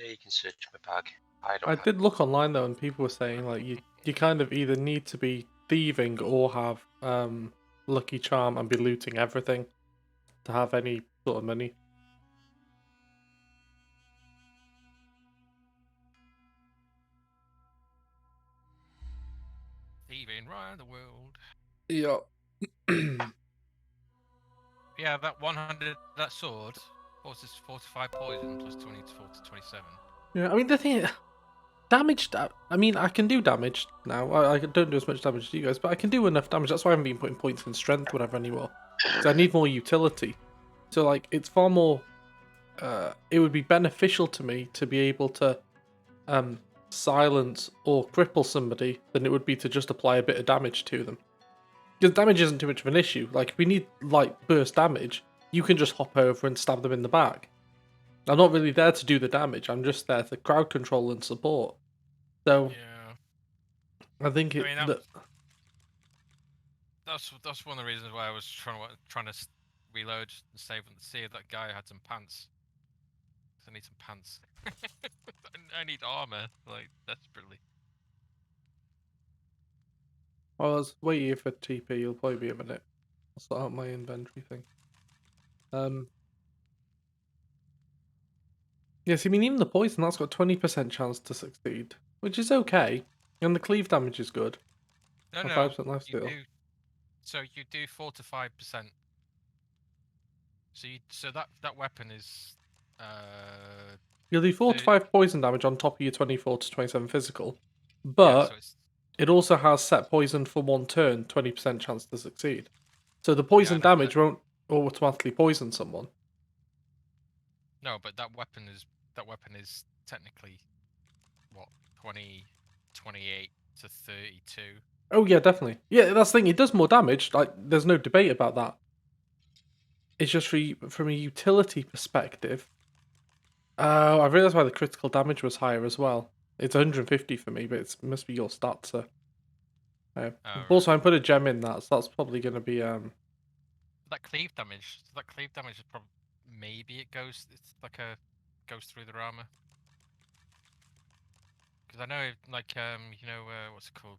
Yeah, you can search my bag. I don't I have. did look online though, and people were saying like you kind of either need to be thieving or have lucky charm and be looting everything to have any sort of money. Thieving around the world. Yeah. Yeah, that 100, that sword forces 45 poison plus 24 to 27. Yeah, I mean the thing, I mean, I can do damage now. I don't do as much damage as you guys, but I can do enough damage. That's why I haven't been putting points in strength whatever anymore, because I need more utility. So like, it's far more. It would be beneficial to me to be able to um silence or cripple somebody than it would be to just apply a bit of damage to them. Because damage isn't too much of an issue. Like if we need like burst damage, you can just hop over and stab them in the back. I'm not really there to do the damage. I'm just there to crowd control and support. So Yeah, I think I it mean that that's one of the reasons why I was trying to reload and save and see if that guy had some pants. 'Cause I need some pants. I need armor like desperately. I was waiting for TP. You'll probably be a minute. I'll sort out my inventory thing. Um. Yes, I mean even the poison that's got 20% chance to succeed, which is okay, and the cleave damage is good. No, And no, 5% you lifesteal. do. So you do 4 to 5%. So that weapon is You'll do 4 to 30, 5 poison damage on top of your 24 to 27 physical, yeah. So but it's it also has set poison for one turn, 20% chance to succeed. So the yeah, poison no, but damage won't automatically poison someone. no, but that weapon is technically what 20, 28 to 32. Oh yeah, definitely. Yeah, that's the thing. It does more damage. Like, there's no debate about that. It's just from a utility perspective. Oh, I realized why the critical damage was higher as well. It's 150 for me, but it must be your stats. So. Oh right. Also, I put a gem in that, so that's probably going to be That cleave damage. So that cleave damage is probably maybe it goes. It's like a goes through their armor. Because I know what's it called?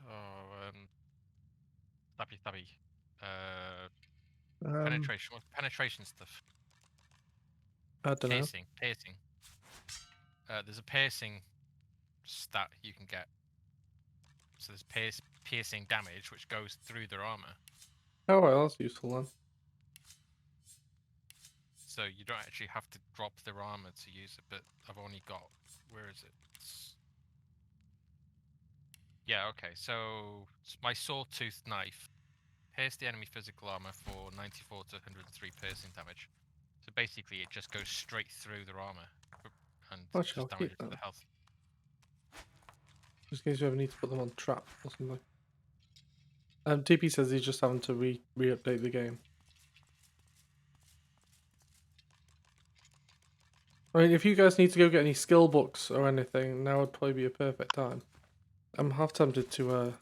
Oh stabby. Uh, um penetration. What's penetration stuff? I don't know. Piercing. There's a piercing stat you can get. So there's piercing damage which goes through their armor. Oh well, that's useful then. So you don't actually have to drop their armor to use it, but I've only got, where is it? Yeah, okay, so my sawtooth knife pierce the enemy physical armor for 94 to 103 piercing damage. So basically it just goes straight through their armor and Actually, just I'll keep damages that. the health. Just in case you ever need to put them on trap or something. TP says he's just having to re-update the game. I mean, if you guys need to go get any skill books or anything, now would probably be a perfect time. I'm half tempted to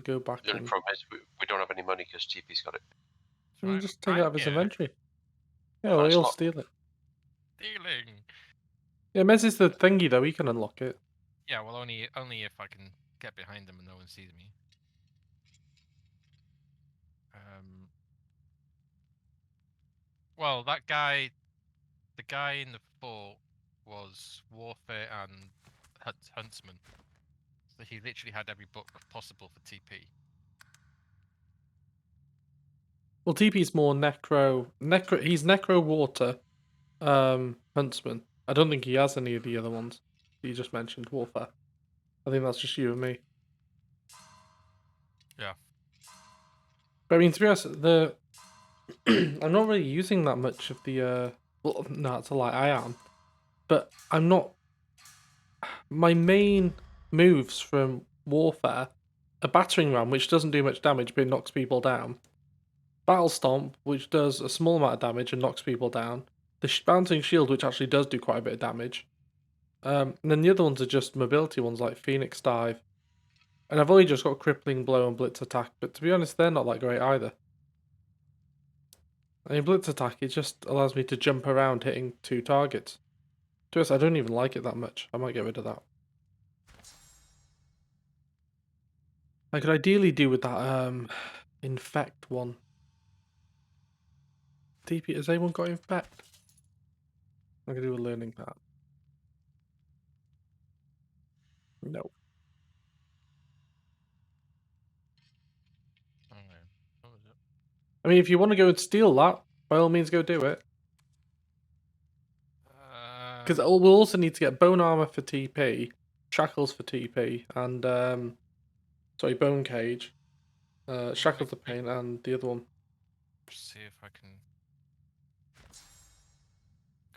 go back The only and problem is we don't have any money because TP's got it. just take it out of his here. inventory. Yeah, No, well, it's he'll not. steal it. Stealing. Yeah, Mez is the thingy though. He can unlock it. Yeah, well only if I can get behind them and no one sees me. Well, the guy in the fort was warfare and huntsman. So he literally had every book possible for TP. Well, TP's more necro. He's necro water, huntsman. I don't think he has any of the other ones. You just mentioned warfare. I think that's just you and me. Yeah. But I mean, to be honest, I'm not really using that much of the. Well, no, it's a lie. I am, but I'm not. My main moves from warfare a battering ram, which doesn't do much damage but it knocks people down. Battle stomp, which does a small amount of damage and knocks people down. The bouncing shield, which actually does do quite a bit of damage. And then the other ones are just mobility ones like Phoenix Dive. And I've only just got Crippling Blow and Blitz Attack, but to be honest, they're not that great either. I mean, Blitz Attack, it just allows me to jump around hitting 2 targets. To us, I don't even like it that much. I might get rid of that. I could ideally do with that infect one. TP, has anyone got infect? I'm gonna do a learning part. No. Okay. What was it? I mean, if you want to go and steal that, by all means, go do it. Because we'll also need to get bone armor for TP, shackles for TP, and sorry, bone cage, shackles of pain, and the other one. See if I can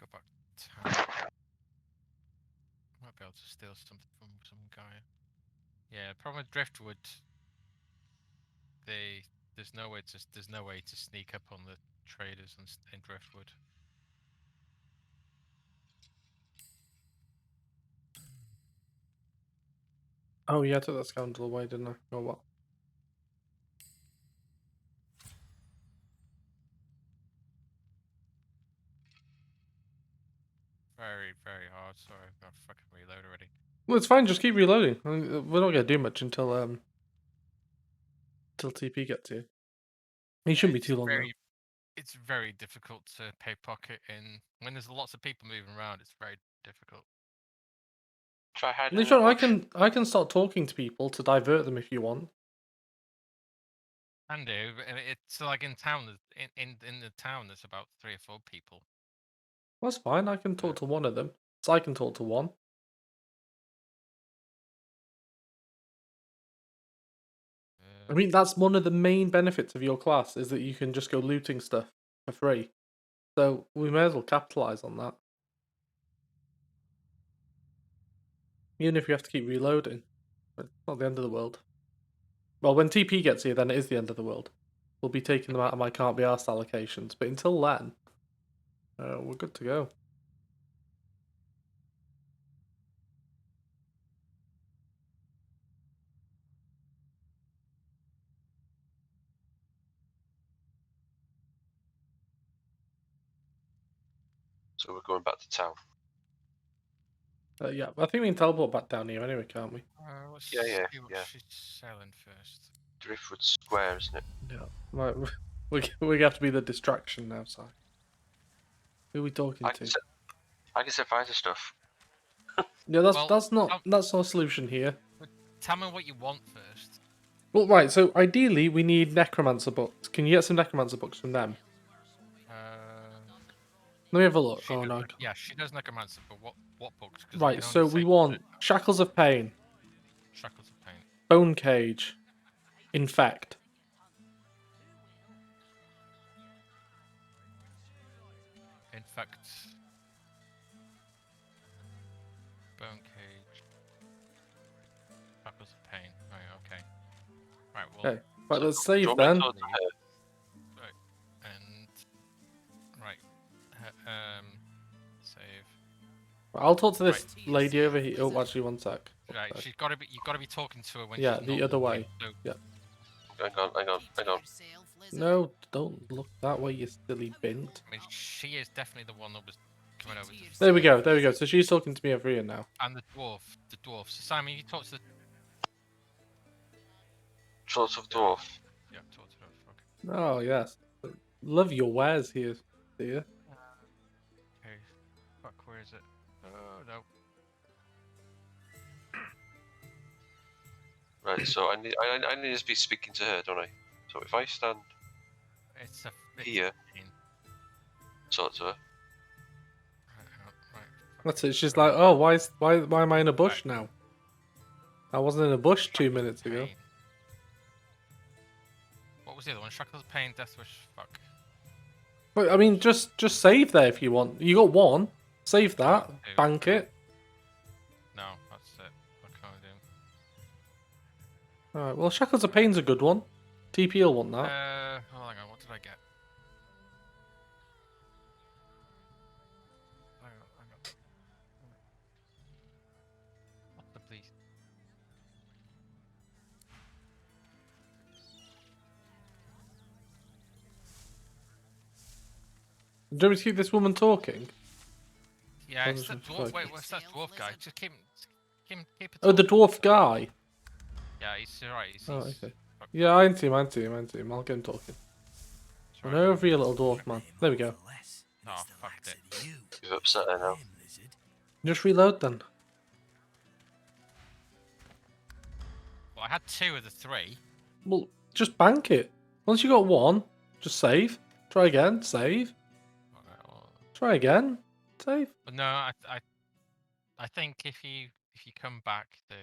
go back to town. Might be able to steal something from some guy. Yeah, the problem with driftwood, there's no way to sneak up on the traders in driftwood. Oh yeah, I took that scoundrel away, didn't I? Oh well. Very, very hard. Sorry, I've got to fucking reload already. Well, it's fine. Just keep reloading. I mean, we're not gonna do much until TP gets here. He shouldn't be too long though. It's very difficult to pickpocket in when there's lots of people moving around. It's very difficult. Try hiding No, in sure, the bush. I can start talking to people to divert them if you want. Can do, but it's like in town. In the town, there's about 3 or 4 people. That's fine. I can talk to one of them. So I can talk to one. I mean, that's one of the main benefits of your class is that you can just go looting stuff for free. So we may as well capitalize on that. Even if we have to keep reloading. But it's not the end of the world. Well, when TP gets here, then it is the end of the world. We'll be taking them out of my can't be arsed allocations. But until then, we're good to go. So we're going back to town. Yeah, I think we can teleport back down here anyway, can't we? Let's Yeah, see what yeah. she's selling first. Driftwood Square, isn't it? Yeah. Right, we have to be the distraction now, Si. Who are we talking to? I can set fire to stuff. Yeah, Well, that's not a solution here. Tell me what you want first. Well, right. So ideally, we need necromancer books. Can you get some necromancer books from them? Let me have a look. Oh no. Yeah, she does necromancer, but what books? Right. So we want shackles of pain, Shackles of Pain, bone cage, infect. Infect, Bone Cage, Shackles of Pain. Right, okay. Right, well. Okay. Right. Let's save Do you want me then. to talk to her? Right, and right, save. I'll talk to this lady over here. Oh, actually, one sec. Right, she's got to be. You've got to be talking to her when Yeah, she's the not other looking, way. so Yeah. Hang on. No, don't look that way, you silly bint. I mean, she is definitely the one that was coming over. To There we go. There we go. So she's talking to me over here now. And the dwarf. So Simon, you talk to the. Sort of dwarf. Yeah, talk to her. Okay. Oh yes, love your wares here, dear. Okay. Fuck, where is it? Oh no. Right, so I need to be speaking to her, don't I? So if I stand It's here, pain. talk to her. Right. That's it. She's like, oh, why am I in a bush now? I wasn't in a bush 2 minutes ago. Pain. What was the other one? Shackles of Pain, Death Wish. Fuck. But I mean, just save there if you want. You got one. Save that. Bank it. No, that's it. What can I do? All right. Well, Shackles of Pain's a good one. TP will want that. Oh, hang on. What did I get? Hang on. What the please? Do you want me to keep this woman talking? Yeah, it's the 155. dwarf. Wait, what's that dwarf guy? Just keep it. Oh, the dwarf guy. Yeah, he's alright. He's, Oh, he's okay. Yeah, I see him. I'll get him talking. it's Run alright. over you, little dwarf man. There we go. Oh, fucked it. You've upset her now. Just reload then. Well, I had 2 of the 3. Well, just bank it. Once you got 1, just save. Try again. Save. Try again. Save. But no, I think if you come back, they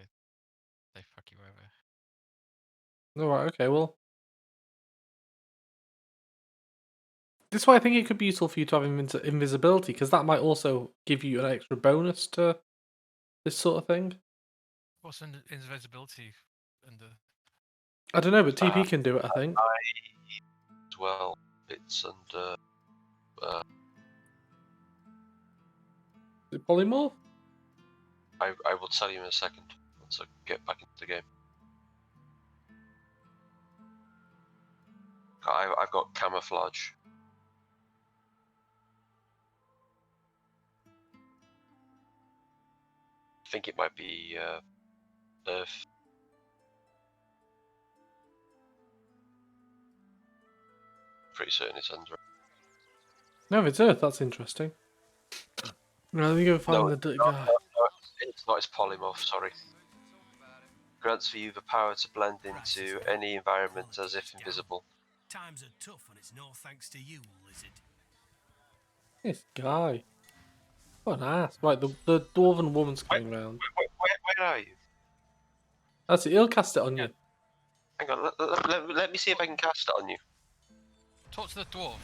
fuck you over. Alright, okay, well. This is why I think it could be useful for you to have invisibility, because that might also give you an extra bonus to this sort of thing. What's invisibility under? I don't know, but TP can do it, I think. As well, it's under. Is it polymorph? I will tell you in a second once I get back into the game. I've got camouflage. I think it might be Earth. Pretty certain it's under. No, it's Earth. That's interesting. Now let me go find No, the no, guy. no, it's not. It's polymorph. Sorry. Grants for you the power to blend into any environment as if invisible. Times are tough and it's no thanks to you, lizard. This guy. What an ass. Right, the dwarven woman's coming round. Where are you? That's it. He'll cast it on you. Hang on. Let me see if I can cast it on you. Talk to the dwarf.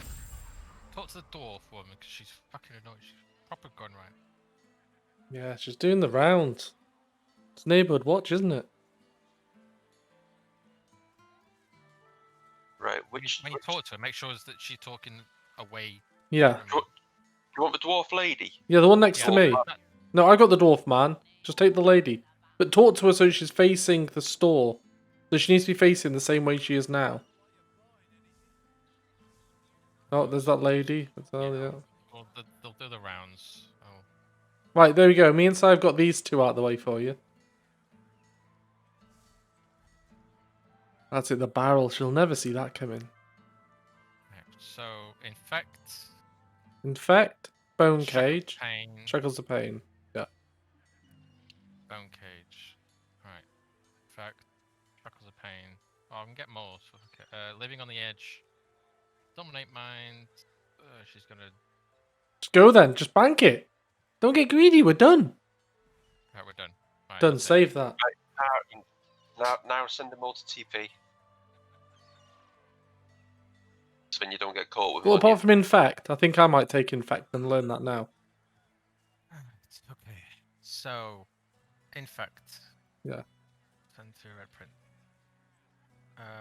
Talk to the dwarf woman because she's fucking annoying. She's proper gone right. Yeah, she's doing the rounds. It's neighborhood watch, isn't it? Right. When you talk to her, make sure that she's talking away. Yeah. From You want the dwarf lady? Yeah, the one next to me. that- No, I got the dwarf man. Just take the lady. But talk to her so she's facing the store. So she needs to be facing the same way she is now. Oh, there's that lady. Yeah. Well, they'll do the rounds. Oh. Right, there we go. Me and Si have got these two out of the way for you. That's it, the barrel. She'll never see that coming. Right, so, infect. Infect, bone Shackles of cage, Pain. shackles of pain. Yeah. Bone cage. Right. Infect. Shackles of Pain. Oh, I can get more. So, okay. Living on the Edge. Dominate Mind. She's gonna. Just go then. Just bank it. Don't get greedy. We're done. Right, we're done. Right, Done. that's it. Save that. Now send them all to TP. So then you don't get caught with. Well, them, apart from infect, I think I might take infect and learn that now. Okay. So, infect. Yeah. Send to red print.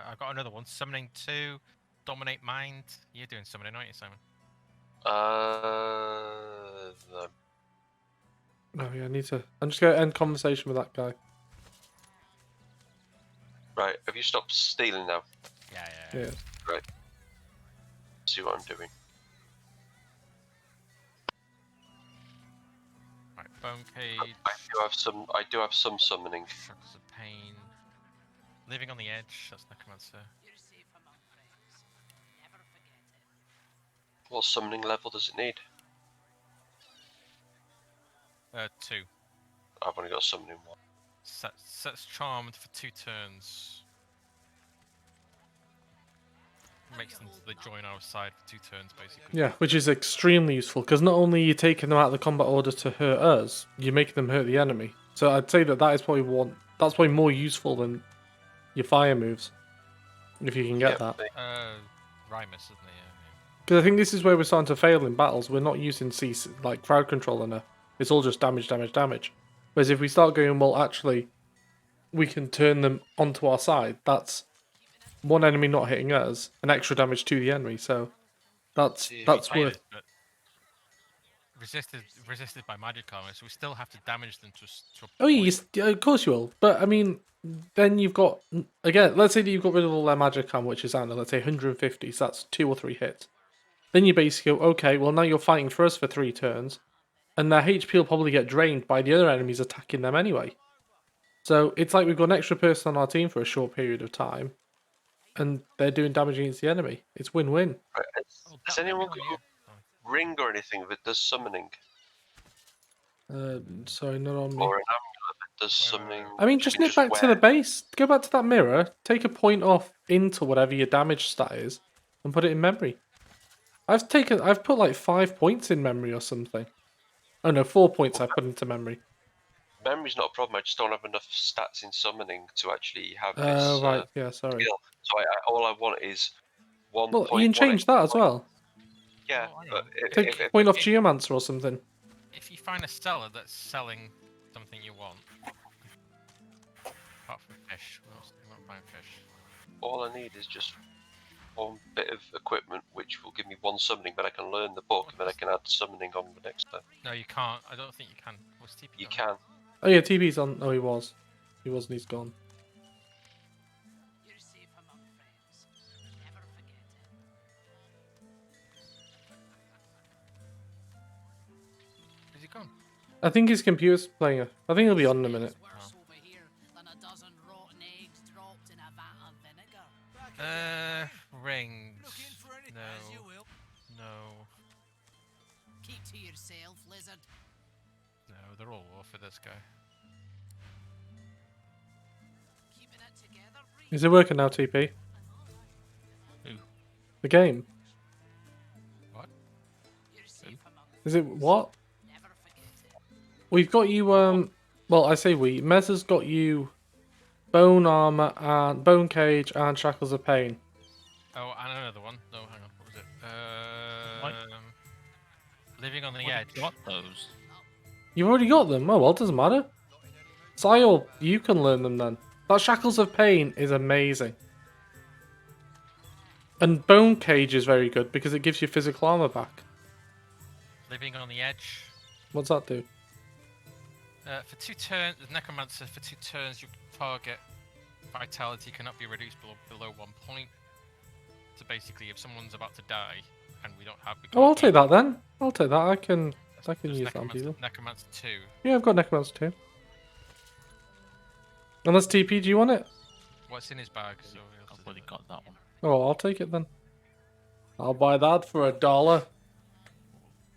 I've got another one. Summoning 2. Dominate Mind. You're doing summoning, aren't you, Simon? Oh yeah, I need to. I'm just going to end conversation with that guy. Right. Have you stopped stealing now? Yeah. Yeah. See what I'm doing. Right, Bone Cage. I do have some summoning. Shackles of Pain. Living on the Edge. That's Necromancer. What summoning level does it need? 2. I've only got summoning 1. Sets Charmed for 2 turns. Makes them they join our side for 2 turns, basically. Yeah, which is extremely useful because not only are you taking them out of the combat order to hurt us, you're making them hurt the enemy. So I'd say that is probably that's probably more useful than your fire moves, if you can get that. Rymus, isn't he? Yeah. Because I think this is where we're starting to fail in battles. We're not using like crowd control enough. It's all just damage. Whereas if we start going, well, actually, we can turn them onto our side. That's one enemy not hitting us, and extra damage to the enemy. So that's worth. But resisted by magic armor, so we still have to damage them to a Oh yeah, point. of course you will. But I mean, then you've got again. Let's say that you've got rid of all their magic armor, which is let's say 150. So that's 2 or 3 hits. Then you basically go, okay, well now you're fighting for us for 3 turns. and their HP will probably get drained by the other enemies attacking them anyway. So it's like we've got an extra person on our team for a short period of time, and they're doing damage against the enemy. It's win-win. Right, Oh, has damn, anyone on got you. a ring or anything that does summoning? Sorry, not on me. Or an amulet that does Wait, wait, wait. summoning? I mean, that just you can nip back to the wear? base. Go back to that mirror, take a point off into whatever your damage stat is, and put it in memory. I've put like 5 points in memory or something. Oh no, 4 points I put into memory. Memory's not a problem. I just don't have enough stats in summoning to actually have Oh, this right, yeah, sorry. skill. So all I want is 1 Well, point. you can change that as well. Yeah, Oh, hang but on. Take a if point off if- Geomancer or something. If you find a seller that's selling something you want, apart from fish, what else? You won't find fish. all I need is just one bit of equipment which will give me 1 summoning, but I can learn the book and then I can add summoning on the next time. No, you can't. I don't think you can. What's TP? You on? can. Oh yeah, TB's on. Oh, he was. He wasn't. He's gone. You're safe among friends. Never forget it. Is he gone? I think his computer's playing. I think he'll be on in a minute. Worse over here than a dozen rotten eggs dropped in a vat of vinegar. Rings. Look in for anything, No. as you will. No. Keep to yourself, lizard. No, they're all war for this guy. Keeping it together, Bree. Is it working now, TP? Who? The game. What? You're safe among Is it what? Never forget it. We've got you. Well, I say we. Mez has got you. Bone armor and bone cage and shackles of pain. Oh, and another one. No, hang on. What was it? What? Living on the What have edge. you got those? You've already got them. Oh well, it doesn't matter. Sile, you can learn them then. That shackles of pain is amazing. And bone cage is very good because it gives you physical armor back. Living on the edge. What's that do? For 2 turns, the necromancer. For 2 turns, your target vitality cannot be reduced below 1 point. So basically, if someone's about to die and we don't have, Oh, I'll take that then. I'll take that. I can There's use that on people. Necromancer 2. Yeah, I've got Necromancer too. Unless TP, do you want it? What's in his bag? So I've already got that one. Oh, I'll take it then. I'll buy that for $1.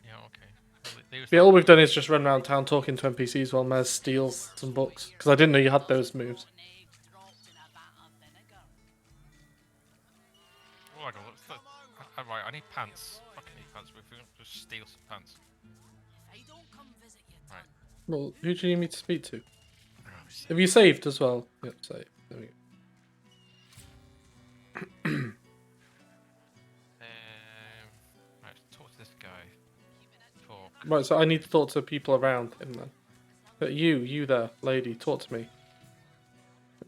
yeah, okay. Well, they was Yeah, all like- we've done is just run around town talking to NPCs while Mez steals some books. Because I didn't know you had those moves. Rotten eggs dropped in a vat of vinegar. Oh my god, look. Right, I need pants. Fucking need pants. We can just steal some pants. If I don't come visit you, Right. Well, who do you need me to speak to? Oh, shit. Have you saved as well? Yep, save. There we go. Right, talk to this guy. Talk. Right, so I need to talk to people around him then. But you there, lady, talk to me.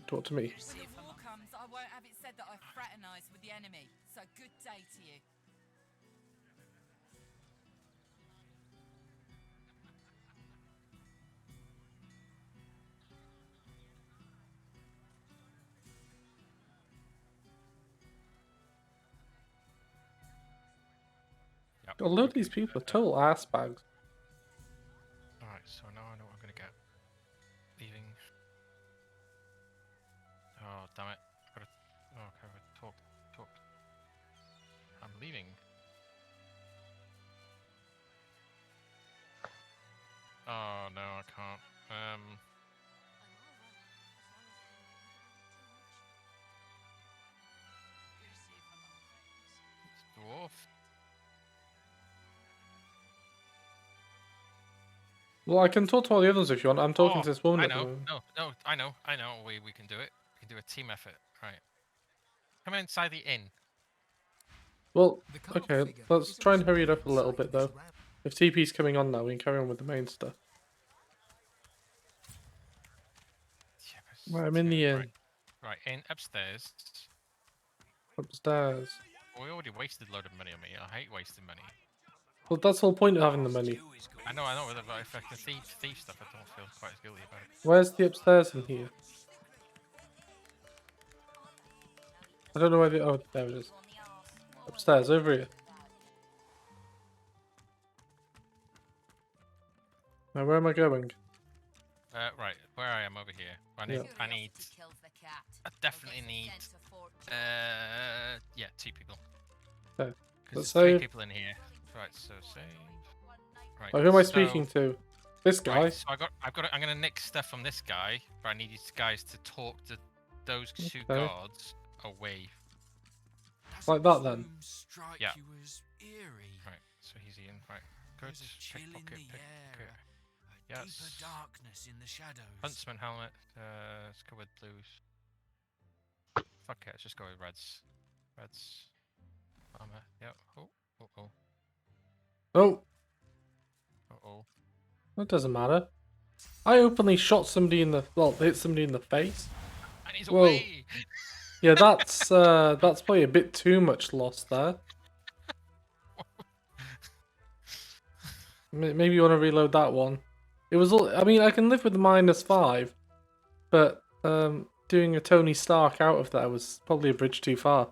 Talk to me. you're safe If war comes, I won't have it said that I fraternise with the enemy. So good day to you. Yep. A lot of these people are total ass bags. Alright, so now I know what I'm gonna get. Leaving. Oh, damn it. I've gotta. Oh, okay, talk. I'm leaving. Oh, no, I can't. You're safe among friends. It's dwarf. Well, I can talk to all the others if you want. I'm talking Oh, to this woman I at the know. moment. No, I know. We can do it. We can do a team effort. Right. Come inside the inn. Well, okay, let's try and hurry it up a little bit though. If TP's coming on now, we can carry on with the main stuff. Yeah, but Right, I'm in the inn. Right, in upstairs. Upstairs. We already wasted a load of money on me. I hate wasting money. Well, that's the whole point of having the money. Stew is good. I know, but if I can thief stuff, I don't feel quite as guilty about it. Where's the upstairs in here? I don't know where the... Oh, there it is. Upstairs, over here. Now, where am I going? Right, where I am over here. I need. Yeah. I need. Curiosity kills the cat. I definitely Or need. gets a scent of fortune. Yeah, 2 people. Okay. Because Let's there's 3 save. people in here. Right, so save. Right. Oh, who am I so- speaking to? This guy. Right, so I'm gonna nick stuff from this guy, but I need these guys to talk to those 2 Okay. guards away. Like that, then? Strike Yeah. you as eerie. Right, so he's in. Right, good. There's a chill in Pickpocket, the air. pickpocket. A Yes. deeper darkness in the shadows. Huntsman helmet. Let's go with blues. Fuck it, let's just go with reds. Reds. Armor. Yep. Oh. Oh. Oh. Oh, Oh. Oh. that doesn't matter. I openly shot somebody in the hit somebody in the face. And he's Whoa. away. Yeah, that's probably a bit too much loss there. Maybe you want to reload that one. It was all. I mean, I can live with the -5, but doing a Tony Stark out of that was probably a bridge too far.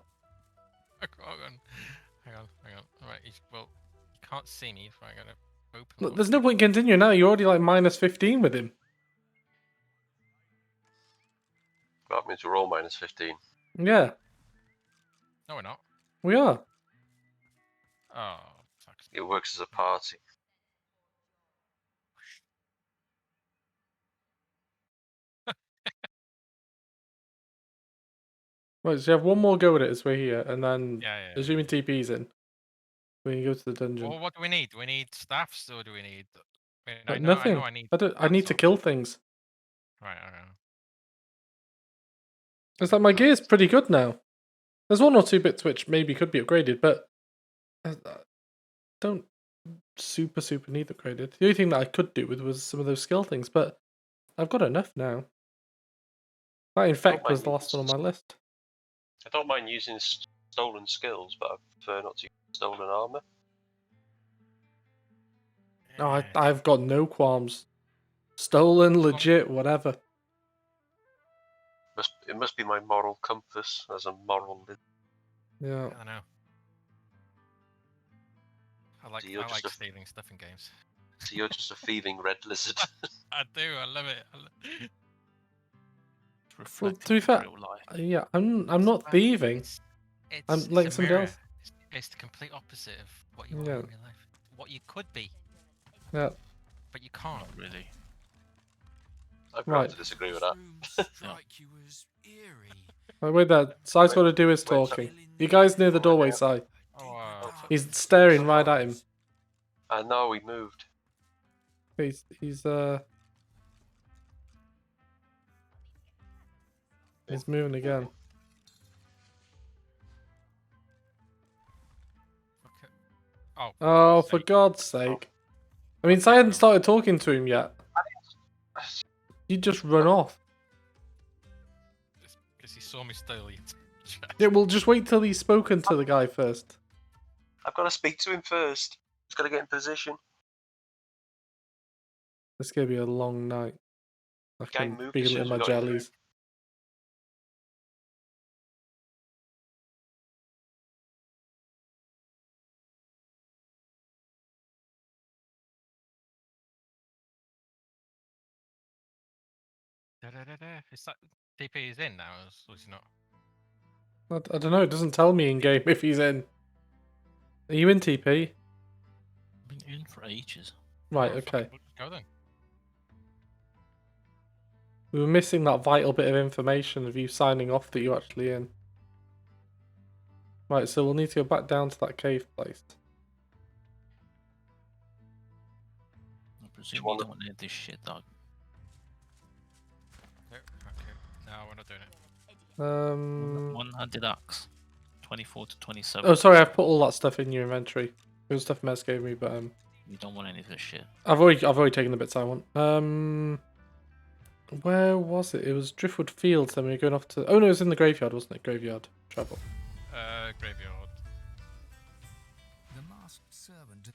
Hang on. Alright, well, you can't see me if I'm gonna open. Look, there's no point continuing now. You're already like -15 with him. That means we're all -15. Yeah, No, we're not. we are. Oh, fuck. It works as a party. Right, so you have one more go at it as we're here, and then Yeah. assuming TP's in, we can go to the dungeon. Well, what do we need? Do we need staffs or do we need? I mean, I Nothing. know I need. I need to kill things. Right, I know. It's like my gear's pretty good now. There's 1 or 2 bits which maybe could be upgraded, but I don't super need upgraded. The only thing that I could do with was some of those skill things, but I've got enough now. That infect was the last one on my list. I don't mind using stolen skills, but I prefer not to use stolen armor. No, I've got no qualms. Stolen, legit, whatever. It must be my moral compass as a moral. Yeah. I don't know. I like So you're just a- stealing stuff in games. So you're just a thieving red lizard. I do. I love it. It's Well, reflecting to be fair, real life. yeah, I'm not thieving. I'm It's like a somebody mirror. else. It's the complete opposite of what you are Yeah. in real life. What you could be, Yeah. but you can't. Not really. I've Right. got to disagree with that. Strike you as eerie. Right, wait there. Sai's got to do his Wait, talking. You guys near the doorway, Sai. He's staring right at him. I know we moved. He's moving again. Okay. Oh. Oh, for sake. God's sake. I mean, Sai hadn't started talking to him yet. You just run off. Because he saw me steal it. Yeah, well, just wait till he's spoken to the guy first. I've got to speak to him first. He's got to get in position. This is going to be a long night. I Guy can moved feel as it soon in as my we got in. jellies. Is that TP is in now, or is he not? I don't know, it doesn't tell me in game if he's in. Are you in TP? Been in for ages. Right, Oh, fuck okay. it, we'll just go then. We were missing that vital bit of information of you signing off that you're actually in. Right, so we'll need to go back down to that cave place. I presume wanna- you don't need this shit, dog. Yep, okay. No, we're not doing it. One-handed axe. 24 to 27. Oh, sorry, I've put all that stuff in your inventory. It was stuff Mez gave me, but You don't want any of this shit. I've already taken the bits I want. Where was it? It was Driftwood Fields. Then we were going off to. Oh no, it was in the graveyard, wasn't it? Graveyard travel. Graveyard. The masked servant.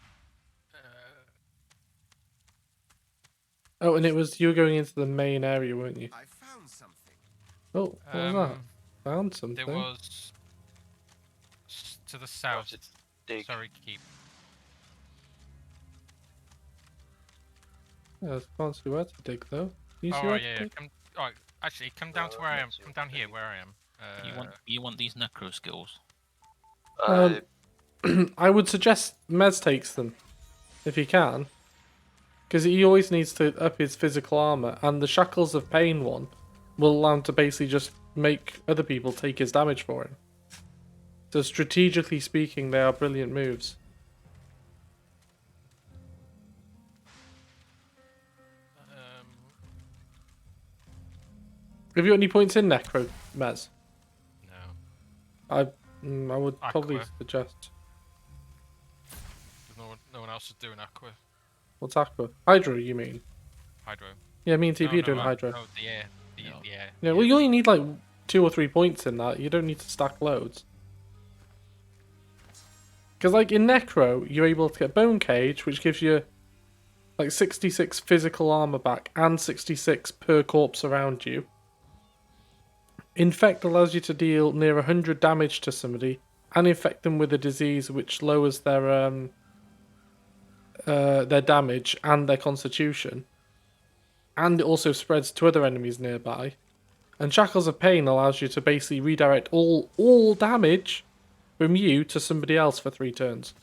Oh, and it was you were going into the main area, weren't you? I found something. Oh, what was that? Found something. There was to the south. It's dig. Sorry, keep. Yeah, I can't see where to dig though. You see Oh where right, to yeah. dig? Come. Oh, actually, come down to where I am. Come down here, where I am. You want these necro skills? Uh, I would suggest Mez takes them if he can, because he always needs to up his physical armor, and the Shackles of Pain one will allow him to basically just make other people take his damage for him. So strategically speaking, they are brilliant moves. Have you got any points in Necro, Mez? No. I would probably Aqua. suggest. No one else is doing Aqua. What's Aqua? Hydra, you mean? Hydro. Yeah, me and TP No, are doing no, Hydra. no, the air. The No. air. Yeah, well, you only need like 2 or 3 points in that. You don't need to stack loads. Because, like, in Necro, you're able to get Bone Cage, which gives you, like, 66 physical armor back and 66 per corpse around you. Infect allows you to deal near 100 damage to somebody and infect them with a disease which lowers their damage and their constitution. And it also spreads to other enemies nearby. And Shackles of Pain allows you to basically redirect all damage from you to somebody else for 3 turns.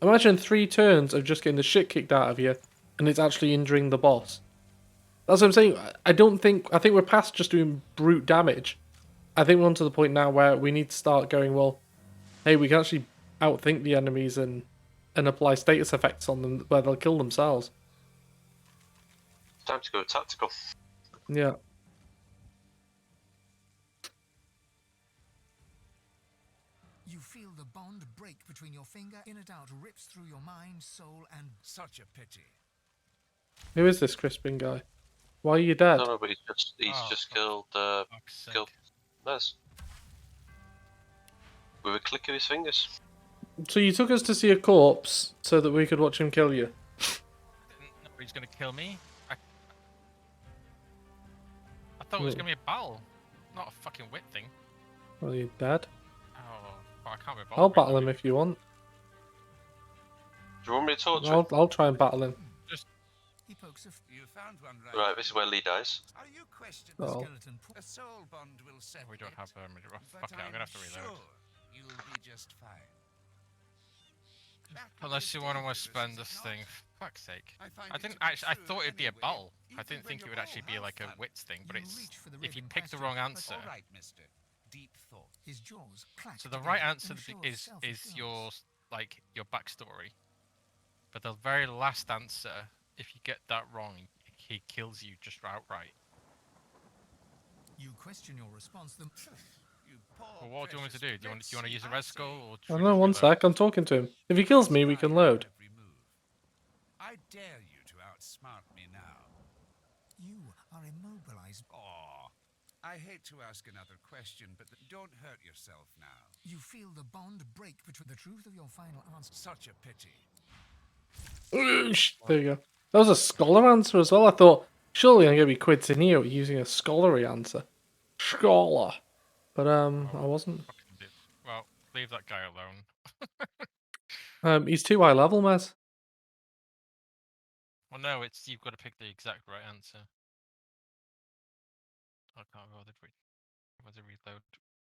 Imagine 3 turns of just getting the shit kicked out of you, and it's actually injuring the boss. That's what I'm saying. I think we're past just doing brute damage. I think we're on to the point now where we need to start going, well, hey, we can actually outthink the enemies and apply status effects on them where they'll kill themselves. time to go tactical. Yeah. You feel the bond break between your finger. In and out rips through your mind, soul, and such a pity. Who is this Crispin guy? Why are you dead? No, but he's just killed killed Nez. With a click of his fingers. So you took us to see a corpse so that we could watch him kill you? Nobody's gonna kill me. I thought it was gonna be a battle, not a fucking wit thing. Well, you're dead. Oh, I can't be bothered. I'll battle him if you want. Do you want me to torture him? I'll try and battle him. He pokes you found one Right, this is where Lee dies. Are you questioning Oh. the skeleton? A soul bond will settle We don't it, have but fuck it, I'm gonna have to reload. sure you'll be just fine. Unless you want to spend this thing, for fuck's sake. I didn't actually. I thought it'd be a battle. I didn't think it would actually be like a wits thing. But it's if you pick the wrong answer. Right, mister. Deep thought. His jaws clack So the together right in answer a show of is self-assurance. your like your backstory. But the very last answer, if you get that wrong, he kills you just outright. You question your response. Well, what do you want me to do? Do you want to use a res skull or? I don't know, one sec, I'm talking to him. If he kills me, we can load. I dare you to outsmart me now. You are immobilized. Oh, I hate to ask another question, but don't hurt yourself now. You feel the bond break between the truth of your final answer. Such a pity. There you go. That was a scholar answer as well. I thought, surely I'm going to be quids in here using a scholarly answer. Scholar. But, I wasn't. Well, leave that guy alone. He's too high level, Mez. Well, no, it's you've got to pick the exact right answer. I can't bother to reload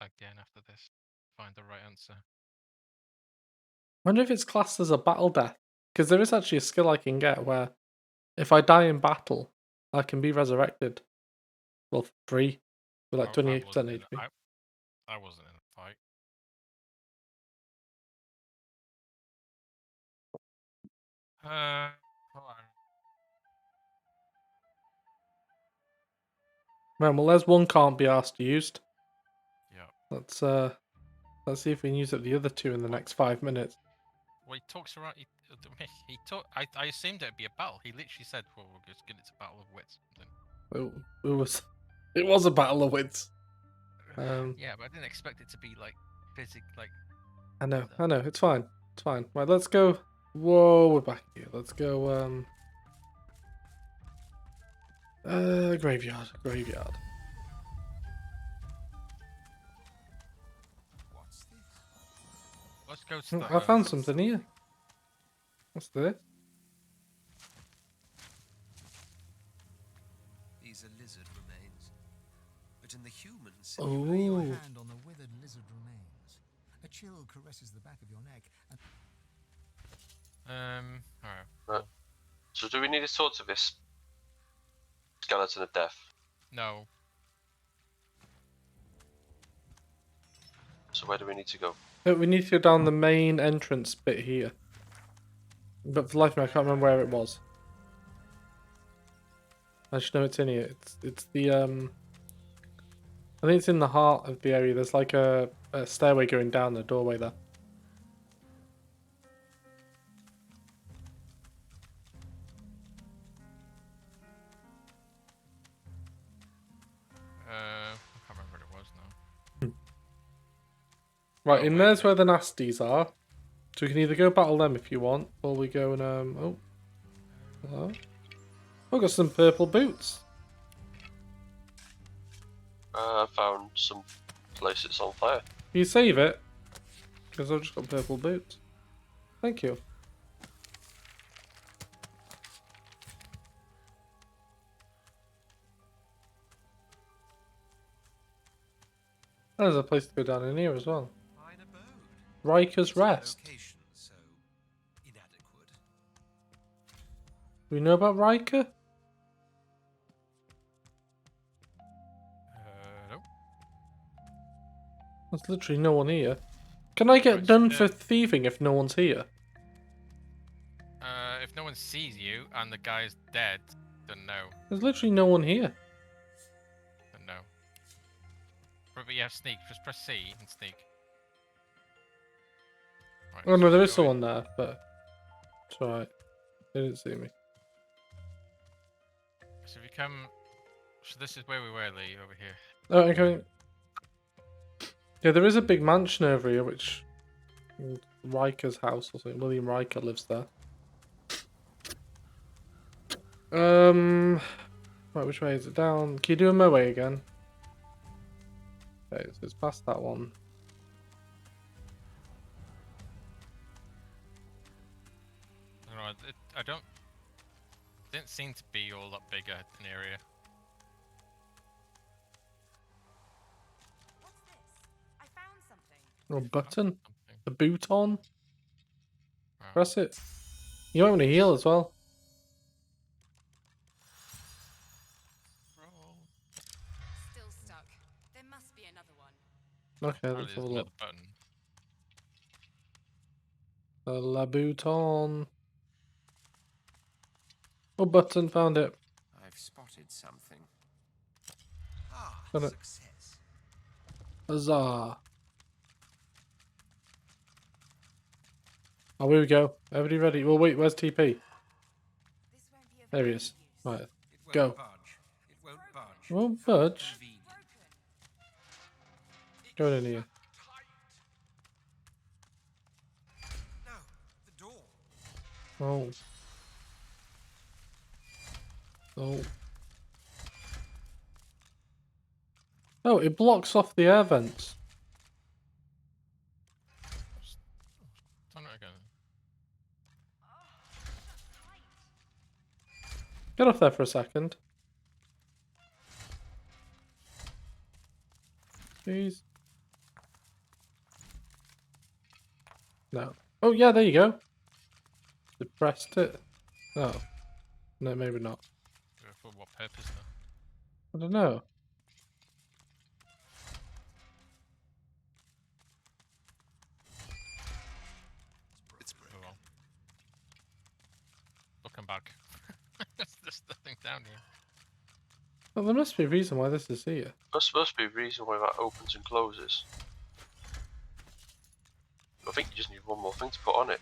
again after this. Find the right answer. I wonder if it's classed as a battle death. Because there is actually a skill I can get where if I die in battle, I can be resurrected. Well, free. With like 28% HP. I wasn't in a fight. Hold on. Right, well, there's one can't be asked used. Yeah. Let's see if we can use up the other 2 in the next 5 minutes. Well, he talks around. He talk. I assumed it'd be a battle. He literally said, "Well, we're just getting it's a battle of wits." It was a battle of wits. Yeah, but I didn't expect it to be like like. I know, it's fine. It's fine. Right, let's go. Whoa, we're back here. Let's go, graveyard. What's this? Let's go to the. I found something here. What's this? bodies a lizard remains. But in the human Lay your Ooh. hand on the withered lizard remains. A chill caresses the back of your neck, and Alright. Right. So do we need to talk to this skeleton of death? No. So where do we need to go? We need to go down the main entrance bit here. But for the life of me, I can't remember where it was. I just know it's in here. It's the I think it's in the heart of the area. There's like a stairway going down the doorway there. I can't remember what it was now. Right, Oh, in wait, there's wait. where the nasties are. So we can either go battle them if you want, or we go and oh. Hello? Oh, got some purple boots. I found some places on fire. Can you save it? Because I've just got purple boots. Thank you. There's a place to go down in here as well. fine abode. Riker's But Rest. location so inadequate. Do we know about Riker? Nope. There's literally no one here. Can I get Right, done for thieving if no one's here? If no one sees you and the guy's dead, then no. There's literally no one here. Then no. But you have sneak. Just press C and sneak. Right, Oh no, so there is go in. someone there, but it's alright. They didn't see me. So if you come... So this is where we were, Lee, over here. Oh, okay. Yeah, there is a big mansion over here, which Riker's house or something. William Riker lives there. Right, which way is it down? Can you do a moe again? Okay, so it's past that one. I don't know. I don't. Didn't seem to be all that big an area. What's this? I found something. Oh, button. Something. The boot on. Oh. Press it. You might want to heal as well. Roll. Still stuck. There must be another one. Okay, Oh, let's there's have a another look. button. The La Bouton. Oh, button, found it. I've spotted something. Ah, Got it. success. Huzzah. Oh, here we go. Everybody ready? Well, wait, where's TP? This won't be of There he any is. use. Right. It won't Go. budge. It won't budge. Won't How budge. convenient. Go in here. No, the door. Oh. Oh. Oh, it blocks off the air vents. Turn it again. Get off there for a second. Please. No. Oh, yeah, there you go. Depressed it. Oh. No, maybe not. For what purpose though? I don't know. It's Oh broken. well. Looking back. There's nothing down here. Well, there must be a reason why this is here. There's supposed to be a reason why that opens and closes. I think you just need one more thing to put on it.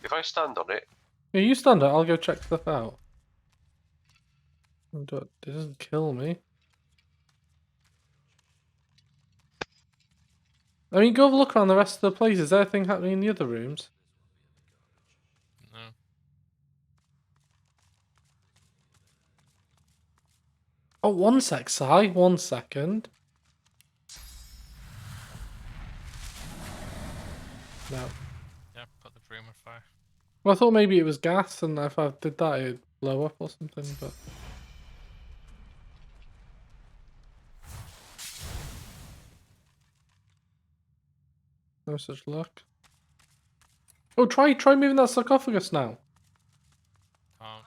If I stand on it, Yeah, you stand up, I'll go check stuff out. It doesn't kill me. I mean, go have a look around the rest of the place. Is there anything happening in the other rooms? No. Oh, one sec, Si. 1 second. No. Yeah, put the room on fire. Well, I thought maybe it was gas, and if I did that, it'd blow up or something, but... No such luck. Oh, try moving that sarcophagus now. Can't.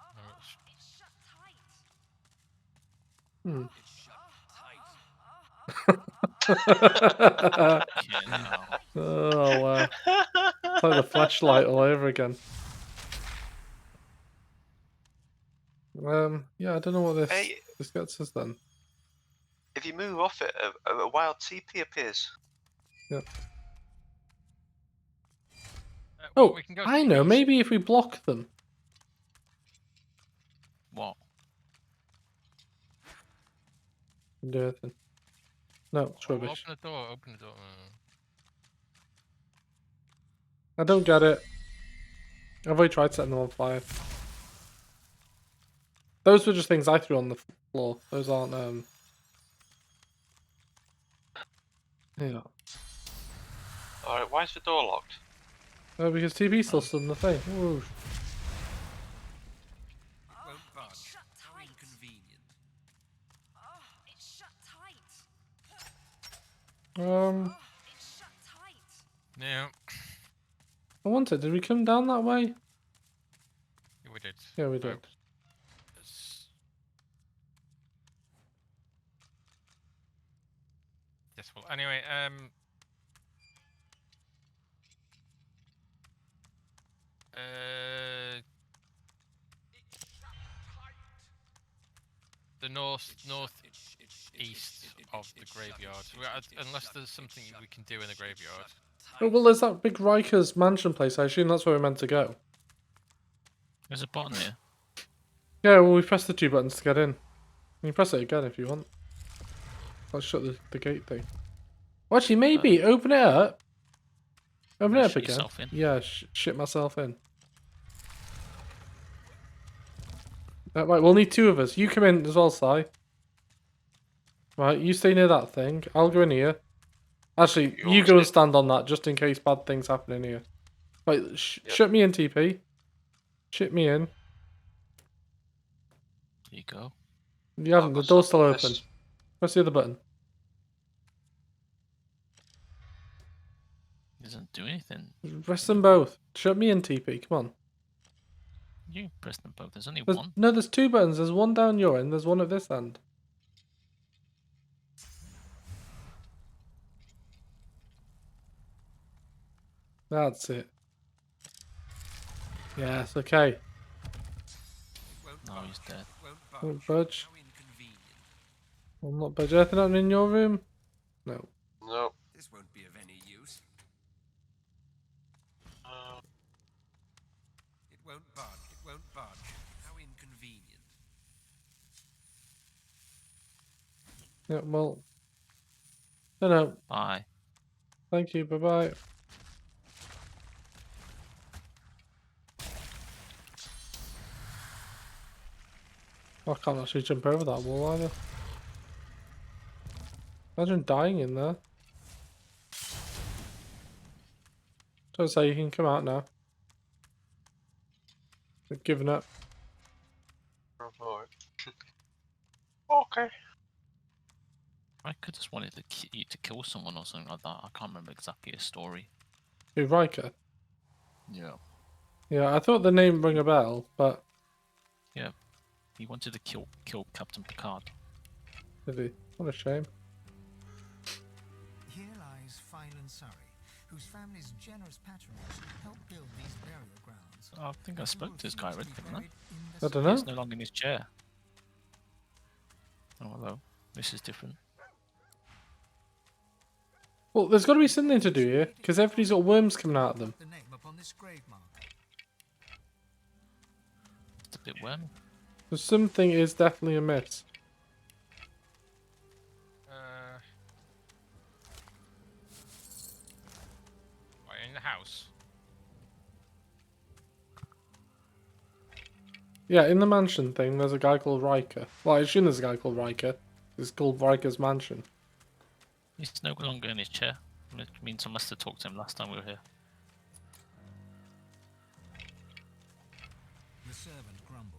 No, it's... Oh wow. It's like the flashlight all over again. Yeah, I don't know what this gets us then. If you move off it, a wild TP appears. Yeah. well, Oh, we can go I know. east. Maybe if we block them. What? Do anything. No, it's Oh, rubbish. open the door. Open the door. I don't get it. I've already tried setting them on fire. Those were just things I threw on the floor. Those aren't, Yeah. Alright, why is the door locked? Oh, because TV's still stood in the thing. Ooh. It won't budge. How inconvenient. It's shut tight. It's shut tight. Yeah, I wanted. Did we come down that way? we did. Yeah, we So, did. it's- Yes. Well, anyway, the northeast of the graveyard. Unless there's something we can do in the graveyard. Oh, well, there's that big Riker's mansion place. I assume that's where we're meant to go. There's a button here. Yeah, well, we pressed the 2 buttons to get in. You can press it again if you want. Let's shut the gate thing. Well, actually, maybe. Open it up. Open it up Shit again. yourself in. Yeah, shit myself in. Right, we'll need 2 of us. You come in as well, Si. Right, you stay near that thing. I'll go in here. Actually, you go and stand on that just in case bad things happen in here. Right, shut me in, TP. Shut me in. There you go. You haven't. The door's still open. Press the other button. Doesn't do anything. Press them both. Shut me in, TP. Come on. You press them both. There's only one. No, there's 2 buttons. There's one down your end. There's one at this end. That's it. Yes, okay. No, he's dead. Don't budge. I'll not budge. Anything happening in your room? No. No. This won't be of any use. It won't budge. It won't budge. How inconvenient. Yeah, well. No. Bye. Thank you. Bye-bye. I can't actually jump over that wall either. Imagine dying in there. Don't say you can come out now. I've given up. Okay. I could just wanted you to kill someone or something like that. I can't remember exactly his story. Who, Riker? Yeah. Yeah, I thought the name rang a bell, but... Yeah. He wanted to kill Captain Picard. Did he? What a shame. Here lies Phylan Surrey, whose family's generous patronage helped build these burial grounds. I think I spoke to this guy already, didn't I? I don't know. He's no longer in his chair. Oh, hello. This is different. Well, there's got to be something to do here, because everybody's got worms coming out of them. The name upon this grave mark. It's a bit wormy. So something is definitely amiss. Right, in the house. Yeah, in the mansion thing, there's a guy called Riker. Well, I assume there's a guy called Riker. It's called Riker's mansion. He's no longer in his chair. It means I must have talked to him last time we were here. The servant grumbles.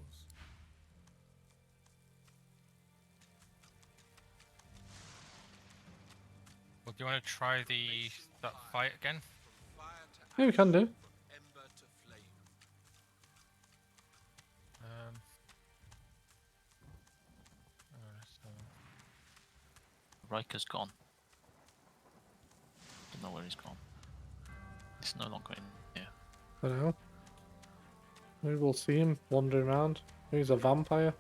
Well, do you want to try that fight again? Yeah, we can do. Ember to flame. So Riker's gone. Don't know where he's gone. He's no longer in here. I don't know. Maybe we'll see him wandering around. Maybe he's a vampire.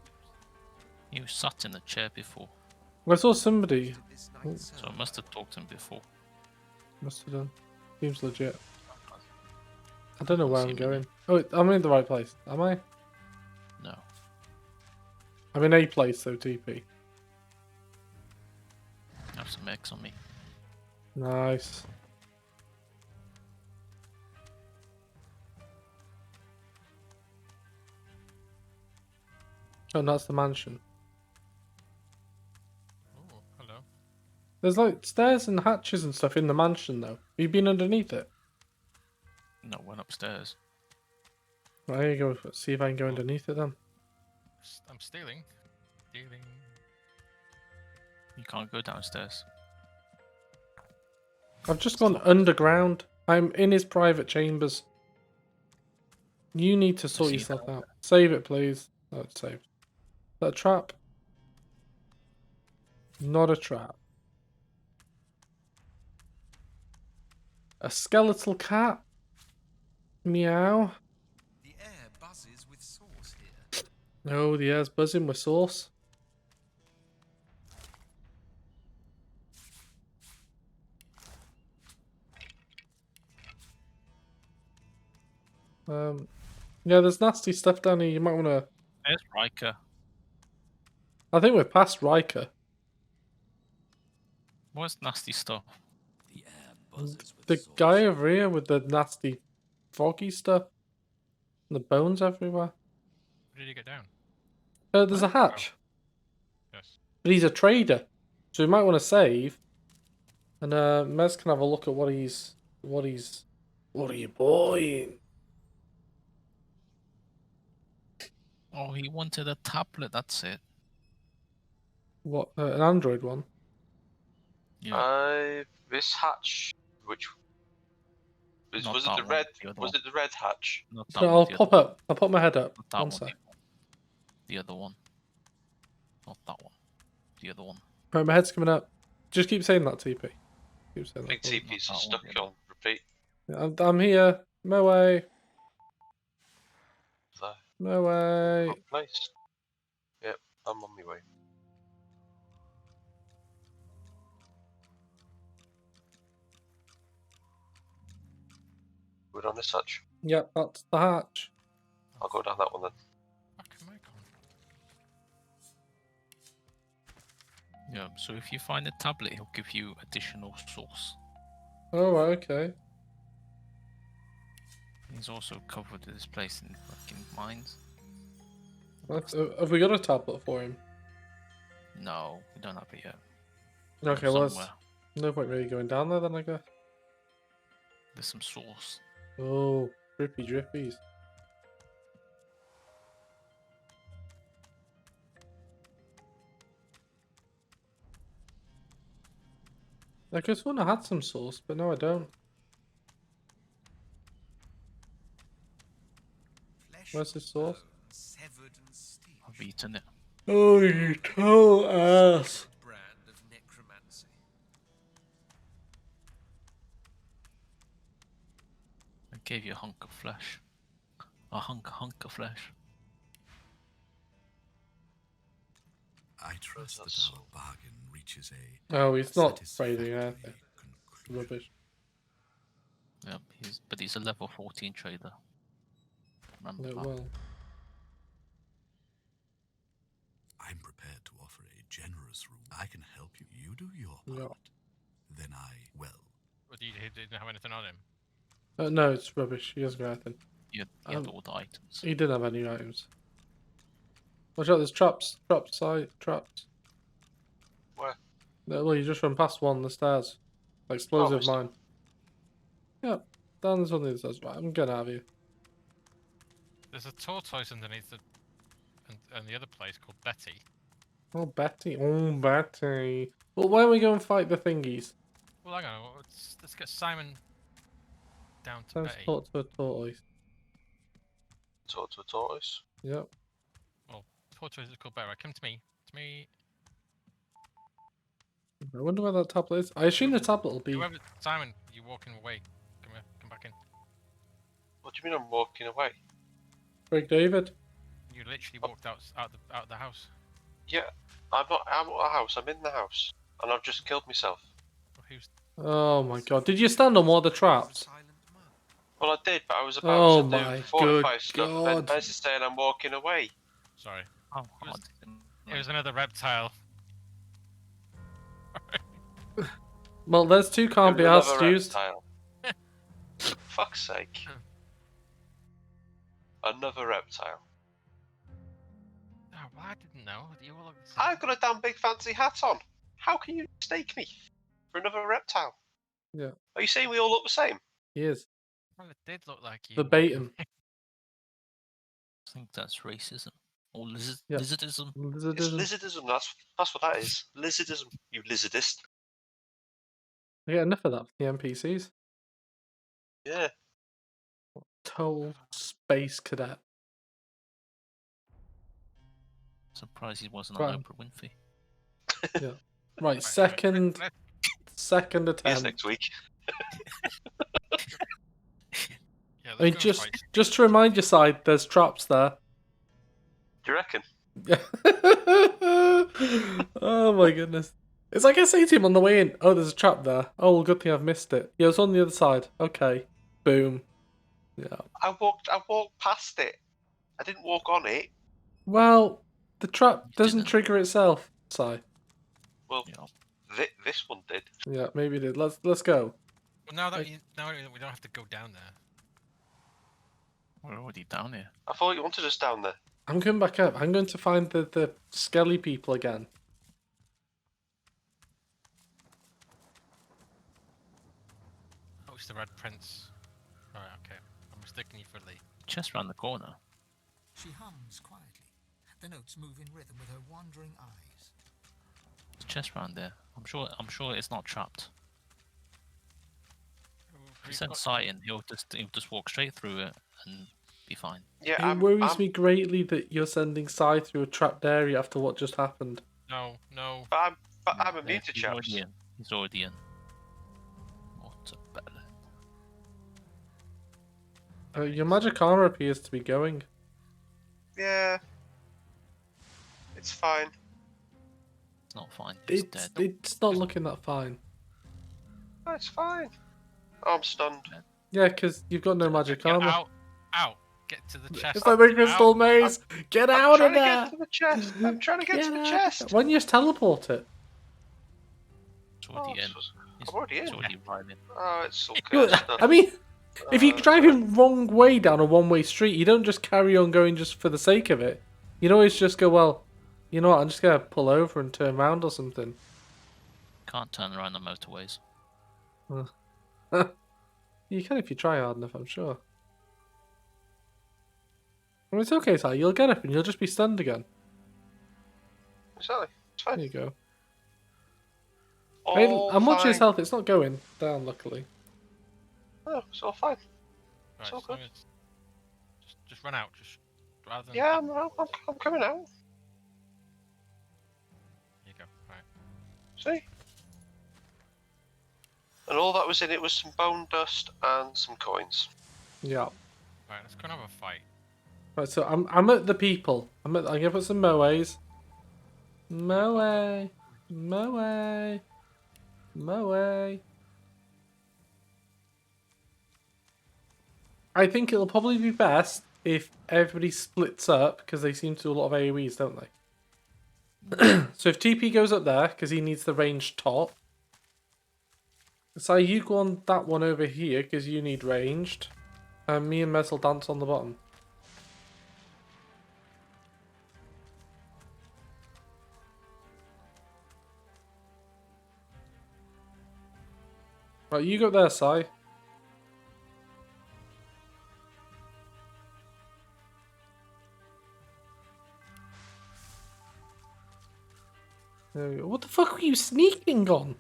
He was sat in the chair before, I saw somebody. so I must have talked to him before. Must have done. Seems legit. I don't know Can't where see I'm him in going. Oh, wait, I'm in the right place. Am I? No. I'm in a place though, TP. I have some eggs on me. Nice. Oh, and that's the mansion. oh, hello. There's like stairs and hatches and stuff in the mansion though. Have you been underneath it? No, went upstairs. Right, here you go. Let's see if I can go underneath it then. I'm stealing. Stealing. You can't go downstairs. I've just gone underground. I'm in his private chambers. You need to sort see yourself out. Save it, please. Oh, it's saved. Is that a trap? Not a trap. A skeletal cat? Meow. The air buzzes with sauce here. Oh, the air's buzzing with sauce. Yeah, there's nasty stuff down here. You might want to. There's Riker. I think we're past Riker. What's nasty stuff? The air buzzes with The sauce. guy over here with the nasty, foggy stuff. And the bones everywhere. Where did you get down? There's a hatch, Yes. but he's a trader, so we might want to save. And Mez can have a look at what he's. What are you buying? Oh, he wanted a tablet, that's it. What an Android one? Yeah. This hatch, which was Not it that the one, red? the other Was one. it the red hatch? Not that So one, I'll the pop other one. up. I'll pop my head up. Not that One one. sec. The other one. Not that one. The other one. Right, my head's coming up. Just keep saying that, TP. Keep saying Big that. TP's that one, stuck yeah. on repeat. Yeah, I'm here. No way. So, No way. good place. Yep, I'm on my way. We're on this hatch. Yep, that's the hatch. I'll go down that one then. Fuck am I going? Yeah, so if you find a tablet, he'll give you additional sauce. Oh, right, okay. He's also covered this place in fucking mines. Have we got a tablet for him? No, we don't have it yet. Okay, well, Somewhere. no point really going down there then, I guess. There's some sauce. Oh, drippy drippies. I just want to had some sauce, but no, I don't. Flesh Where's the and sauce? bone, severed and stitched. I've eaten it. Oh, you tall ass. Brand of necromancy. I gave you a hunk of flesh. A hunk of flesh. I trust that That's- our bargain reaches a Oh, he's not satisfactory trading anything. conclusion. Rubbish. Yep, he's a level 14 trader. Remember No, that. well, I'm prepared to offer a generous reward. I can help you. You do your Yeah. part. Then I, well, What, he didn't have anything on him. no, it's rubbish. He hasn't got anything. He had all the items. He didn't have any items. Watch out, there's traps. Traps. Where? No, well, you just run past one on the stairs. Explosive missed it. mine. Yep. Down this one the other stairs. Right, I'm getting out of here. There's a tortoise underneath and the other place called Betty. Oh, Betty. Oh, Betty. Well, why don't we go and fight the thingies? Well, hang on. Let's get Simon. down to Let's Betty. talk to a tortoise. Talk to a tortoise. Yep. Well, tortoise is called Betty. Right, come to me. To me. I wonder where that tablet is. I assume the tablet will be. Whoever, Simon, you're walking away. Come here. Come back in. What do you mean I'm walking away? Greg David. You literally walked out the house. Yeah, I'm not out of the house. I'm in the house, and I've just killed myself. Well, who's? Oh my god. Did you stand on one of the traps? Well, I did, but I was about Oh to my do fortify good stuff, god. and Bez is saying I'm walking away. Sorry. Oh, It was- God. It was another reptile. Well, there's two can't be Another asked used. reptile. Fuck's sake. Another reptile. Oh, well, I didn't know. You all look the same. I've got a damn big fancy hat on. How can you mistake me for another reptile? Yeah. Are you saying we all look the same? He is. Well, it did look like you. Verbatim. I think that's racism. Or Yep. lizardism. It's Lizardism. lizardism, that's what that is. Lizardism, you lizardist. I get enough of that for the NPCs. Yeah. Total space cadet. Surprised he wasn't Right. on Oprah Winfrey. Yeah. Right, second Yes, attempt. next week. Yeah, I mean, let's go just fight. just to remind your side, there's traps there. Do you reckon? Yeah. Oh my goodness. It's like I say to him on the way in, oh, there's a trap there. Oh, well, good thing I've missed it. Yeah, it's on the other side. Okay. Boom. Yeah. I walked past it. I didn't walk on it. Well, the trap doesn't didn't. trigger itself, Si. Well, Yeah. this one did. Yeah, maybe it did. Let's go. Well, now that Like- now we don't have to go down there. We're already down here. I thought you wanted us down there. I'm going back up. I'm going to find the skelly people again. Oh, it's the Red Prince. Right, okay. I'm mistaking you for Lee. Just round the corner. She hums quietly. The notes move in rhythm with her wandering eyes. It's just round there. I'm sure it's not trapped. If you send Sighting, he'll just walk straight through it and be fine. Yeah, It worries me greatly that you're sending Si through a trapped area after what just happened. No, no. But I'm immune to He's chaps. already in. He's already in. What a bella. Your magic armor appears to be going. Yeah. It's fine. It's not fine. He's It's dead. it's not looking that fine. Oh, it's fine. Oh, I'm stunned. Yeah, because you've got no magic Get armor. out! Out! Get to the chest. It's like the crystal Out. maze. Get I'm out trying of to there! get to the chest. I'm trying to get to the out. chest. Why don't you just teleport it? It's already in. I'm already It's in. already arriving. Oh, it's all Good. cursed up. I mean, if you're driving wrong way down a one-way street, you don't just carry on going just for the sake of it. You'd always just go, well, you know what, I'm just going to pull over and turn around or something. Can't turn around the motorways. You can if you try hard enough, I'm sure. Well, it's okay, Si. You'll get up and you'll just be stunned again. Exactly. It's fine. There you go. I mean, All I'm watching his fine. health. It's not going down, luckily. Oh, it's all fine. Right, all as long good. as- just run out. Just rather than. Yeah, I'm coming out. Here you go. Right. See? And all that was in it was some bone dust and some coins. Yeah. Right. Let's go and have a fight. Right, so I'm at the people. I'm gonna put some moes. Moe. Moe. Moe. I think it'll probably be best if everybody splits up, because they seem to do a lot of AoEs, don't they? So if TP goes up there, because he needs the ranged top. So you go on that one over here, because you need ranged. And me and Mez will dance on the bottom. Right, you go there, Si. There we go. What the fuck were you sneaking on?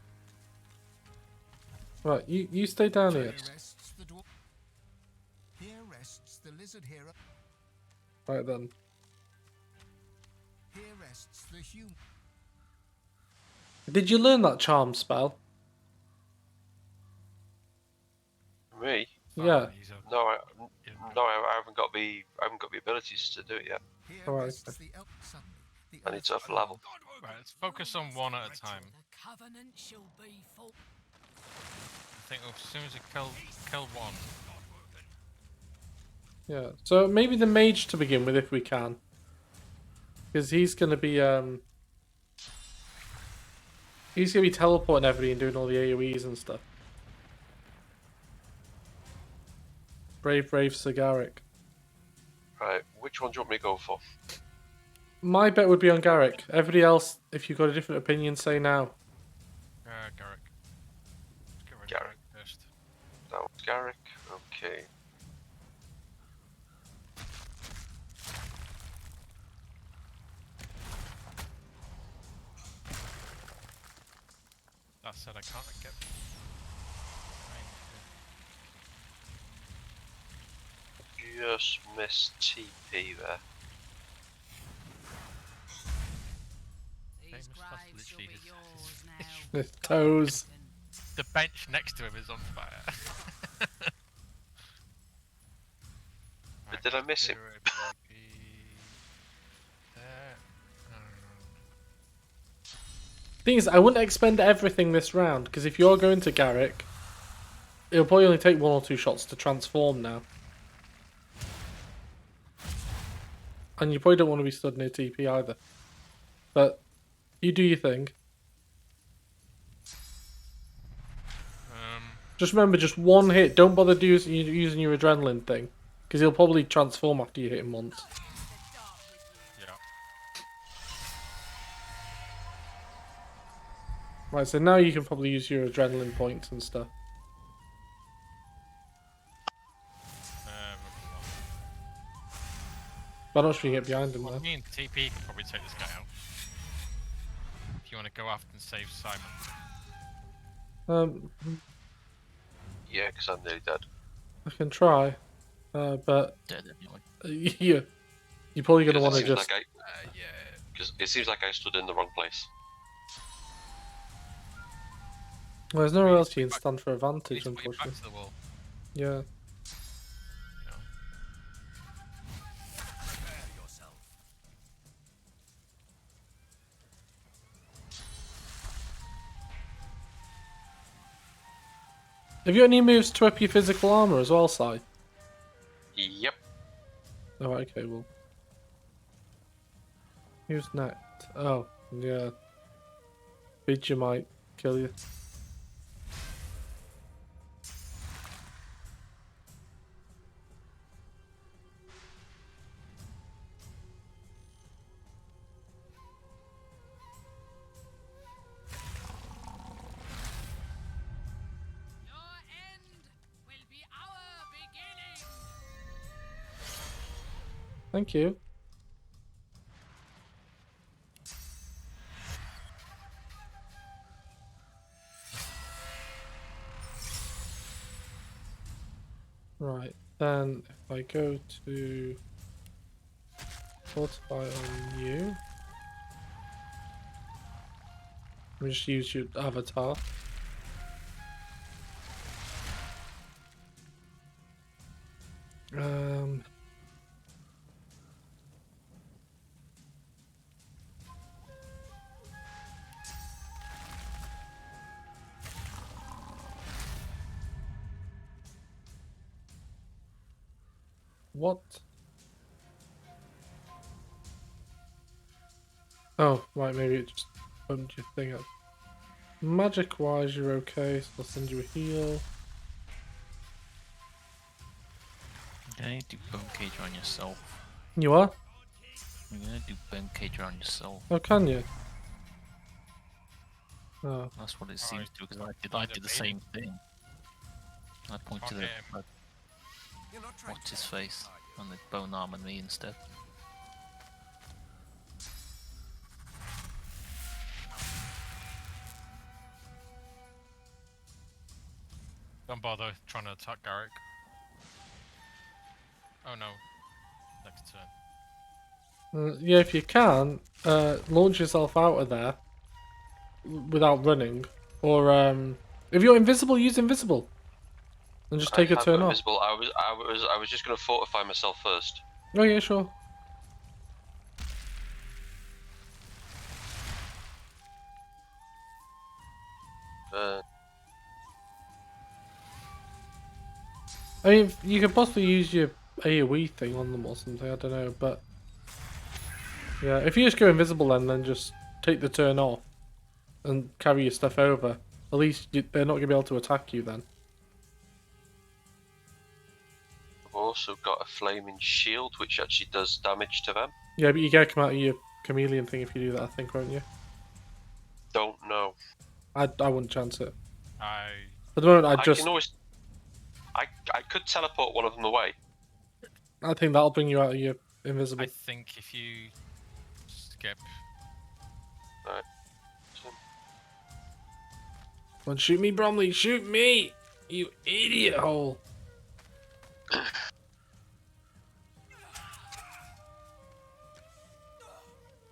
Right, you stay down here. Arrests the dwarf. the lizard hero. Right then. Here rests the human. Did you learn that charm spell? Me? Yeah. He's a- No, I Yeah. no, I haven't got the abilities to do it yet. Here Alright, rests okay. the elk. Suddenly, the I need earth to up a level. Right, let's focus on one at a time. The covenant shall be full. I think as soon as we kill one, Yeah. So maybe the mage to begin with, if we can, because he's gonna be teleporting everybody and doing all the AOE's and stuff. Brave Sir Garrick. Right, which one do you want me to go for? My bet would be on Garrick. Everybody else, if you've got a different opinion, say now. Garrick. Let's get rid of Garrick. Garrick first. That was Garrick. Okay. That said, I can't get. Just missed TP there. These Famous stuff graves shall be literally yours now. His toes. The bench next to him is on fire. But did I miss him? Thing is, I wouldn't expend everything this round, because if you're going to Garrick, it'll probably only take 1 or 2 shots to transform now. And you probably don't want to be stood near TP either. But you do your thing. Just remember, just 1 hit. Don't bother using your adrenaline thing, because he'll probably transform after you hit him once. Yeah. Right, so now you can probably use your adrenaline points and stuff. But I'm not sure you get behind him Well, there. me and TP can probably take this guy out. If you want to go after and save Simon. Yeah, because I'm nearly dead. I can try, but Dead anyway. yeah, you're probably gonna want to Because just. Yeah. Because it seems like I stood in the wrong place. Well, there's nowhere else you can back- stand for You need advantage, to put your back unfortunately. to the wall. Yeah. You know. Prepare yourself. Have you got any moves to up your physical armor as well, Si? Yep. Oh, okay, well. Who's next? Oh, yeah. Bidger might kill you. Your end will be our beginning. Thank you. Right, then if I go to fortify on you, let me just use your avatar. What? Oh, right, maybe it just bumped your thing up. Magic wise, you're okay, so I'll send you a heal. You're gonna do bone cage on yourself. You are? You're gonna do bone cage on yourself. Oh, can you? Oh, That's what it seems Alright. to, because I did the same thing. I pointed Okay. at You're not trying what's to his face, are you? and they bone armored me instead. Don't bother trying to attack Garrick. Oh no. Next turn. Yeah, if you can, launch yourself out of there without running, or if you're invisible, use invisible, and just take a I have turn got off. invisible. I was just going to fortify myself first. Oh yeah, sure. I mean, you could possibly use your AoE thing on them or something. I don't know, but yeah, if you just go invisible, then just take the turn off and carry your stuff over. At least they're not gonna be able to attack you then. I've also got a flaming shield, which actually does damage to them. Yeah, but you gotta come out of your chameleon thing if you do that, I think, won't you? Don't know. I wouldn't chance it. I At the moment, I can always. I could teleport one of them away. I think that'll bring you out of your invisible. I think if you skip. Right. Come on, shoot me, Bromley! Shoot me! You idiot hole!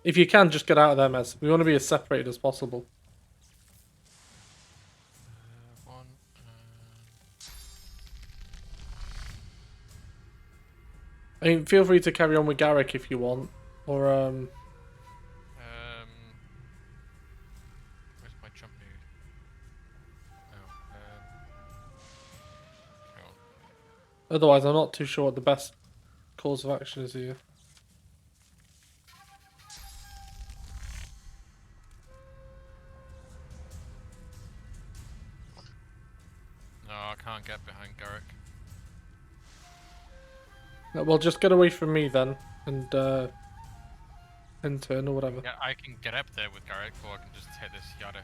If you can, just get out of there, Mez. We want to be as separated as possible. One. I mean, feel free to carry on with Garrick if you want, or Where's my jump mood? Oh. Hang on. otherwise, I'm not too sure what the best course of action is here. No, I can't get behind Garrick. Well, just get away from me then, and turn or whatever. Yeah, I can get up there with Garrick, or I can just hit this Yada.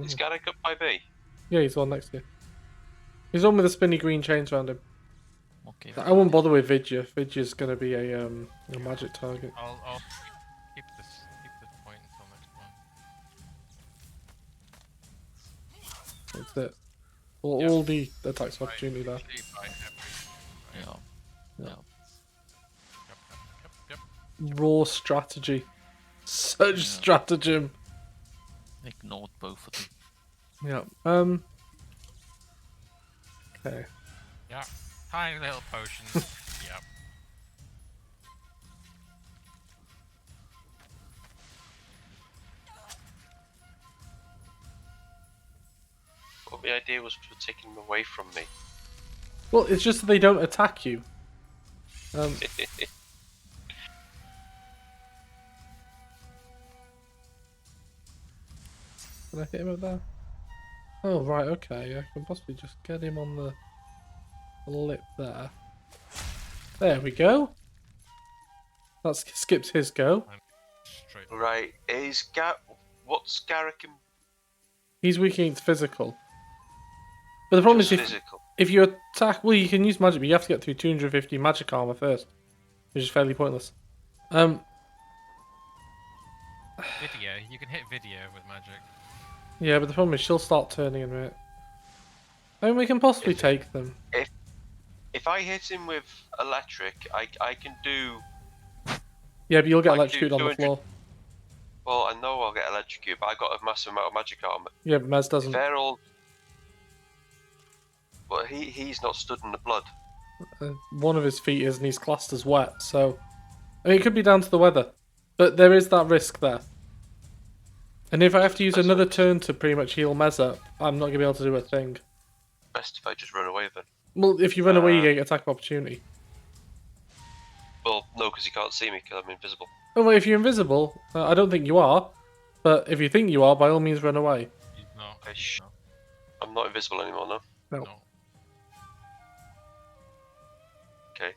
Is Garrick up by B? Yeah, he's the one next to you. He's the one with the spinny green chains around him. Okay. I won't bother with Vidya. Vidya's gonna be a magic target. I'll keep this point until next one. That's it. All the attacks of opportunity there. Usually by every- Yeah. Yeah. Yep. Raw strategy. Such stratagem. Ignored both of them. Yeah. Okay. Yeah. Tiny little potions. Yep. Well, the idea was for taking them away from me. Well, it's just that they don't attack you. Can I hit him with that? Oh, right, okay. I can possibly just get him on the lip there. There we go. That skips his go. Straight. Right, what's Garrick and He's weak against physical. But the problem is physical? if you attack... Well, you can use magic, but you have to get through 250 magic armor first. Which is fairly pointless. Video. You can hit video with magic. Yeah, but the problem is she'll start turning in a minute. I mean, we can possibly take them. If I hit him with electric, I can do. Yeah, but you'll get I can do electrocuted on the 200. floor. Well, I know I'll get electrocuted, but I got a massive amount of magic armor. Yeah, but Mez doesn't. They're all. But he's not stood in the blood. One of his feet is, and he's classed as wet, so... I mean, it could be down to the weather. But there is that risk there. And if I have to use another turn to pretty much heal Mez up, I'm not going to be able to do a thing. Best if I just run away then. Well, if you run away, you get attack of opportunity. Well, no, because he can't see me because I'm invisible. Oh, well, if you're invisible, I don't think you are. But if you think you are, by all means run away. He's not. Okay, he's not. I'm not invisible anymore, no? No. No. Okay.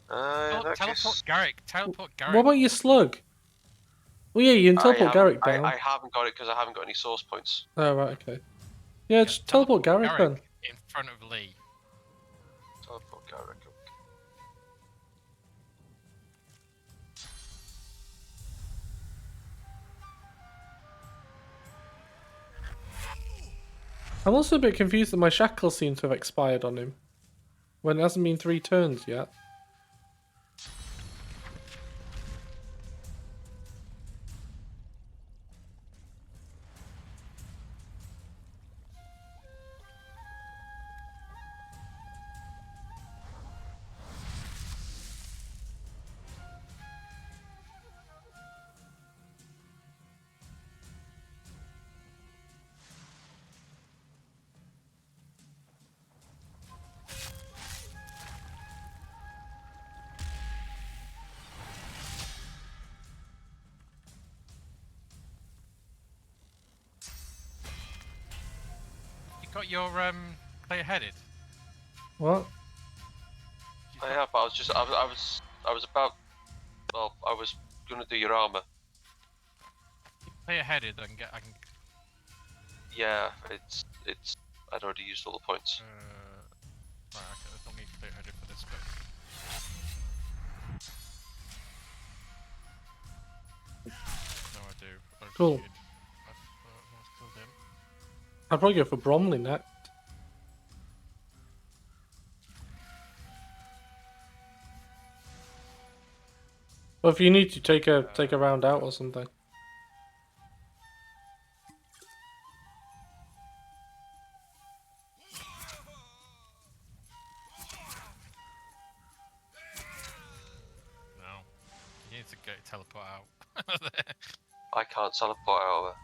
Oh, In that teleport case, Garrick. Teleport Garrick. What about your slug? Well, yeah, you can teleport Garrick down. I haven't got it because I haven't got any source points. Oh, right, okay. Yeah, just teleport Garrick then. in front of Lee. Teleport Garrick. Okay. I'm also a bit confused that my shackles seem to have expired on him. when it hasn't been 3 turns yet. You got your player headed. What? I have, but I was about. Well, I was gonna do your armor. Player headed. I can. Yeah, it's. I'd already used all the points. Right, okay, I don't need player headed for this, but. No, I do. Cool. I still didn't. I'd probably go for Bromley next. Well, if you need to take a round out or something. No. You need to go teleport out. I can't teleport out of it.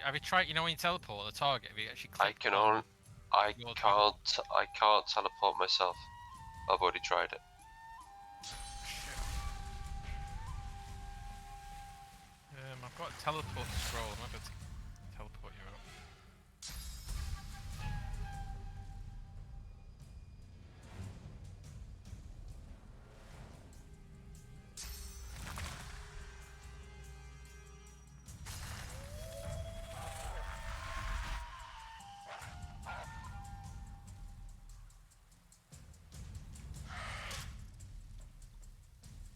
Have you tried? You know when you teleport the target, have you actually I clicked can on only. I your can't teleport myself. I've already tried it. I've got a teleport scroll. I'm not going to teleport you out.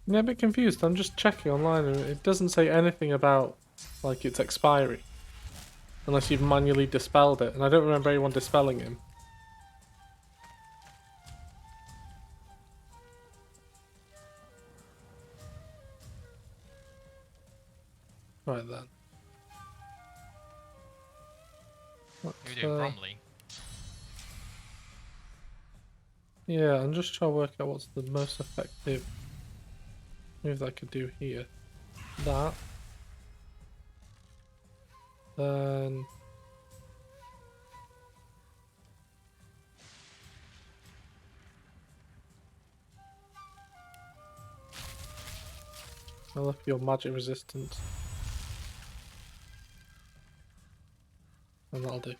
Yeah, a bit confused. I'm just checking online and it doesn't say anything about like its expiry. Unless you've manually dispelled it, and I don't remember anyone dispelling him. Right then. You're doing Bromley. Yeah, I'm just trying to work out what's the most effective move I could do here. That. Then. I'll up your magic resistance. And that'll do.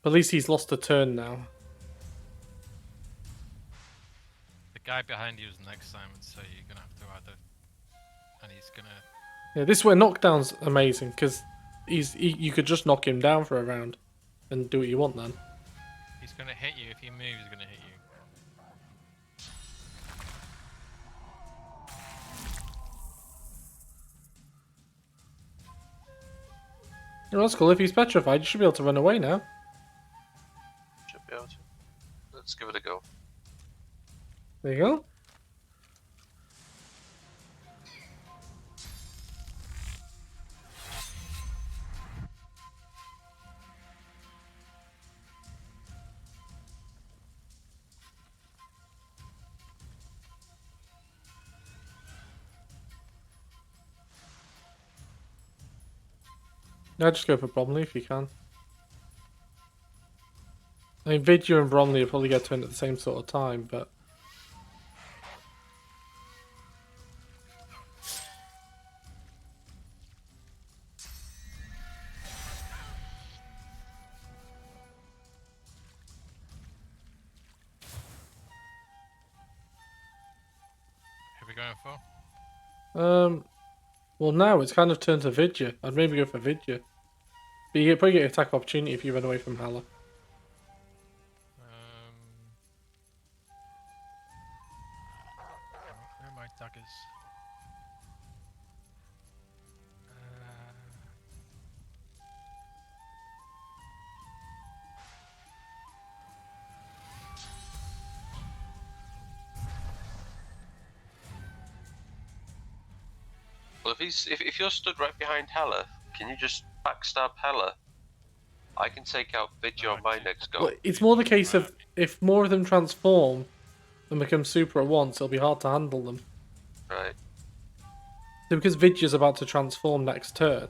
At least he's lost a turn now. The guy behind you is next time, so you're gonna have to either, and he's gonna. Yeah, this way knockdown's amazing because you could just knock him down for a round and do what you want then. He's gonna hit you if you move. He's gonna hit you. Oh, that's cool. If he's petrified, you should be able to run away now. Should be able to. Let's give it a go. There you go. Yeah, just go for Bromley if you can. I mean, Vidya and Bromley will probably get turned at the same sort of time, but... Who are we going for? Well, now it's kind of turned to Vidya. I'd maybe go for Vidya. But you probably get attack opportunity if you run away from Hala. Where are my daggers? if you're stood right behind Hella, can you just backstab Hella? I can take out Vidya on my next go. Well, it's more the case of if more of them transform and become super at once, it'll be hard to handle them. Right. So because Vidya's about to transform next turn,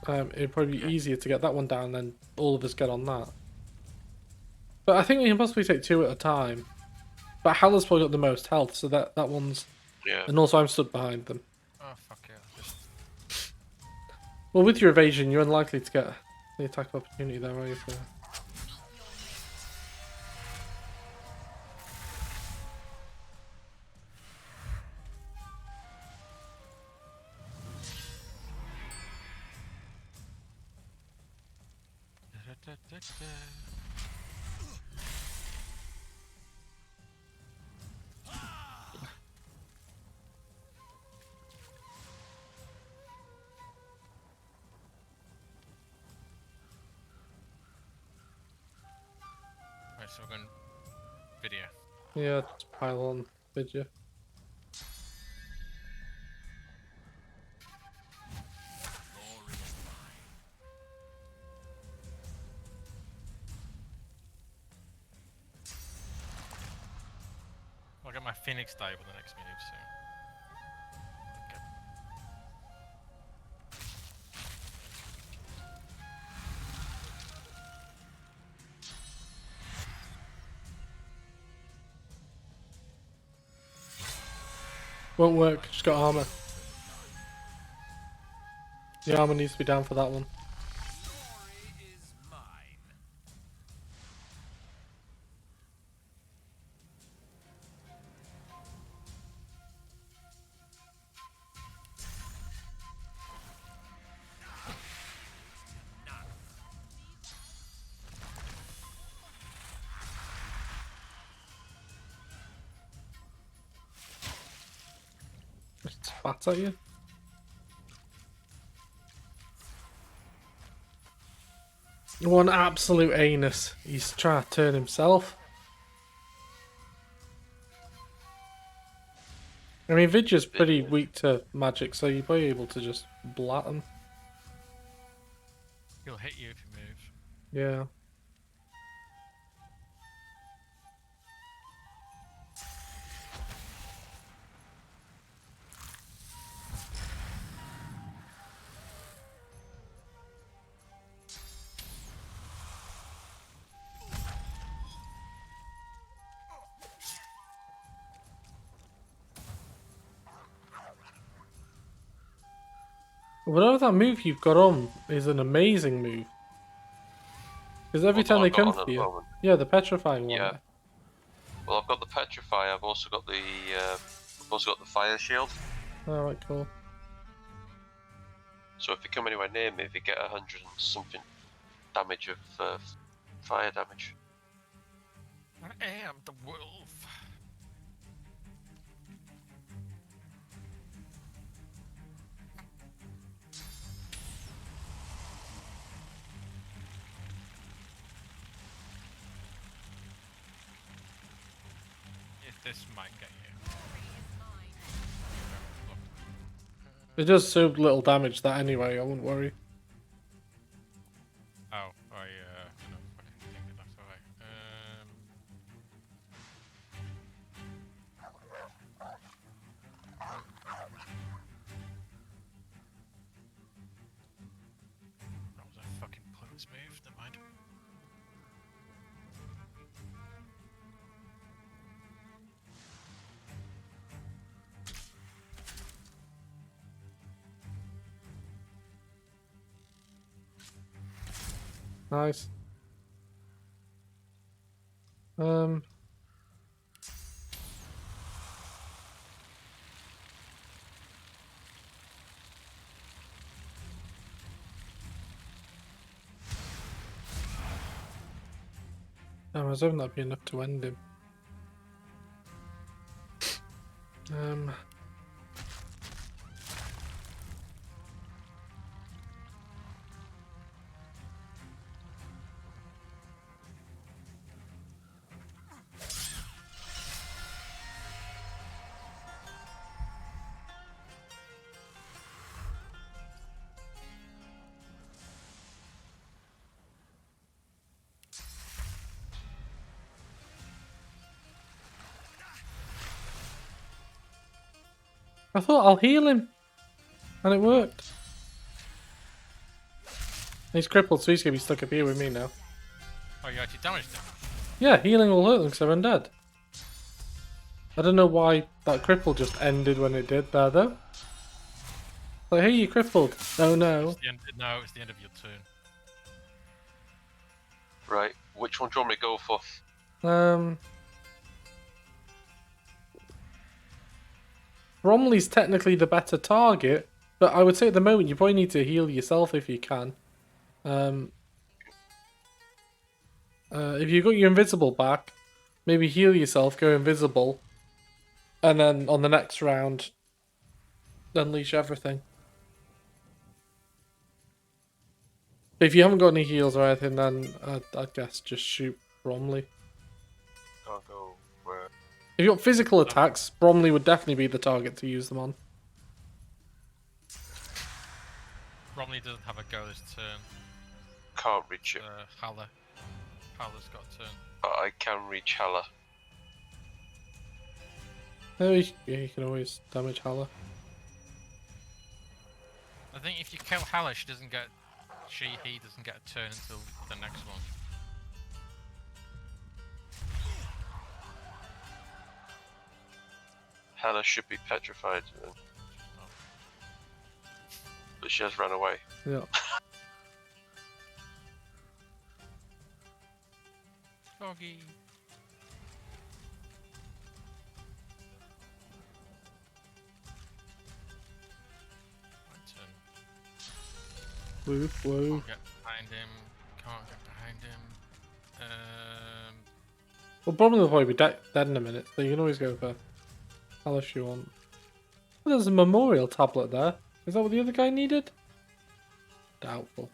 it'd probably be easier to get that one down than all of us get on that. But I think we can possibly take 2 at a time. But Hella's probably got the most health, so that one's... Yeah. And also I'm stood behind them. Oh, fuck yeah. Just... Well, with your evasion, you're unlikely to get the attack of opportunity there, are you? So... Right, so we're going video. Yeah, just pile on Vidya. I'll get my Phoenix die with the next move soon. Okay. Won't work, she's got armor. The armor needs to be down for that one. Spat at you. One absolute anus. He's trying to turn himself. I mean, Vidya's pretty weak to magic, so you're probably able to just blat him. He'll hit you if you move. Yeah. Whatever that move you've got on is an amazing move. Because every time they come for you, yeah, the petrifying one. Yeah. Well, I've got the petrify. I've also got the fire shield. Alright, cool. So if you come anywhere near me, if you get 100 and something damage of fire damage. I am the wolf. This might get you. It does so little damage that anyway, I wouldn't worry. Oh, no, I think that's alright. That was a fucking pointless move, never mind. Nice. I was hoping that'd be enough to end him. I thought I'll heal him. And it worked. He's crippled, so he's going to be stuck up here with me now. Oh, you actually damaged him? Yeah, healing will hurt them because they're undead. I don't know why that cripple just ended when it did there, though. Like, hey, you crippled. Oh, no. No, it's the end of your turn. Right, which one do you want me to go for? Bromley's technically the better target, but I would say at the moment you probably need to heal yourself if you can. If you got your invisible back, maybe heal yourself, go invisible, and then on the next round, unleash everything. If you haven't got any heals or anything, then I guess just shoot Bromley. I'll go where? If you got physical attacks, Bromley would definitely be the target to use them on. Bromley doesn't have a go this turn. Can't reach it. Haller. Haller's got a turn. But I can reach Hella. Oh, yeah, you can always damage Haller. I think if you kill Haller, he doesn't get a turn until the next one. Hella should be petrified. Then. But she has run away. Yeah. Doggy. Woo, woo. Can't get behind him. Can't get behind him. Well, Bromley will probably be dead in a minute, so you can always go for Haller if you want. Oh, there's a memorial tablet there. Is that what the other guy needed? Doubtful.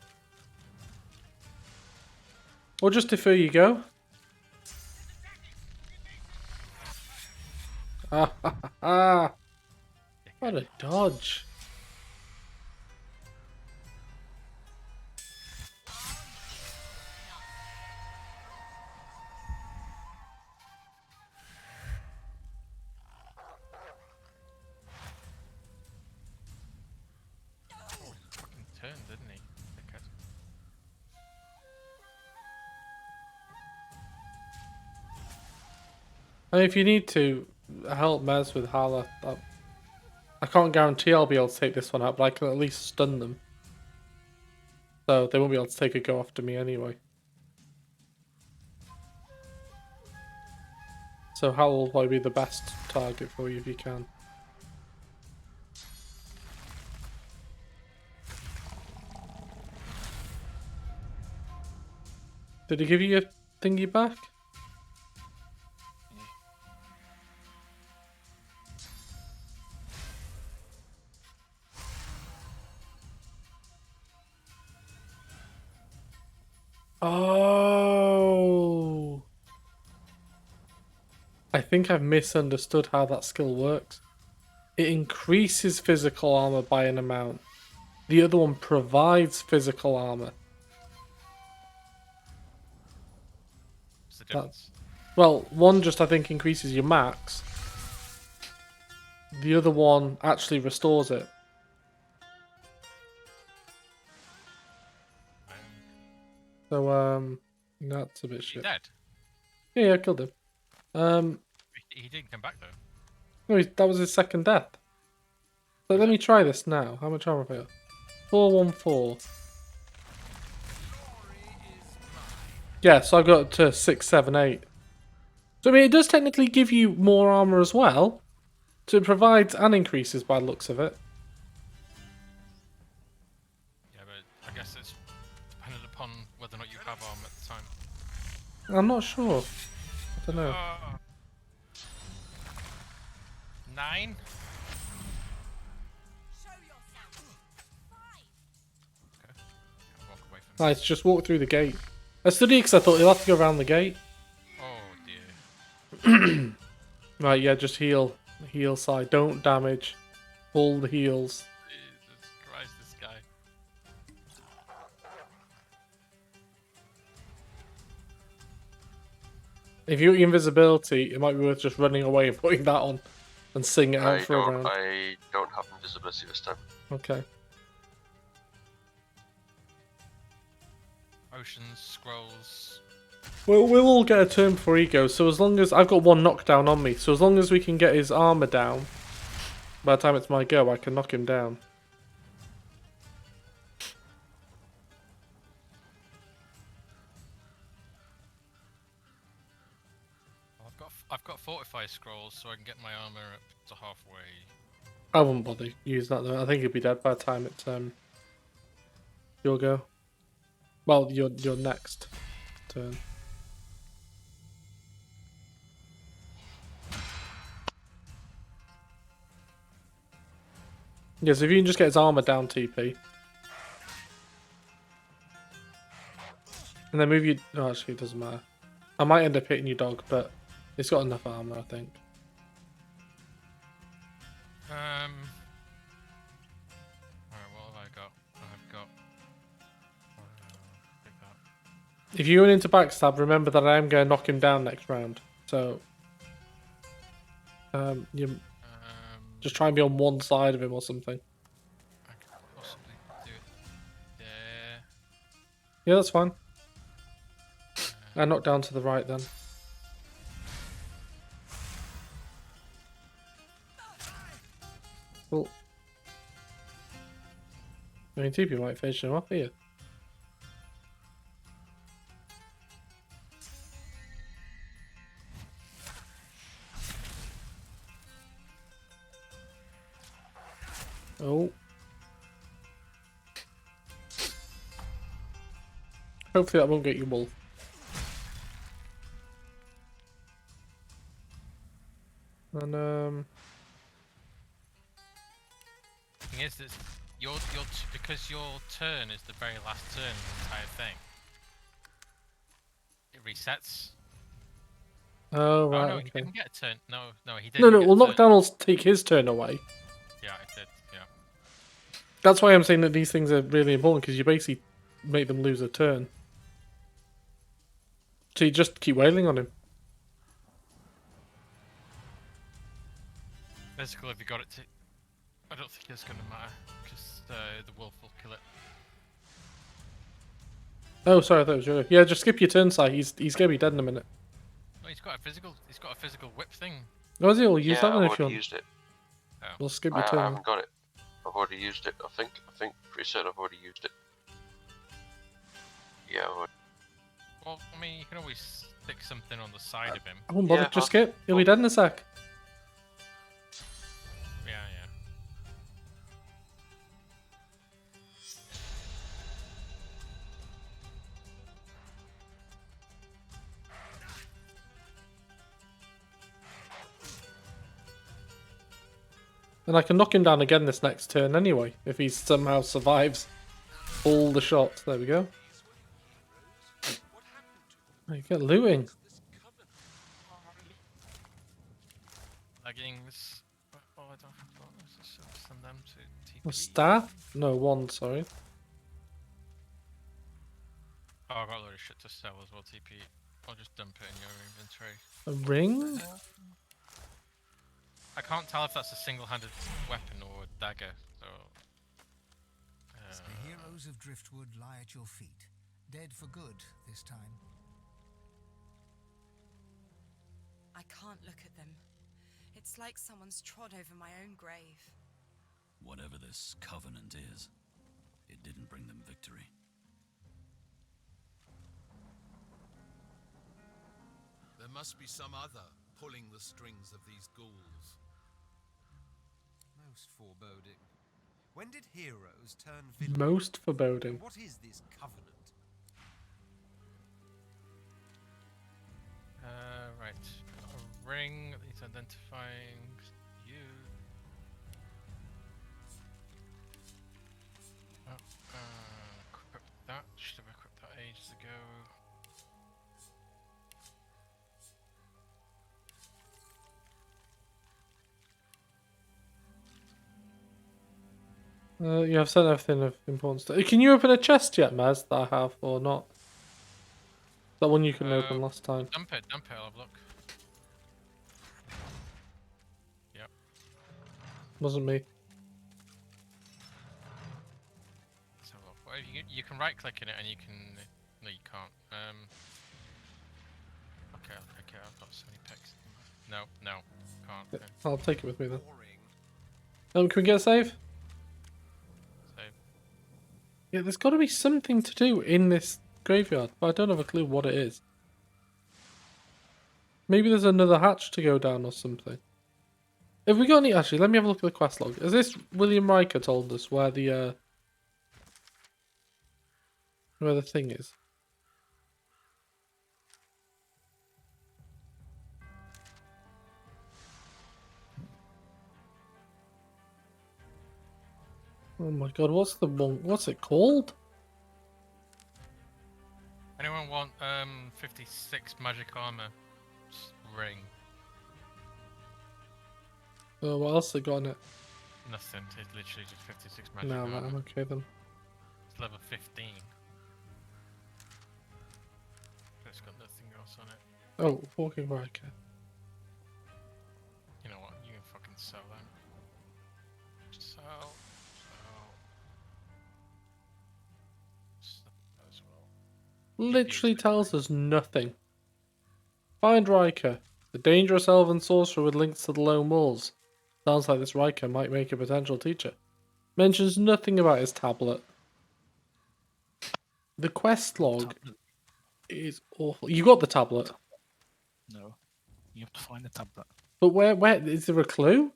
Or just defer you go. Ah, ha, ha, ha. What a dodge. Fucking turn, didn't he? Dickhead. I mean, if you need to help Mez with Hala, I can't guarantee I'll be able to take this one out, but I can at least stun them. So they won't be able to take a go after me anyway. So Hala will probably be the best target for you if you can. Did he give you your thingy back? Oh, I think I've misunderstood how that skill works. It increases physical armor by an amount. The other one provides physical armor. What's the difference? Well, one just I think increases your max. The other one actually restores it. So that's a bit Is he shit. dead? Yeah, I killed him. He didn't come back though. No, that was his second death. So let me try this now. How much armor have I got? 414. Yeah, so I've got to 678. So I mean, it does technically give you more armor as well. So it provides and increases by the looks of it. Yeah, but I guess it's dependent upon whether or not you have armor at the time. I'm not sure. I don't know. 9? Okay. I'll walk away from Nice, just walk through the gate. I studied because I thought you'll have to go around the gate. Oh dear. Right, yeah, just heal. Heal side. Don't damage. Pull the heals. Jesus Christ, this guy. If you got your invisibility, it might be worth just running away and putting that on. and sing it out for a round. I don't have invisibility this time. Okay. Oceans, scrolls. Well, we'll all get a turn before he goes. So as long as I've got one knockdown on me, so as long as we can get his armor down, by the time it's my go, I can knock him down. I've got fortify scrolls, so I can get my armor up to halfway. I wouldn't bother using that though. I think he'll be dead by the time it's your go. Well, your next turn. Yes, if you can just get his armor down, TP. And then move you... Oh, actually, it doesn't matter. I might end up hitting your dog, but it's got enough armor, I think. Alright, what have I got? I've got... pick that. If you're going into backstab, remember that I am going to knock him down next round. So... you just try and be on one side of him or something. I could possibly do it there. Yeah, that's fine. I knock down to the right then. Cool. I mean, TP might finish him off here. Oh. Hopefully that won't get you wolf. And Thing is that because your turn is the very last turn of the entire thing. It resets. oh right, Oh no, okay. he didn't get a turn. No, he didn't. No, get well, a turn. knockdown will take his turn away. Yeah, it did. Yeah. That's why I'm saying that these things are really important, because you basically make them lose a turn. So you just keep wailing on him. Basically, if you got it to, I don't think it's going to matter because the wolf will kill it. Oh, sorry, I thought it was your... Yeah, just skip your turn, Si. He's gonna be dead in a minute. No, he's got a physical whip thing. Oh, is he? We'll use Yeah, that I've then if you already want. used it. We'll skip I your turn. haven't got it. I've already used it. I think pretty certain I've already used it. Yeah, I've already. Well, I mean, you can always stick something on the side of him. I won't bother, Yeah, just skip. He'll be dead in a sec. Yeah, yeah. And I can knock him down again this next turn anyway, if he somehow survives all the shots. There we go. You get looting. Leggings. Oh, I don't have bonus. So send them to TP. A staff? No, one, sorry. Oh, I got a load of shit to sell as well, TP. I'll just dump it in your inventory. A ring? I can't tell if that's a single-handed weapon or a dagger, so... The heroes of Driftwood lie at your feet, dead for good this time. I can't look at them. It's like someone's trod over my own grave. Whatever this covenant is, it didn't bring them victory. There must be some other pulling the strings of these ghouls. Most foreboding. When did heroes turn villains? Most foreboding. What is this covenant? Right. A ring that needs identifying you. Oh, equip that. Should have equipped that ages ago. Yeah, I've sent everything of importance. Can you open a chest yet, Maz, that I have, or not? That one you couldn't open last time. Dump it, I'll have a look. Yep. Wasn't me. So well, you can right click in it and you can. No, you can't. Okay, okay, I've got so many picks. No, no, can't. Yeah, Okay. I'll take it with me then. Boring. Can we get a save? So Yeah, there's got to be something to do in this graveyard, but I don't have a clue what it is. Maybe there's another hatch to go down or something. Have we got any? Actually, let me have a look at the quest log. Has this William Riker told us where the thing is? Oh my god, what's the one? What's it called? anyone want 56 magic armor ring? Oh, what else they got in it? Nothing. It's literally just 56 magic No, armor. man, I'm okay then. It's level 15. It's got nothing else on it. Oh, walking Riker. You know what? You can fucking sell them. Sell. As well. Literally tells us nothing. Find Riker, the dangerous elven sorcerer with links to the Lone Wolves. Sounds like this Riker might make a potential teacher. Mentions nothing about his tablet. The quest log is awful. You got the tablet? No. You have to find the tablet. But where is there a clue?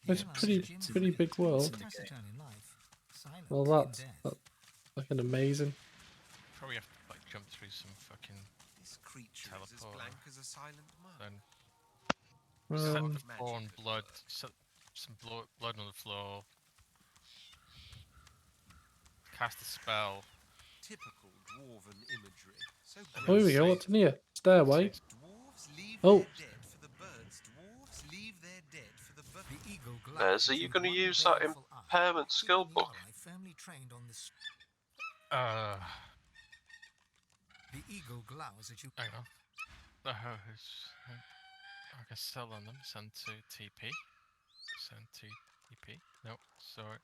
It's a Here pretty big world. taciturn in life, silent Well, in that's death. fucking amazing. Probably have to like jump through some fucking This creature is as teleport. blank as a silent mud. Then Um, set the Magic spawn at blood, some blood on the floor. Cast a spell. Typical dwarven imagery. So Oh, here we go. What's in here? Stairway. Dwarves leave Oh. their dead for the birds. Dwarves leave their dead for the birds. The eagle So are you going to use that impairment skill book? Firmly trained on this. Uh, The eagle glowers at you. hang on. I can sell on them. Send to TP. Send to TP. Nope. Sorry.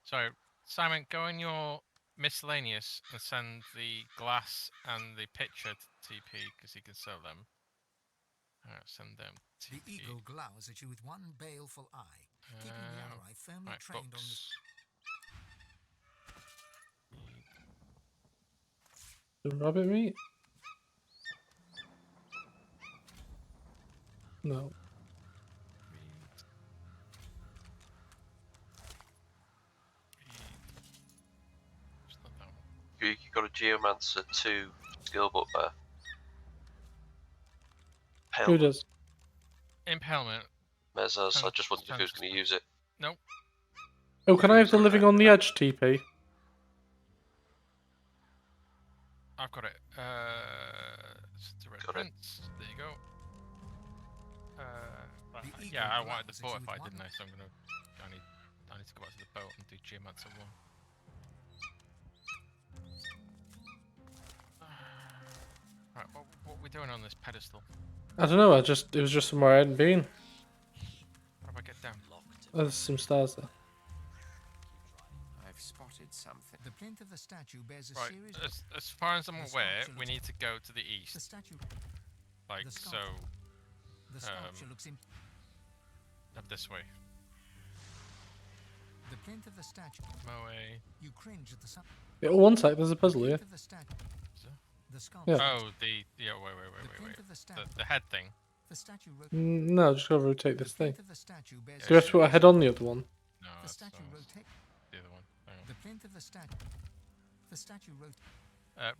Sorry, Simon. Go in your miscellaneous and send the glass and the picture to TP because he can sell them. Alright, send them. The TP. eagle glowers at you with one baleful eye, keeping the other eye firmly Right, trained on books. this. The rabbit meat? No. It's not that one. You got a Geomancer 2 skill book there. Who does? Impalement. Mezas, I just wondered if he was going to use it. Nope. Oh, can I have the living on the edge TP? I've got it. It's the red Got it. prince. There you go. Right, The eagle yeah, I wanted the glowers at you fortified, with didn't I? one- So I need to go back to the boat and do Geomancer 1. Right, what are we doing on this pedestal? I don't know. It was just somewhere I hadn't been. How do I get down? Oh, there's some stars there. I've spotted something. The plinth of the statue bears a Right, series. as far as I'm The aware, sculpture we looks- need to go to the The east. statue. Like, the so, sculpture. The sculpture looks in. up this way. The plinth of the statue. Moe. You cringe at the sound. Yeah, one sec. There's a puzzle here. Plinth of the statue. Is there? The sculpture. Yeah. Oh, yeah, The wait. plinth of the statue. The head thing. The statue rotates. No, just gotta rotate this thing. The plinth of the statue bears Do we have to put a head on the other one? No, The that's statue rotates. the other one. Hang on. The plinth of the statue. The statue rotates.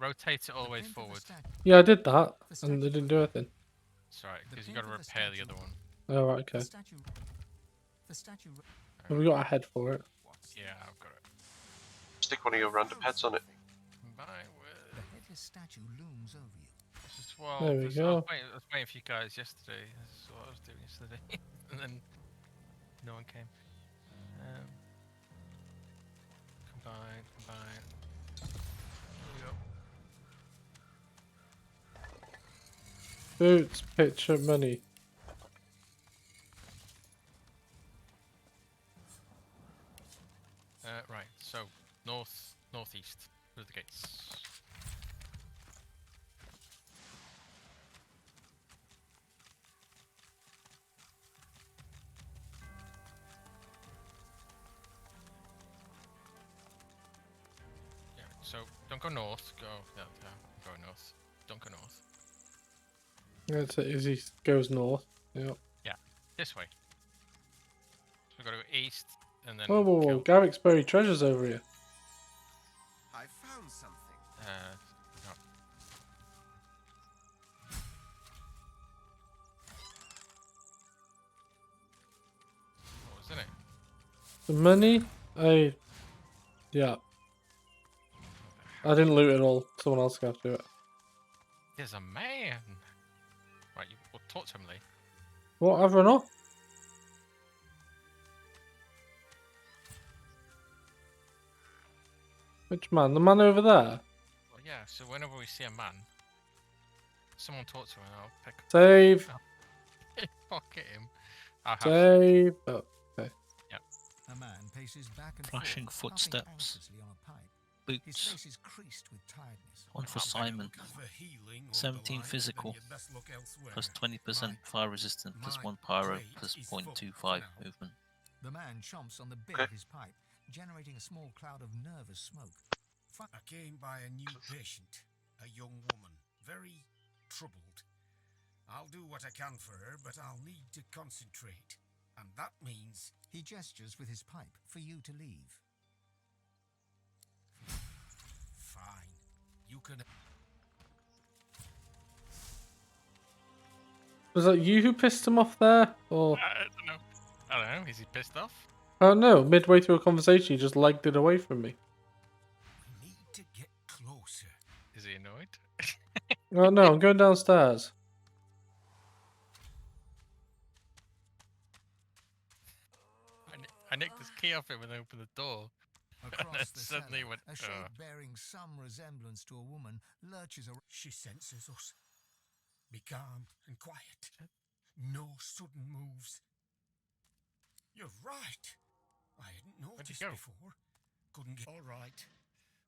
Rotate it all the way forward. Yeah, I did that, and they didn't do anything. Sorry, The because you got to plinth of the repair the statue. other one. Oh, right, okay. The statue. The statue. Have we got a head for it? Yeah, I've got it. Stick one of your random heads on it. Bye. The headless statue looms over you. This is well. There we I was go. waiting for you guys yesterday. This is what I was doing yesterday, and then no one came. Combine. Here we go. Boots, picture, money. So northeast through the gates. Yeah. So don't go north. Go go north. Don't go north. That's it. As he goes north. Yeah. Yeah. This way. So we gotta go east and then. Whoa, whoa, whoa! Kill. Garrick's buried treasures over here. I found something. No. What was in it? The money? Yeah. I didn't loot it all. Someone else got to do it. There's a man. Right, we'll talk to him, Lee. What? I've run off. Which man? The man over there? Well, yeah. So whenever we see a man, someone talk to him, and I'll pick. Save. Pocket him. I'll have Save. Oh, okay. Yep. A man paces back and Flashing forth, puffing footsteps. anxiously on a pipe. His Boots. face is creased with tiredness. One for Simon. For healing or 17 the like, physical. then you'd best look elsewhere. Plus 20% Right. fire resistant. Plus My 1 pyro. plate Plus is full 0.25 for now. movement. The man chomps on the bit Okay. of his pipe, generating a small cloud of nervous smoke. I came by a new patient, a young woman, very troubled. I'll do what I can for her, but I'll need to concentrate. And that means... He gestures with his pipe for you to leave. Fine. You can... Was that you who pissed him off there? Or I don't know. I don't know. Is he pissed off? oh no! Midway through a conversation, he just legged it away from me. We need to get closer. Is he annoyed? Oh no! I'm going downstairs. I nicked his key off him and opened the door. Across the Suddenly cellar, went, a shape "Ugh." bearing some resemblance to a woman lurches around. She senses us. Be calm and quiet. No sudden moves. You're right. I hadn't Where'd noticed he go? before. Couldn't get... All right.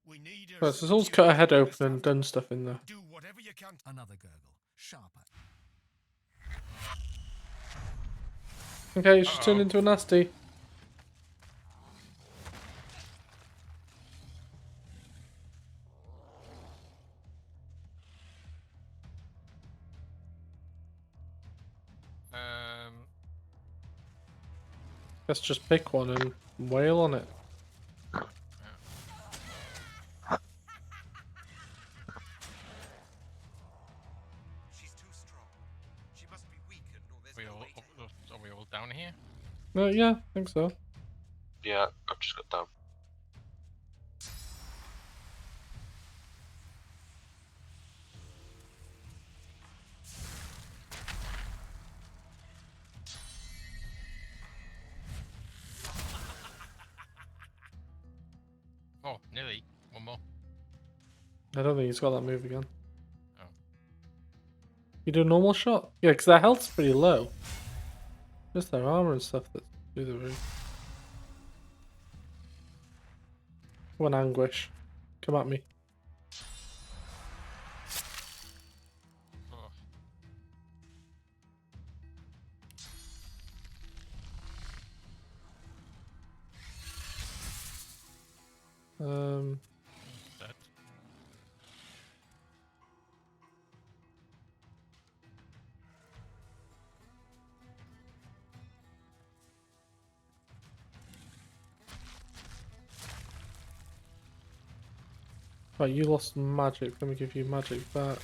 We need her... Right, so someone's cut her head open and done stuff in there. Do whatever you can. Another gurgle, sharper. Okay, she's turned into a nasty. Let's just pick one and wail on it. She's too strong. She must be weakened or there's We no all, way to... are we all down here? Yeah, I think so. Yeah, I've just got down. Oh, nearly. One more. I don't think he's got that move again. Oh. You do a normal shot? Yeah, because their health's pretty low. Just their armor and stuff that's through the roof. Come on, Anguish. Come at me. Oh. Dead. Right, you lost magic. Let me give you magic back.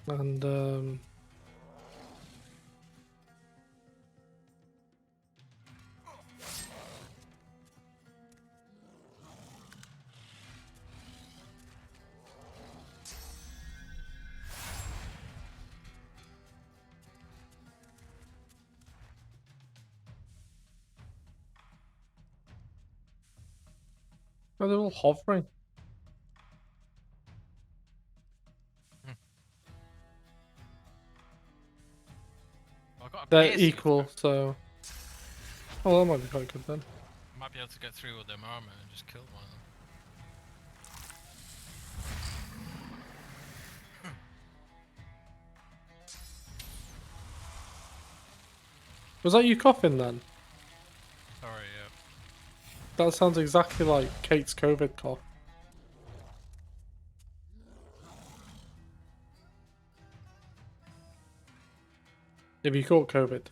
And oh, they're all hovering. I've got a They're piercing equal, through. so. Oh, that might be quite good then. I might be able to get through with them armor and just kill one of them. Was that you coughing then? Sorry, yeah. That sounds exactly like Kate's COVID cough. Have you caught COVID?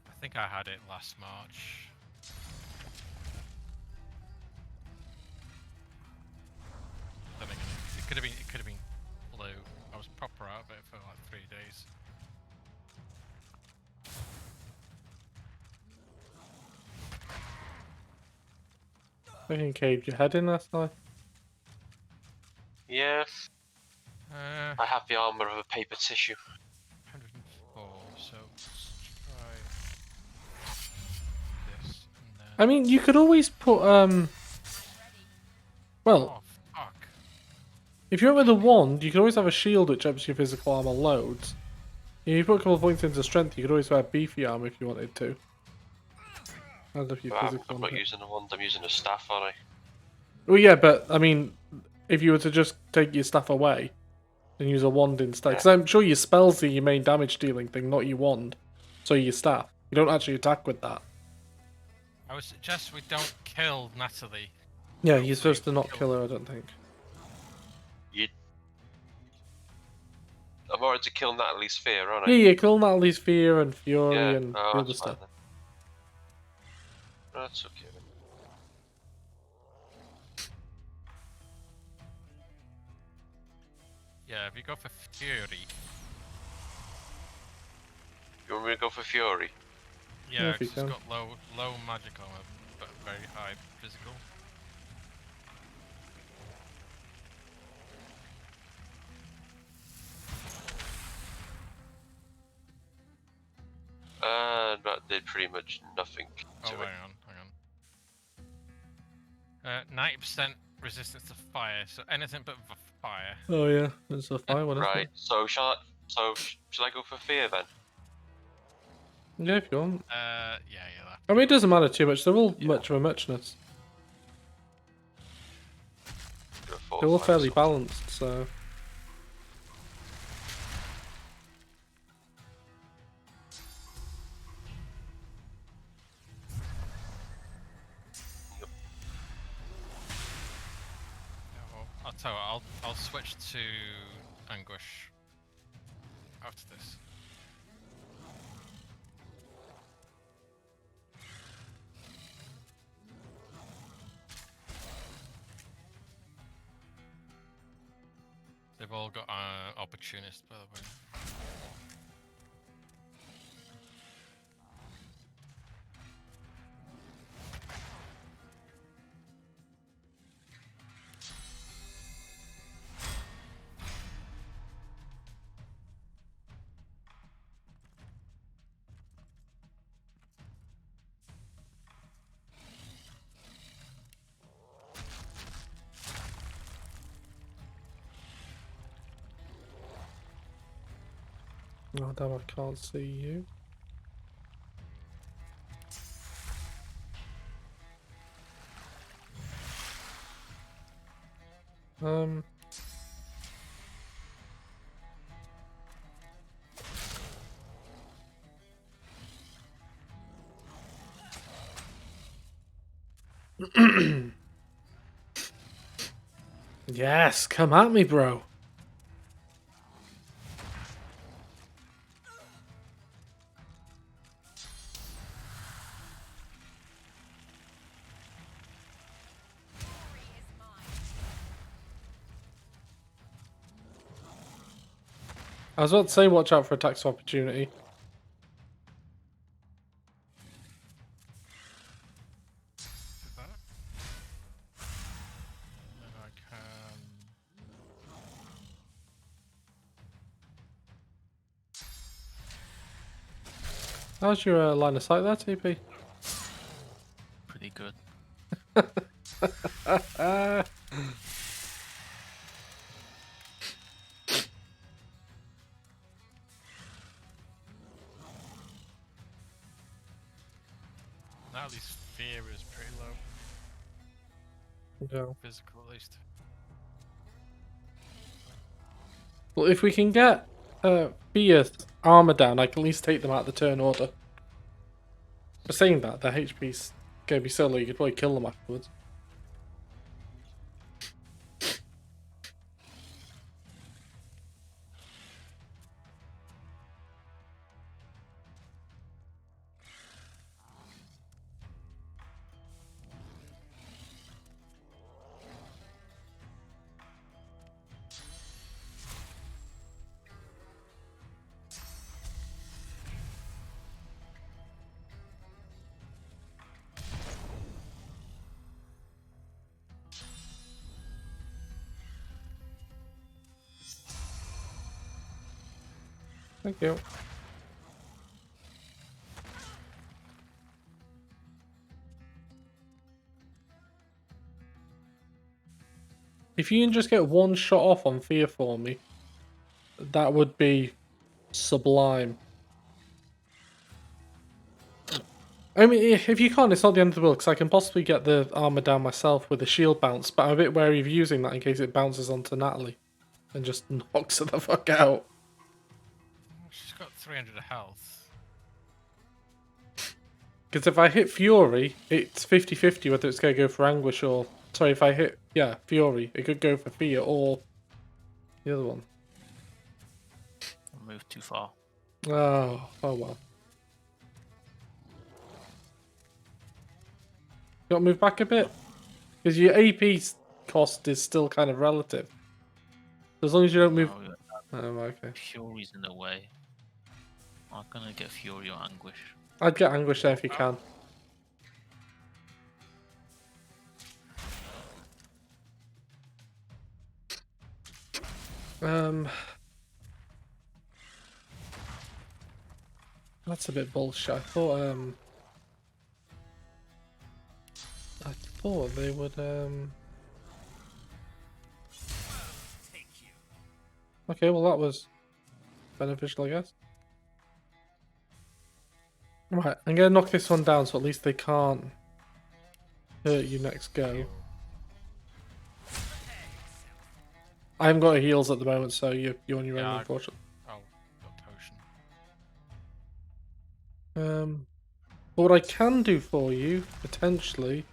I think I had it last March. Then again, it could have been flu. I was proper out of it for like 3 days. I think caved your head in last night. Yeah, Uh, I have the armor of a paper tissue. 104. So let's try this, and then. I mean, you could always put well, Oh fuck! if you went with a wand, you could always have a shield which ups your physical armor loads. If you put a couple of points into strength, you could always wear beefy armor if you wanted to. As if your physical I'm not using a wand, I'm using a staff, aren't I? Well, yeah, but I mean, if you were to just take your staff away and use a wand instead, because I'm sure your spells are your main damage dealing thing, not your wand. So your staff. You don't actually attack with that. I would suggest we don't kill Natalie. Yeah, you're supposed to not kill her, I don't think. I'm alright to kill Natalie's fear, aren't I? Yeah, kill Natalie's fear and fury Yeah, and the oh, other that's fine stuff. then. That's okay then. Yeah, if you go for Fury. You want me to go for Fury? Yeah, if you 'cause it's can. got low magic armor, but very high physical. That did pretty much nothing to Oh, it. hang on. 90% resistance to fire, so anything but fire. Oh yeah, it's a fire one, isn't Right, so shall I go for fear then? it? Yeah, if you want. Yeah. I mean, it doesn't matter too much. They're all much of a muchness. They're all fairly balanced, so. Well, I'll tell you what, I'll switch to Anguish after this. They've all got opportunist, by the way. Oh damn, I can't see you. Yes, come at me, bro. I was about to say, watch out for attacks of opportunity. Then I can. How's your line of sight there, TP? Pretty good. now at least fear is pretty low. Yeah. Physical, at least. Well, if we can get Fear's armor down, I can at least take them out of the turn order. For saying that, their HP's gonna be so low you could probably kill them afterwards. Thank you. If you can just get one shot off on Fear for me, that would be sublime. I mean, if you can't, it's not the end of the world, because I can possibly get the armor down myself with a shield bounce, but I'm a bit wary of using that in case it bounces onto Natalie and just knocks her the fuck out. She's got 300 health. Because if I hit Fury, it's 50-50 whether it's going to go for Anguish or... Sorry, if I hit, Fury, it could go for Fear or the other one. I moved too far. Oh well. You got to move back a bit? Because your AP cost is still kind of relative. As long as you don't move... Oh, okay. Fury's in the way. I'm gonna get Fury or Anguish. I'd get Anguish there if you can. That's a bit bullshit. I thought they would Okay, well that was beneficial, I guess. Right, I'm gonna knock this one down so at least they can't hurt you next go. I haven't got heals at the moment, so you're on your own, unfortunately. Oh, got potion. But what I can do for you, potentially,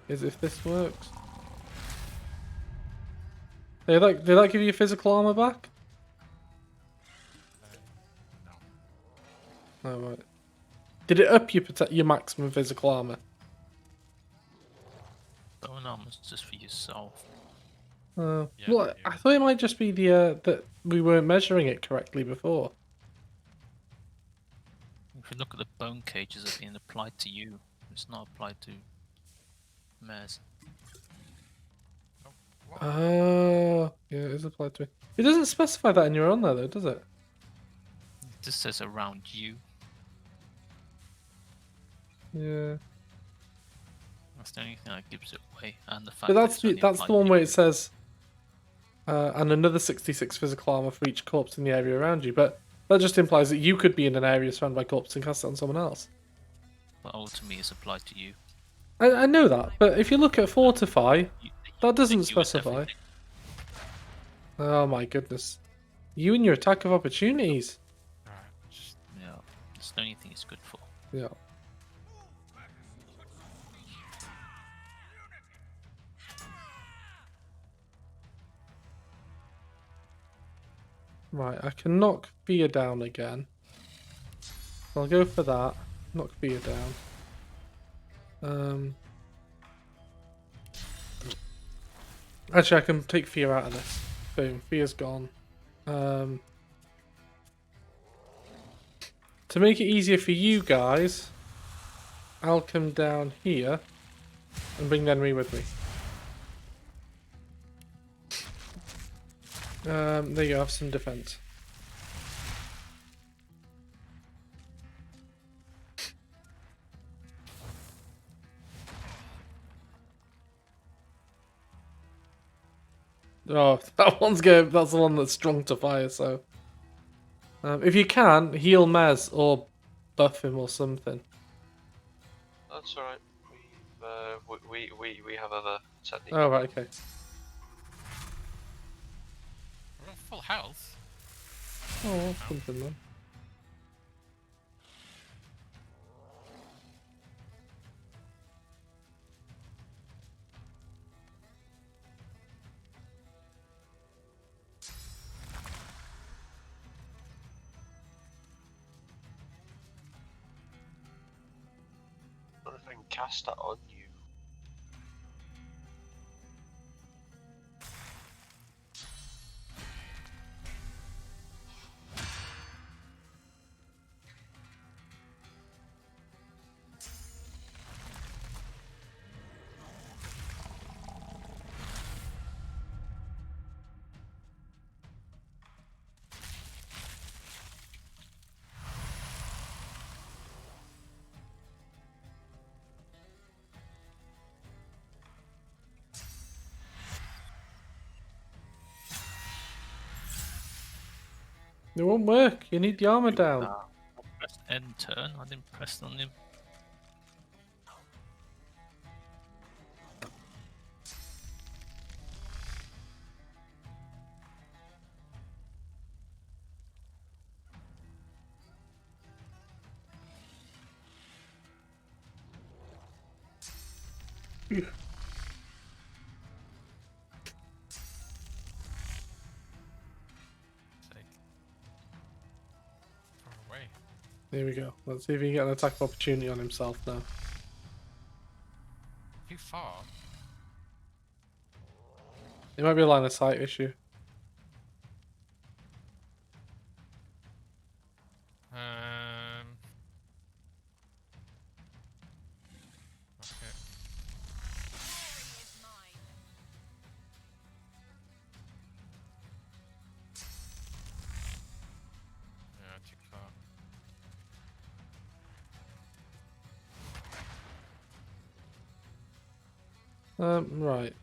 is if this works. Did that give you physical armor back? No. Oh, right. Did it up your maximum physical armor? Bone armor's just for yourself. Well, I thought it might just be the that we weren't measuring it correctly before. If you look at the bone cages, are being applied to you. It's not applied to Mez. Oh, yeah, it is applied to me. It doesn't specify that in your own there, though, does it? It just says around you. Yeah. That's the only thing that gives it away, and the fact. But that's that that's the one where it says, and another 66 physical armor for each corpse in the area around you. But that just implies that you could be in an area surrounded by corpses and cast it on someone else. But ultimately, it's applied to you. I know that, but if you look at Fortify, that doesn't specify. Oh my goodness. You and your attack of opportunities. Yeah, that's the only thing it's good for. Yeah. Right, I can knock Fear down again. I'll go for that. Knock Fear down. Actually, I can take Fear out of this. Boom, Fear's gone. To make it easier for you guys, I'll come down here and bring the enemy with me. There you go, have some defense. Oh, that one's good. That's the one that's strong to fire, so... if you can, heal Mez or buff him or something. That's alright. We have other techniques. Oh, right, okay. We're at full health. Oh, something then. I wonder if I can cast that on you. It won't work. You need the armor Do down. that. I pressed end turn. I didn't press on him. Far away. There we go. Let's see if he can get an attack of opportunity on himself now. Too far. It might be a line of sight issue. Okay. Yeah, too far. Right.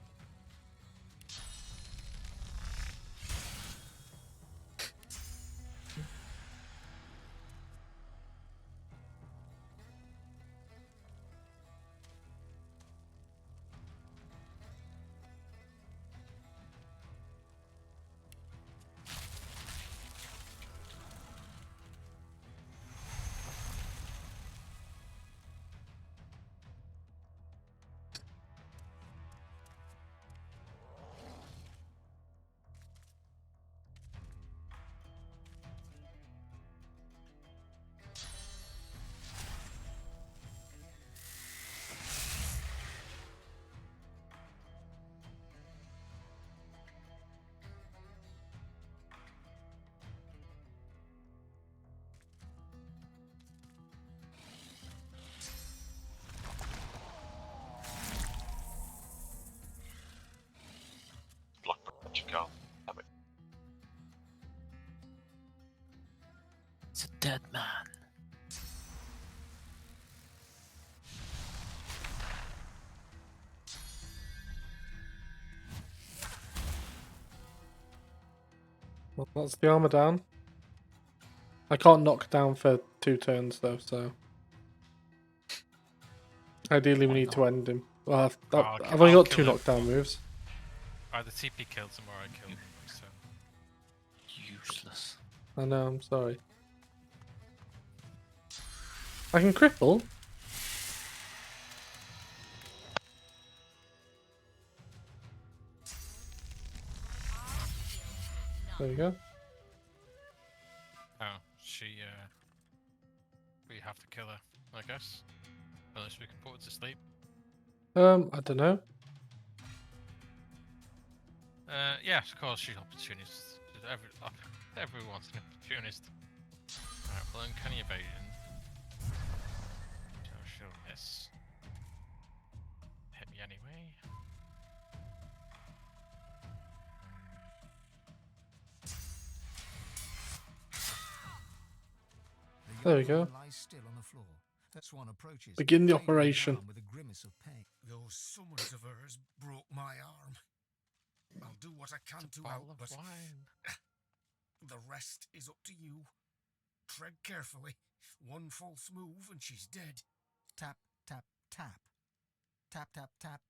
Block you can't. Damn it. It's a dead man. Well, that's the armor down. I can't knock down for 2 turns though, so ideally we Why need to not? end him. Well, I've only I'll got 2 kill him. knockdown moves. Either TP kills him or I kill him. So Useless. I know, I'm sorry. I can cripple. There we go. oh, she we have to kill her, I guess. Unless we can put her to sleep. I don't know. Yes, of course she's an opportunist. Everyone's an opportunist. Alright, well uncanny evasion. So she'll miss. Hit me anyway. There we go. Lies still on the floor. Swan approaches, Begin the flailing his operation. arm with a grimace of pain. Those summons of hers broke my arm. I'll do what I can to help, Bottle of but wine. the rest is up to you. Tread carefully. One false move and she's dead. Tap, tap, tap. Tap, tap, tap.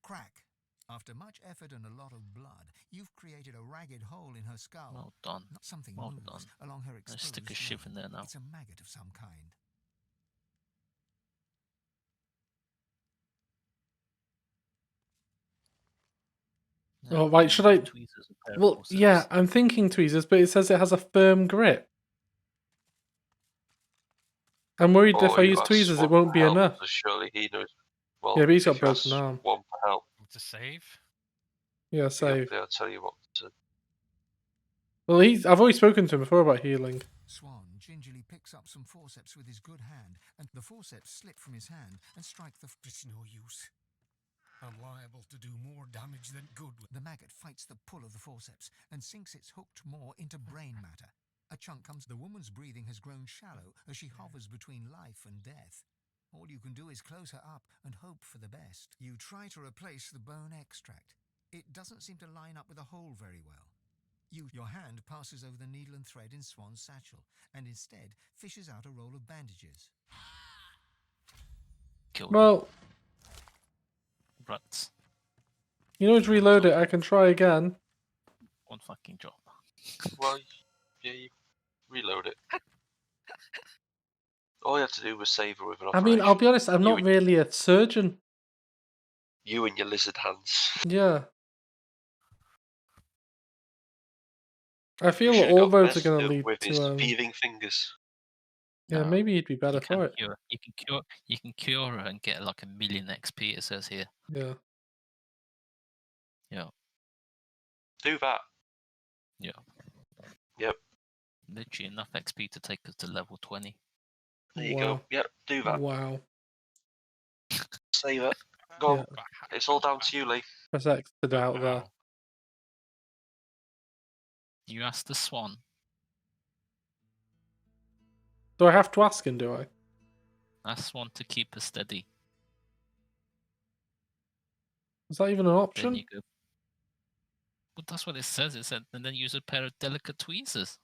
Crack. After much effort and a lot of blood, you've created a ragged hole in her skull. Well done. Something Well moves done. along her Let's exposed stick a shiv in leg. there now. It's a maggot of some kind. Oh, right, should I... Tweezers and pair of Well, forceps. yeah, I'm thinking tweezers, but it says it has a firm grip. I'm worried if I you use ask tweezers, Swan it won't for be help, enough. so surely he knows. Well, Yeah, but he's if got you ask broken arm. Swan for help, To save? Yeah, save. they'll tell you what to. Well, I've already spoken to him before about healing. Swan gingerly picks up some forceps with his good hand, and the forceps slip from his hand and strike the... It's no use. I'm liable to do more damage than good with... The maggot fights the pull of the forceps and sinks its hooked maw into brain matter. A chunk comes... The woman's breathing has grown shallow as she hovers between life and death. All you can do is close her up and hope for the best. You try to replace the bone extract. It doesn't seem to line up with the hole very well. Your hand passes over the needle and thread in Swan's satchel, and instead fishes out a roll of bandages. Well, Ruts. you know, to reload it, I can try again. One fucking job. Well, yeah, you reload it. All you have to do was save her with an I operation. mean, I'll be honest, I'm not really a surgeon. You and your lizard hands. Yeah. I feel You that should've all got roads are Best going to lead with his to... thieving fingers. Yeah, No, maybe he'd be better you can for it. cure. You can cure her and get like 1 million XP. It says here. Yeah. Yeah. Do that. Yeah. Yep. Literally enough XP to take us to level 20. There you go. Yep, do that. Wow. Save it. Go on. Yeah. It's all down to you, Lee. Press X to doubt there. You asked the Swan. Do I have to ask him, do I? Ask Swan to keep her steady. Is that even an Then option? you go. But that's what it says. It said, and then use a pair of delicate tweezers.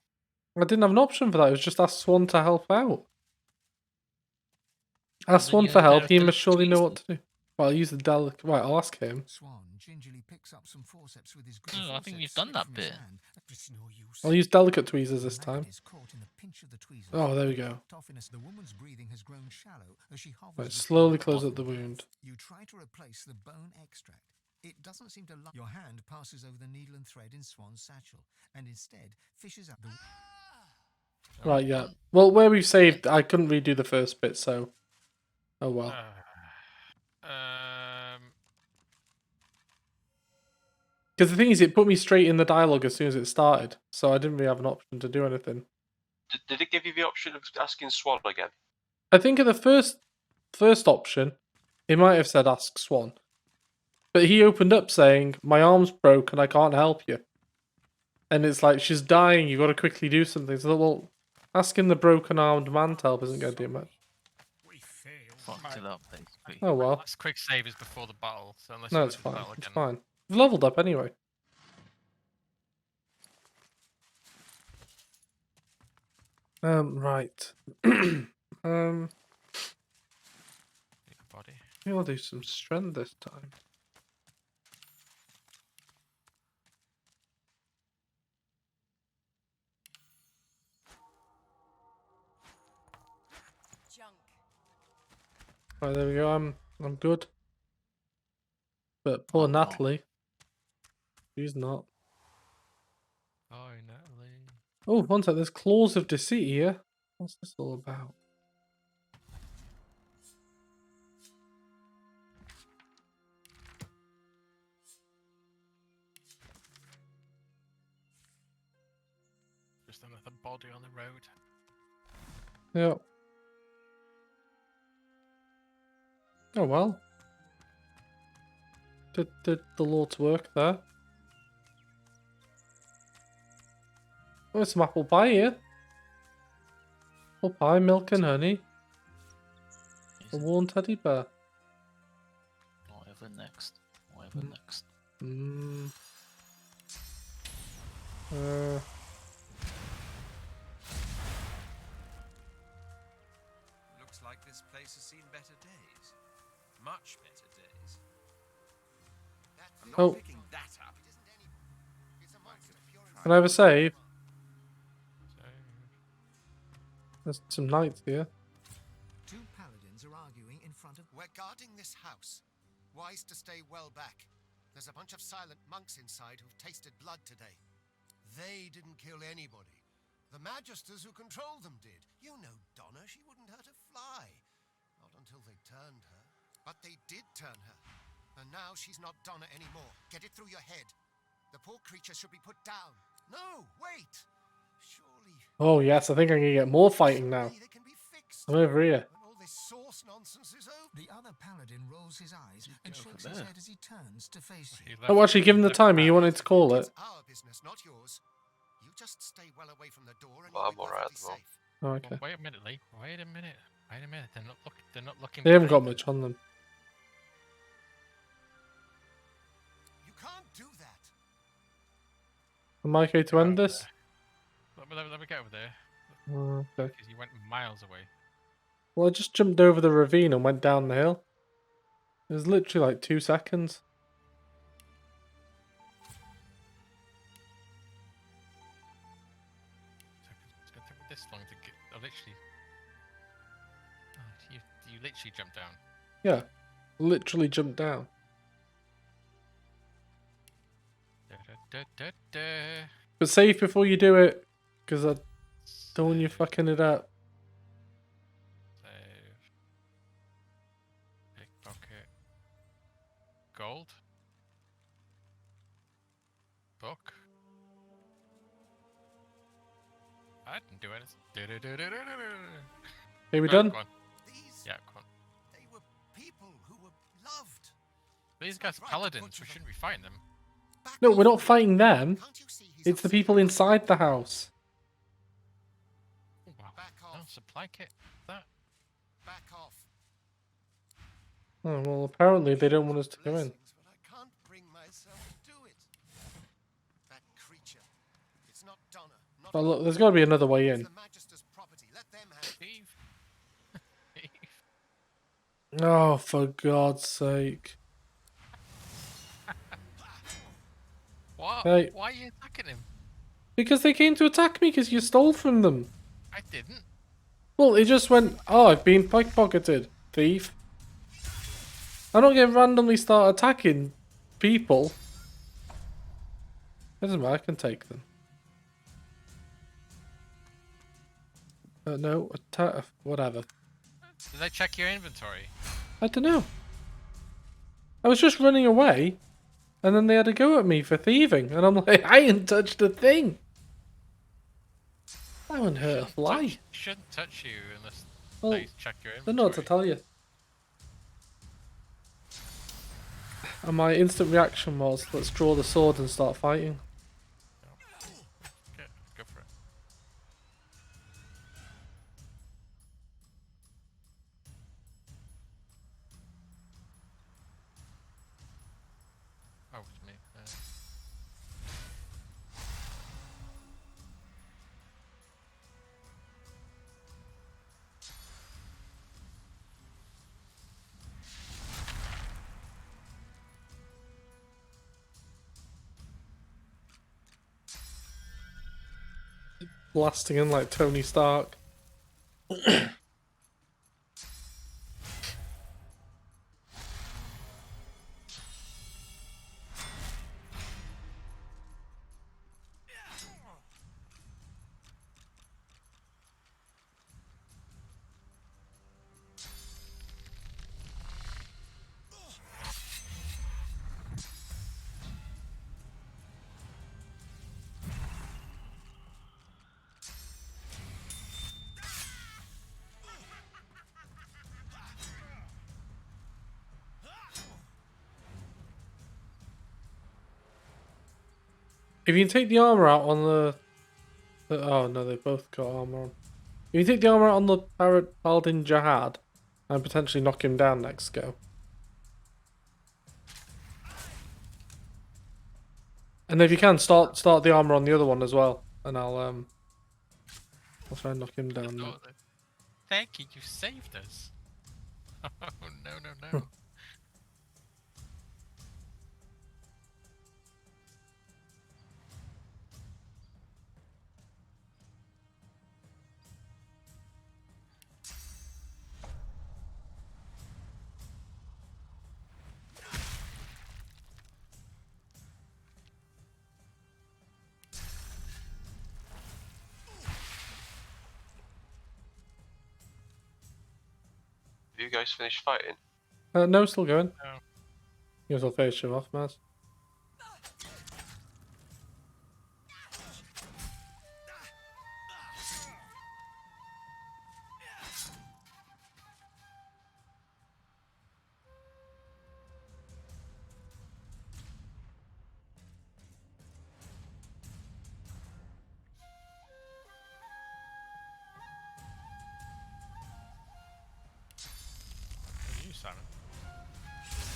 I didn't have an option for that. It was just ask Swan to help out. Ask then Swan you for have a pair help. of He must delicate surely know what tweezers. to do. Well, I'll use the delicate... Right, I'll ask him. Swan gingerly picks up some forceps with his... No, I think we've done that bit. It's no use. I'll use delicate tweezers this time. Is caught in the pinch of the tweezers. Oh, there we go. The woman's breathing has grown shallow as she hovers... Right, between slowly life close and up the death. wound. You try to replace the bone extract. It doesn't seem to... Your hand passes over the needle and thread in Swan's satchel, and instead fishes out the... Right, yeah. Well, where we've saved, I couldn't redo the first bit, so... Oh, well. Because the thing is, it put me straight in the dialogue as soon as it started, so I didn't really have an option to do anything. Did it give you the option of asking Swan again? I think in the first option, it might have said ask Swan. But he opened up saying, my arm's broken, I can't help you. And it's like, she's dying, you got to quickly do something. So, well, asking the broken-armed man to help isn't going to do much. Fucked it up, basically. Oh, well. Last quick save is before the battle, so unless No, you it's want to do the fine. battle It's again. fine. We've leveled up anyway. Right. Body. Maybe I'll do some strength this time. Junk. Right, there we go. I'm good. But poor Natalie. She's not. Oh, Natalie. Oh, one sec. There's claws of deceit here. What's this all about? Just another body on the road. Yeah. Oh well. Did the Lord's work there. Oh, some apple pie here. Apple pie, milk and honey. A worn teddy bear. Whatever next. Whatever next. Looks like this place has seen better days. Much better days. I'm Oh. not picking that up. Can I have a save? So, There's some knights here. Two paladins are arguing in front of... We're guarding this house. Wise to stay well back. There's a bunch of silent monks inside who've tasted blood today. They didn't kill anybody. The magisters who control them did. You know Donna, she wouldn't hurt a fly. Not until they turned her. But they did turn her. And now she's not Donna anymore. Get it through your head. The poor creature should be put down. No, wait! Surely... Oh yes, I think I can get more fighting now. They can be fixed. I'm over here. When all this source nonsense is over. The other paladin rolls his eyes and shakes his head as he turns to face you. Oh, actually, give him the timing you wanted to call it. It's our business, not yours. You just stay well away from the door and Well, you'll be I'm alright at perfectly the moment. safe. Oh, okay. wait a minute, Lee. Wait a minute. Wait a minute. They're not looking. They haven't got behind much on them. You can't do that. Am I okay to end this? Let me get over there. Oh, okay. Because you went miles away. Well, I just jumped over the ravine and went down the hill. It was literally like 2 seconds. It's gonna take me this long to get. I literally. Oh, you literally jumped down. Yeah, literally jumped down. But save before you do it, because I don't want you fucking it up. Save. Pickpocket. Gold. Book. I didn't do anything. Are we Right, done? go on. These, Yeah, come on. they were people who were loved. These guys are Right, paladins. butcher We them. shouldn't be fighting them. Back No, off. we're not fighting them. Can't you see he's It's the upset? people inside the house. Oh, wow. Back No, off. supply kit. That. Back off. Oh, well, apparently they don't want us to go in. Blessings, but I can't bring myself to do it. That creature. It's not Donna. Not Oh, look, there's got to be another way It's in. the Magister's property. Let them have it. Steve. Oh, for God's sake. What? Hey. Why are you attacking him? Because they came to attack me because you stole from them. I didn't. Well, it just went, oh, I've been pickpocketed, thief. I'm not going to randomly start attacking people. It doesn't matter, I can take them. No, attack, whatever. Did they check your inventory? I don't know. I was just running away, and then they had to go at me for thieving, and I'm like, I ain't touched a thing. That wouldn't hurt a fly. Shouldn't touch you unless Well, they check your I inventory. don't know what to tell you. And my instant reaction was, let's draw the sword and start fighting. Okay, go for it. Oh, it's me. Blasting in like Tony Stark. If you can take the armor out on the oh no, they both got armor on. If you take the armor out on the Paladin Jihad and potentially knock him down next go. And if you can, start the armor on the other one as well, and I'll try and knock him down. Now. Thank you, you saved us. Oh no. You guys finished fighting? No, still going. No. You as well finish him off, Maz. What are you, Simon?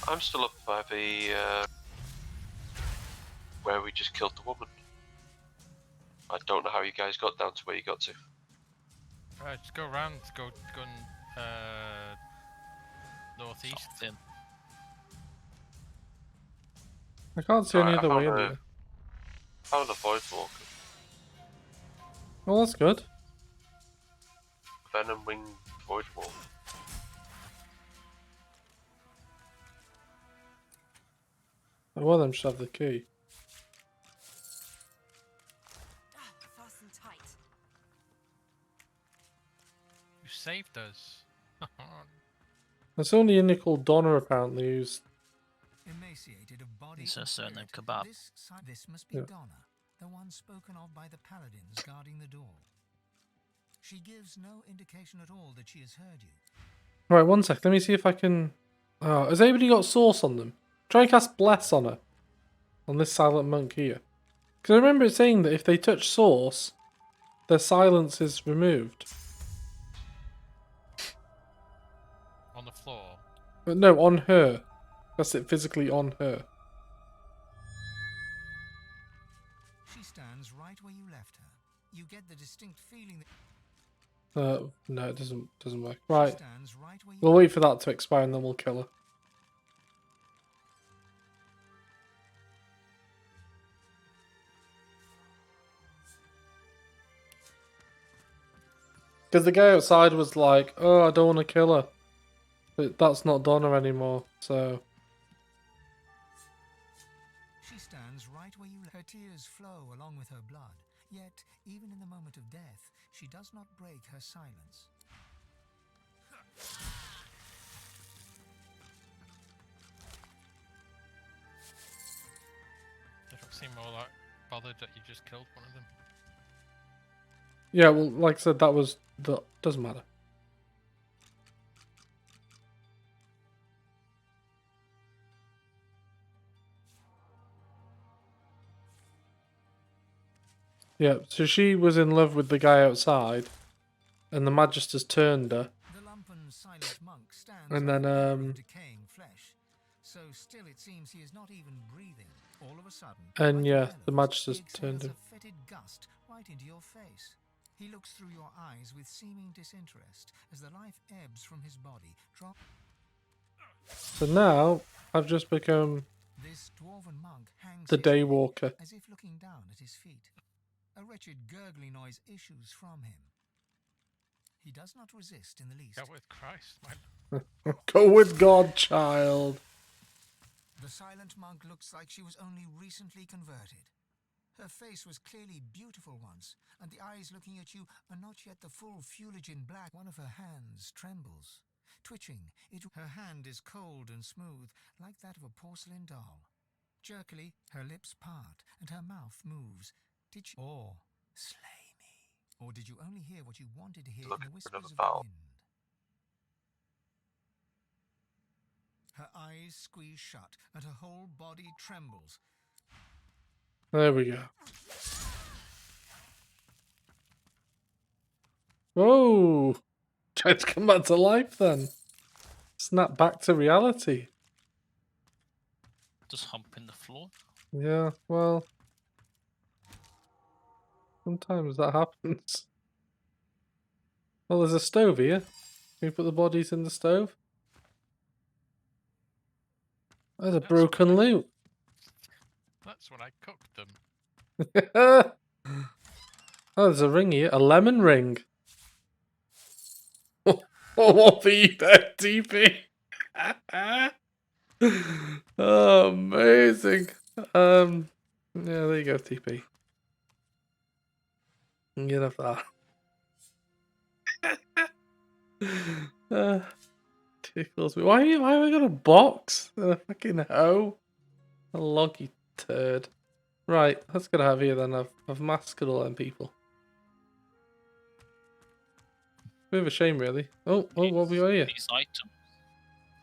I'm still up by the where we just killed the woman. I don't know how you guys got down to where you got to. Just go around, go northeast. Then I can't see any Alright, other way in here. Found a void walker. Well, that's good. Venom wing void walker. One of them should have the key. Fasten tight. You saved us. There's only a nickel Donna apparently who's. Emaciated of body it's a and certain spirit, kebab. This must be Yeah. Donna, the one spoken of by the paladins guarding the door. She gives no indication at all that she has heard you. Right, one sec. Let me see if I can. Oh, has anybody got source on them? Try and cast bless on her. On this silent monk here. Because I remember it saying that if they touch source, their silence is removed. On the floor. But no, on her. That's it physically on her. She stands right where you left her. You get the distinct feeling that No, it doesn't work. she Right. stands right where you We'll wait for that to expire and then we'll kill her. Because the guy outside was like, oh, I don't want to kill her. But that's not Donna anymore, so... She stands right where you left her. Her tears flow along with her blood. Yet, even in the moment of death, she does not break her silence. They don't seem all that bothered that you just killed one of them. Yeah, well, like I said, that was... Doesn't matter. Yeah, so she was in love with the guy outside, and the Magister's turned her. The lumpen silent monk stands And on then, the pillar of decaying flesh. So still it seems he is not even breathing. All of a sudden, And like a yeah, bellows, the Magister's he turned exhales him. a fetid gust right into your face. He looks through your eyes with seeming disinterest as the life ebbs from his body. So now, I've just become This dwarven monk hangs the his head Daywalker. as if looking down at his feet. A wretched gurgling noise issues from him. He does not resist in the least. Go with Christ, man. Go with God, child. The silent monk looks like she was only recently converted. Her face was clearly beautiful once, and the eyes looking at you are not yet the full Fuligen black. One of her hands trembles, twitching. Her hand is cold and smooth, like that of a porcelain doll. Jerkily, her lips part, and her mouth moves. Did you... Or slay me? Or did you only hear what you wanted to hear in Looking the for whispers another of the foul. wind? Her eyes squeeze shut, and her whole body trembles. There we go. Whoa! Tried to come back to life then. Snap back to reality. Just humping the floor. Yeah, well... Sometimes that happens. Well, there's a stove here. Can we put the bodies in the stove? There's a broken loot. That's when I cooked them. Oh, there's a ring here. A lemon ring. Oh, what for you there, TP? Oh, amazing. Yeah, there you go, TP. You can have that. tickles me. Why have I got a box? A fucking hoe. A loggy turd. Right, let's get out of here then. I've massacred all them people. Bit of a shame, really. Oh, what have we got here? These items.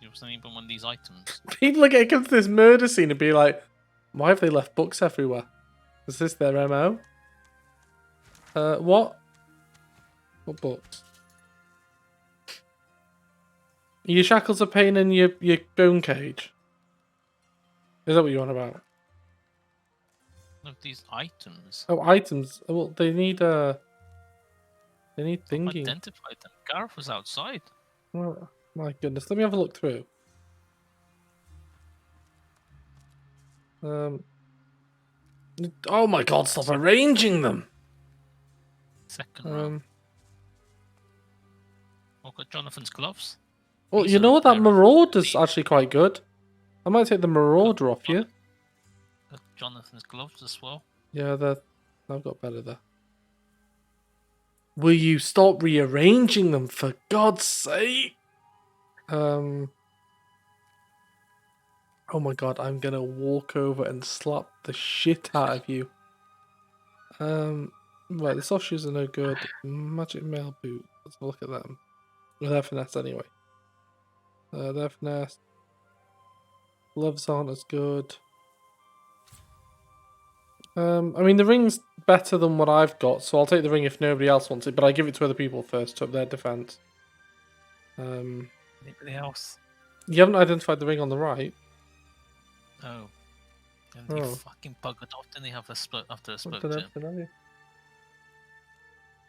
You was anyone one of these items? People are getting to this murder scene and be like, why have they left books everywhere? Is this their MO? What? What books? Are your shackles a pain in your bone cage? Is that what you're on about? No, these items. Oh, items. Well, they need they need I've thinking. identified them. Gareth was outside. Oh, my goodness. Let me have a look through. Oh my god, stop arranging them! Second row. I've got Jonathan's gloves. Well, These you are know a what? That pair of Marauder's these. actually quite good. I might take the Marauder off you. Got Jonathan's gloves as well. Yeah, I've got better there. Will you stop rearranging them, for God's sake? Oh my god, I'm gonna walk over and slap the shit out of you. Right, the soft shoes are no good. Magic mail boot. Let's have a look at them. Well, they're finesse anyway. They're finesse. Gloves aren't as good. I mean, the ring's better than what I've got, so I'll take the ring if nobody else wants it, but I give it to other people first to up their defense. Anybody else? You haven't identified the ring on the right. No. And he fucking buggered off, didn't he, have a split after a spoke to him?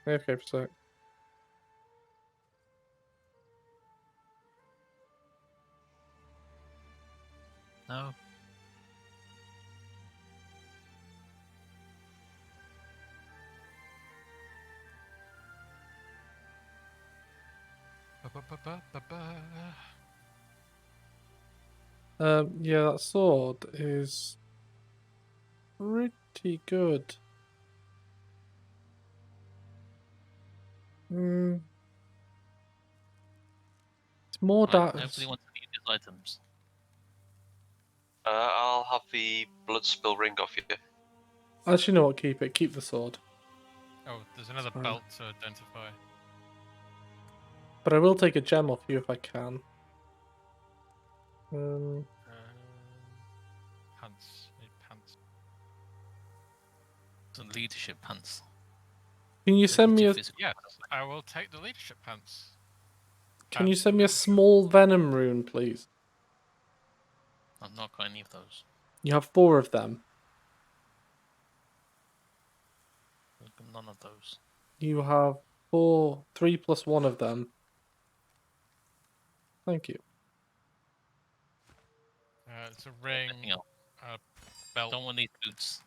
Okay, for a sec. No. Yeah, that sword is pretty good. It's more Right, that. nobody wants any of these items. I'll have the blood spill ring off you. Actually, no, what? Keep it. Keep the sword. Oh, there's another Fine. belt to identify. But I will take a gem off you if I can. Pants. Need pants. Some leadership pants. Can you send me a? Yes, I will take the leadership pants. Can you send me a small venom rune, please? I've not got any of those. You have 4 of them. I've got none of those. You have 3 plus 1 of them. Thank you. It's a ring, a belt. Don't want these boots.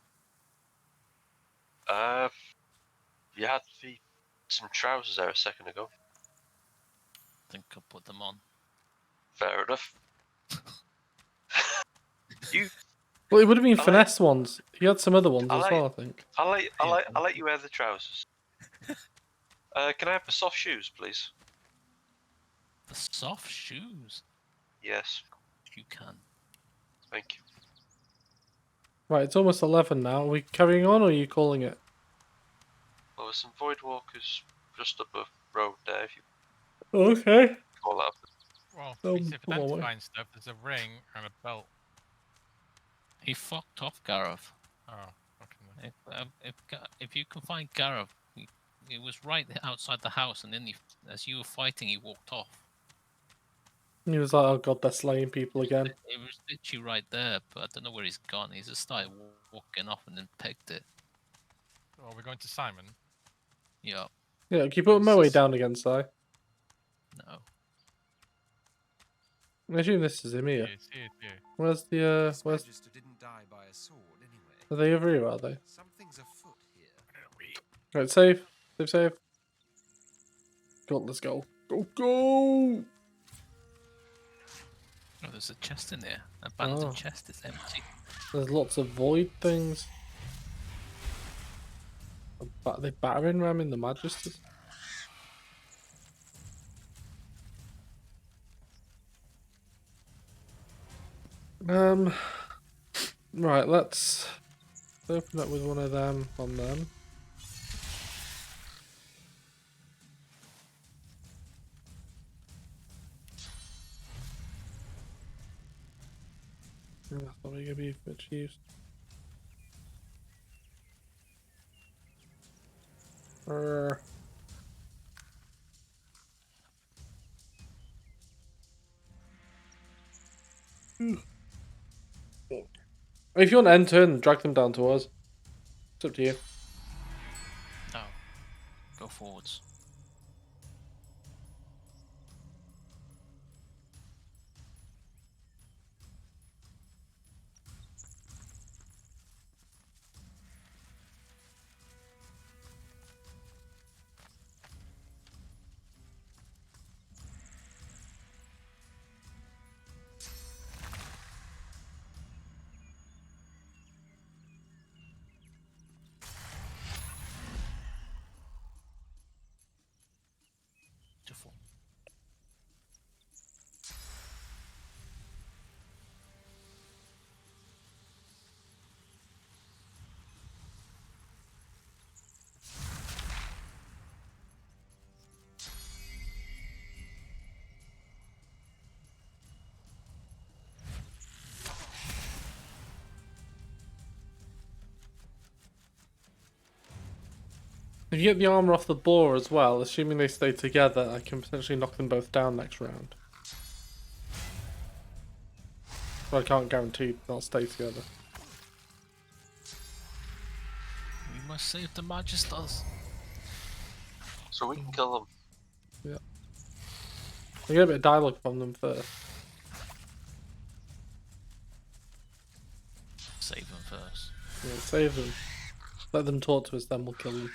You had some trousers there a second ago. I think I'll put them on. Fair enough. Well, it would have been finesse ones. You had some other ones as well, I think. I'll let you wear the trousers. Can I have the soft shoes, please? The soft shoes? Yes. You can. Thank you. Right, it's almost 11 now. Are we carrying on, or are you calling it? Well, there's some void walkers just up a road there. If you Okay. call that up. Well, come if on, identifying stuff, there's a ring and a belt. He fucked off Gareth. Oh, okay. If you can find Gareth, he was right outside the house, and then as you were fighting, he walked off. He was like, oh god, they're slaying people again. It was literally right there, but I don't know where he's gone. He just started walking off and then pegged it. Oh, we're going to Simon. Yeah. Yeah, can you put Moe down again, Si? No. I assume this is him here. Here. Where's the, where's... Magister didn't die by a sword, anyway. Are they over here, are they? Something's afoot here. Right, save. Save. Go on, let's go. Go! Oh, there's a chest in there. Abandoned chest is empty. There's lots of void things. Are they battering ramming the Magisters? Right, let's open up with one of them on them. That's probably gonna be much use. If you want to end turn, drag them down to us. It's up to you. No. Go forwards. To 4. If you get the armor off the boar as well, assuming they stay together, I can potentially knock them both down next round. But I can't guarantee they'll stay together. We must save the Magisters. So we can kill them. Yeah. We get a bit of dialogue from them first. Save them first. Yeah, save them. Let them talk to us, then we'll kill them.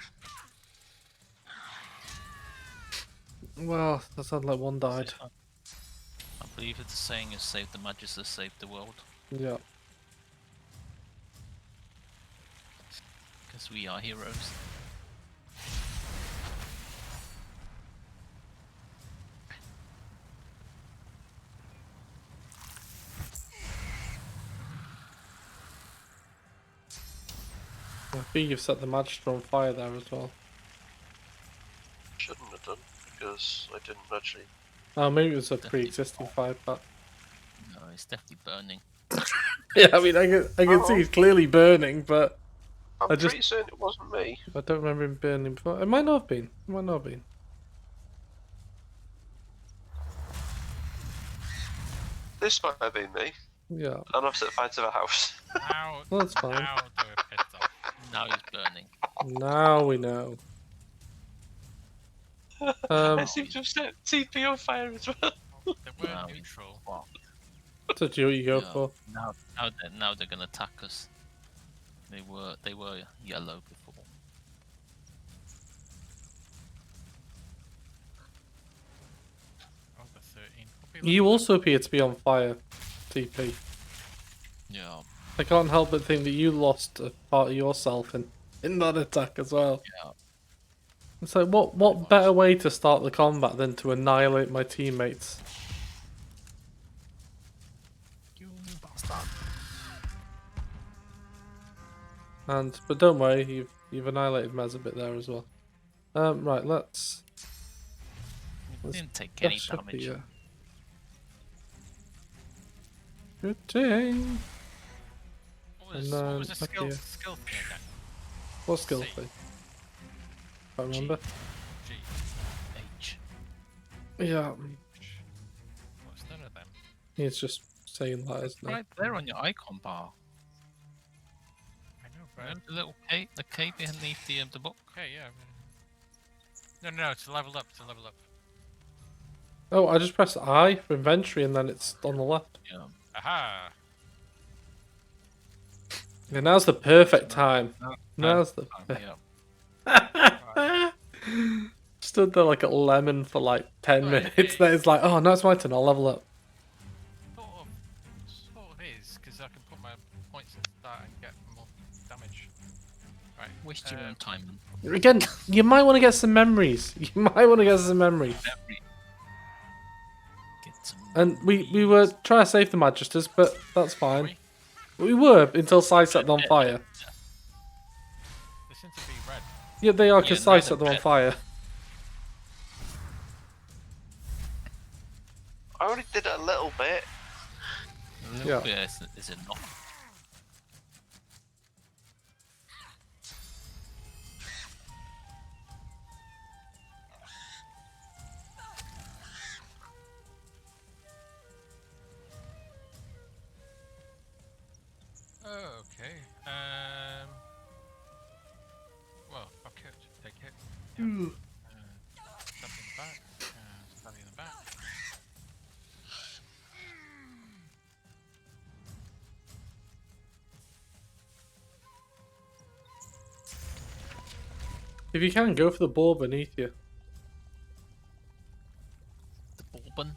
Well, that sounds like one died. I believe the saying is save the Magisters, save the world. Yeah. Because we are heroes. I think you've set the Magister on fire there as well. Shouldn't have done, because I didn't actually. Oh, maybe it was a pre-existing fire pack. No, it's definitely burning. Yeah, I mean, I can see he's clearly burning, but I'm pretty certain it wasn't me. I don't remember him burning before. It might not have been. It might not have been. This might have been me. Yeah. And I've set fire to the house. Now, Well, that's fine. now do a pit off. Now he's burning. Now we know. I seem to have set TP on fire as well. They were Now neutral. That's what you go Yeah. for. Now they're gonna attack us. They were yellow before. Oh, the 13. You also appear to be on fire, TP. Yeah. I can't help but think that you lost a part of yourself in that attack as well. Yeah. It's like, what better way to start the combat than to annihilate my teammates? You bastard. But don't worry, you've annihilated Maz a bit there as well. Right, let's Didn't take any dash up damage. here. Good thing. What was And the up skill here. thing again? What skill C. thing? Can't remember. G. H. Yeah, What's none of them? he's just saying letters now. Right there on your icon bar. I know, right? Remember the little K, the K beneath the book. Okay, yeah. No, it's leveled up. It's leveled up. Oh, I just pressed I for inventory and then it's on the left. Yeah. Aha! And now's the perfect time. Now's the Yeah. Stood there like a lemon for like 10 minutes. Then it's like, oh, no, it's my turn. I'll level up. Sort of is, because I can put my points at the start and get more damage. Right. Waste your own time. Again, you might want to get some memories. You might want to get some memories. Get some And we were trying to save the Magisters, but that's fine. We were until Sai set them on fire. They seem to be red. Yeah, they are, Yeah, because now Sai they're set them on red. fire. I only did it a little bit. A little bit is enough. Okay. Well, okay. Take it. Yep. Stab in the back. Stab in the back. If you can, go for the ball beneath you. The bourbon.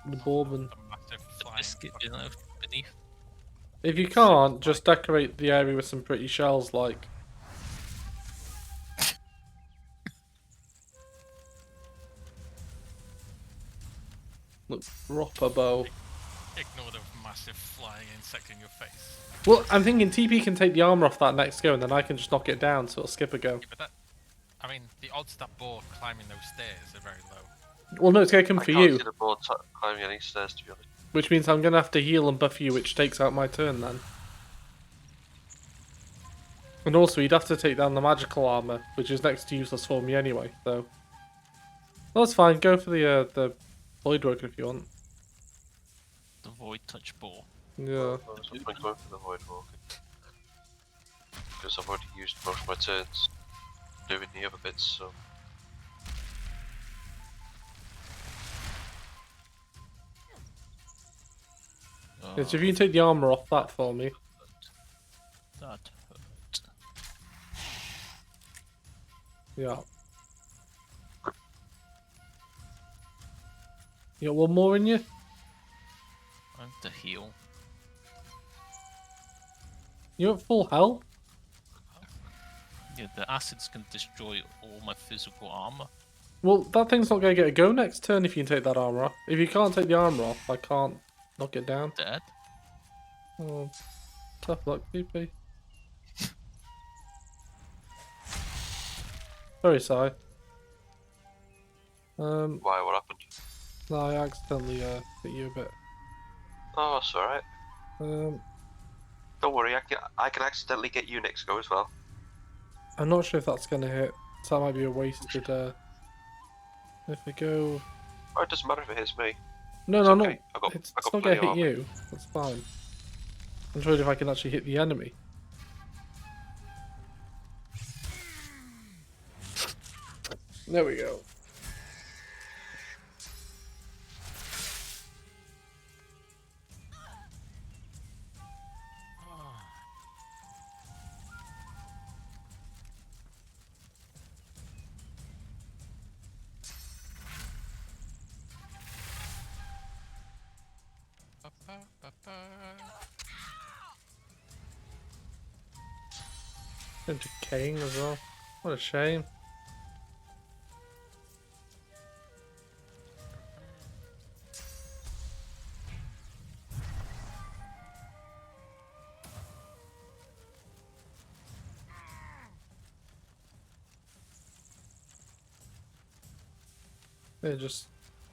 The bourbon. A massive The flying biscuit, fucking- you know, beneath. If you can't, just decorate the area with some pretty shells, like. Look, proper bow. Ignore the massive flying insect in your face. Well, I'm thinking TP can take the armor off that next go, and then I can just knock it down, so it'll skip a go. Yeah, but that, I mean, the odds that boar climbing those stairs are very low. Well, no, it's gonna come I for can't you, see the board climbing any stairs, to be honest. which means I'm gonna have to heal and buff you, which takes out my turn then. And also, you'd have to take down the magical armor, which is next to useless for me anyway. So, well, that's fine. Go for the void worker if you want. The void touch ball. Yeah. There's no point going for the void walking. Because I've already used most of my turns doing the other bits, so. Yes, if you can take the armor off that for me. That hurt. Yeah. You got one more in you? I have to heal. You're at full health? Yeah, the acids can destroy all my physical armor. Well, that thing's not going to get a go next turn if you can take that armor off. If you can't take the armor off, I can't knock it down. Dead. Oh, tough luck, TP. Sorry, Sai. Why? What happened? No, I accidentally hit you a bit. Oh, it's alright. Um, Don't worry, I can accidentally get you next go as well. I'm not sure if that's going to hit. So that might be a wasted. If we go. Oh, it doesn't matter if it hits me. No, It's no, okay. no. I got It's plenty not going to hit of you. That's fine. I'm trying if I can actually hit the enemy. There we go. And decaying as well. What a shame. Yeah, just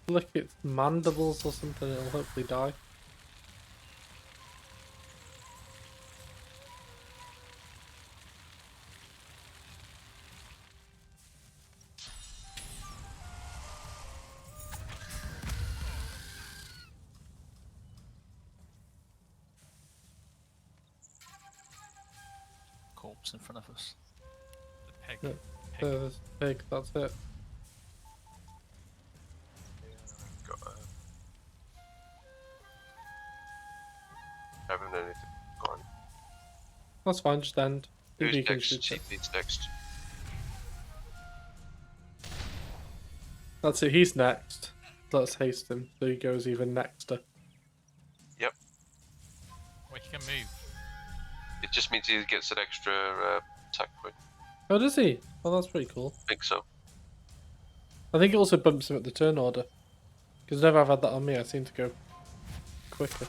lick its mandibles or something, it'll hopefully die. Corpse in front of us. The pig. Yeah. Pig. There's pig, that's it. Got, haven't anything gone. That's fine, just end. Who's You can next? shoot it. TP's next. That's it, he's next. Let's haste him so he goes even nexter. Yep. Well, he can move. It just means he gets an extra attack point. Oh, does he? Oh, that's pretty cool. I think so. I think it also bumps him at the turn order. Because whenever I've had that on me, I seem to go quicker.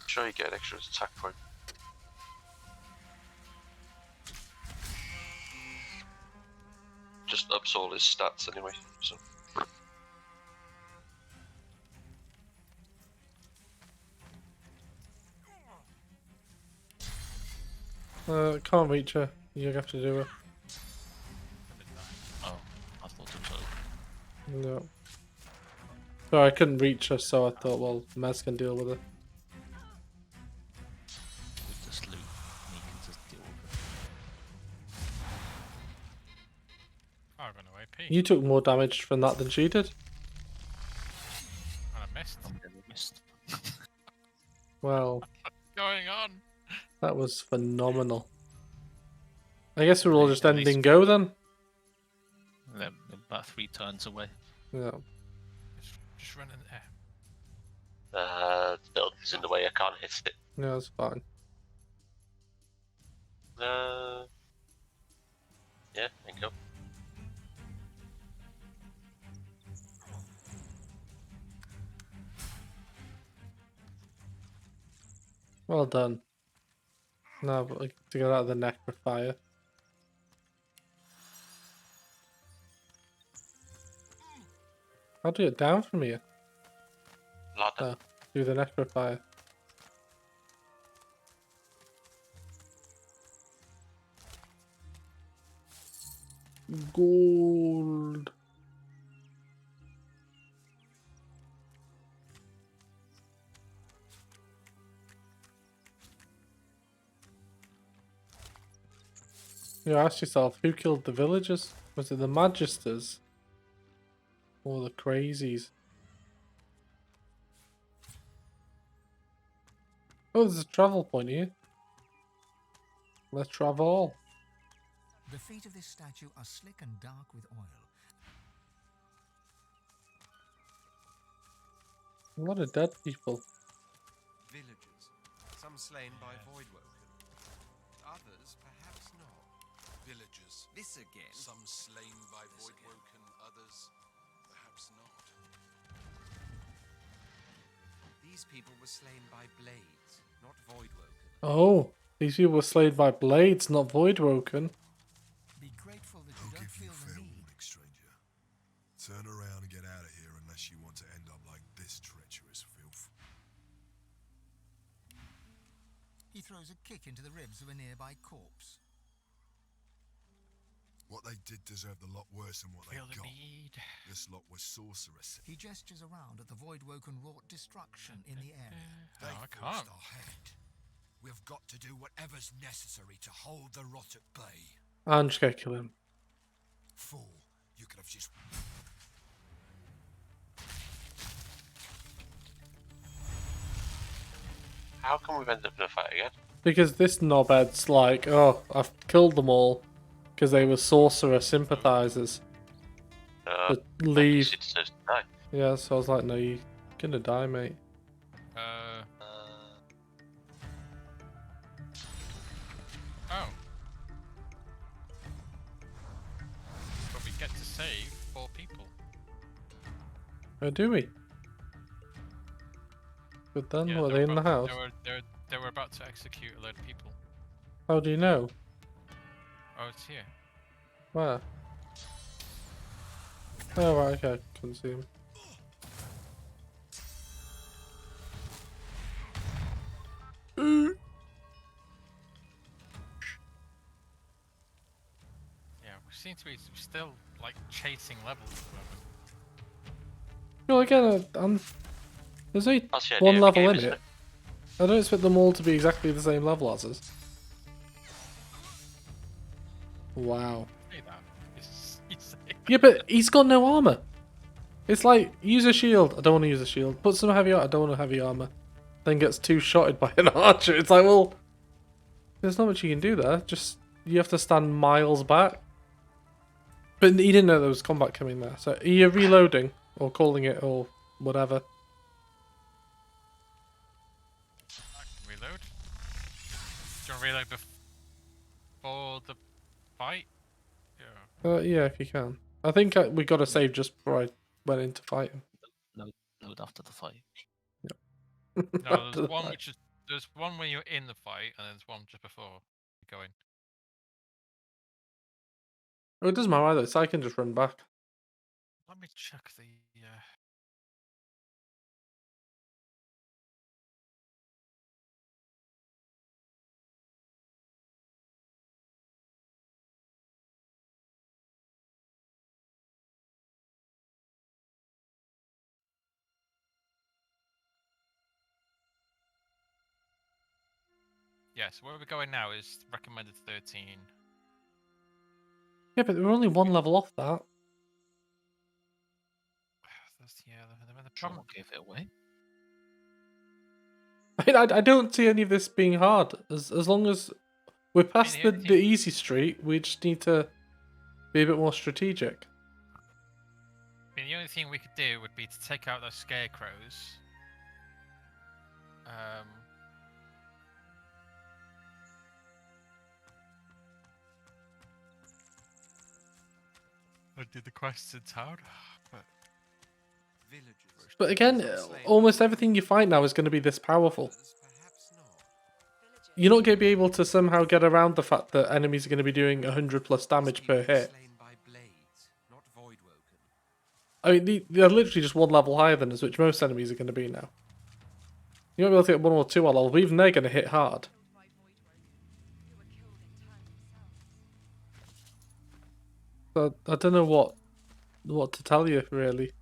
Sure, you get an extra attack point. Just ups all his stats anyway, so. Can't reach her. You have to do it. Oh, I thought it was over. No. So I couldn't reach her, so I thought, well, Maz can deal with it. With this loot, and he can just deal with it. I run away, P. You took more damage from that than she did. And I missed. I missed. Well, What's going on? that was phenomenal. I guess we're all just At least- ending go then. They're about 3 turns away. Yeah. Just run in there. The building's in the way, I can't hit it. Yeah, that's fine. Yeah, there you go. Well done. Now, but like, to get out of the necrophire. I'll do it down from here. Ladder. Do the necrophire. Gold. You ask yourself, who killed the villagers? Was it the Magisters? Or the Crazies? Oh, there's a travel point here. Let's travel. The feet of this statue are slick and dark with oil. A lot of dead people. Villagers, some slain by Voidwoken. Others perhaps not. Villagers. This again. Some slain by Voidwoken, others perhaps not. These people were slain by blades, not Voidwoken. Oh, these people were slain by blades, not Voidwoken. Be grateful that you I'll don't give you feel fair the need. warning, stranger. Turn around and get out of here unless you want to end up like this treacherous filth. He throws a kick into the ribs of a nearby corpse. What they did deserved a lot worse than what they Feel the got. need. This lot was sorcerers. He gestures around at the Voidwoken wrought destruction in the area. No, I They can't. forced our hand. We've got to do whatever's necessary to hold the rot at bay. I'm just gonna kill him. Fool, you could have just... How come we've ended up in a fight again? Because this knobhead's like, oh, I've killed them all. Because they were sorcerer sympathizers. But leave. He deserves to die. Yeah, so I was like, no, you're gonna die, mate. Oh. But we get to save 4 people. Oh, do we? But then, Yeah, were they in the about house? they were about to execute a load of people. How do you know? Oh, it's here. Where? Oh, right, okay, I couldn't see him. Yeah, we seem to be still like chasing levels at the moment. Well, again, there's only That's the idea one of the level game, in isn't it. I don't expect them all to be exactly the same level as us. Wow. Say that. You say that. Yeah, but he's got no armor. It's like, use a shield. I don't want to use a shield. Put some heavy armor. I don't want heavy armor. Then gets two-shotted by an archer. It's like, well, there's not much you can do there. Just, you have to stand miles back. But he didn't know there was combat coming there. So, are you reloading? Or calling it, or whatever? Reload. Do you want to reload before the fight? Yeah. Yeah, if you can. I think we got to save just before I went in to fight him. load after the fight. No, there's one which is there's one when you're in the fight, and there's one just before you go in. Oh, it doesn't matter either, so I can just run back. Let me check the. Yes, where we're going now is recommended 13. Yeah, but we're only one level off that. The problem. Someone gave it away. I mean, I don't see any of this being hard. As long as we're past the easy street, we just need to be a bit more strategic. I mean, the only thing we could do would be to take out those scarecrows. I did the quests in town, but But again, almost everything you fight now is going to be this powerful. You're not going to be able to somehow get around the fact that enemies are going to be doing 100 plus damage per hit. I mean, they're literally just one level higher than us, which most enemies are going to be now. You might be able to get 1 or 2 on level, but even they're going to hit hard. So I don't know what to tell you, really.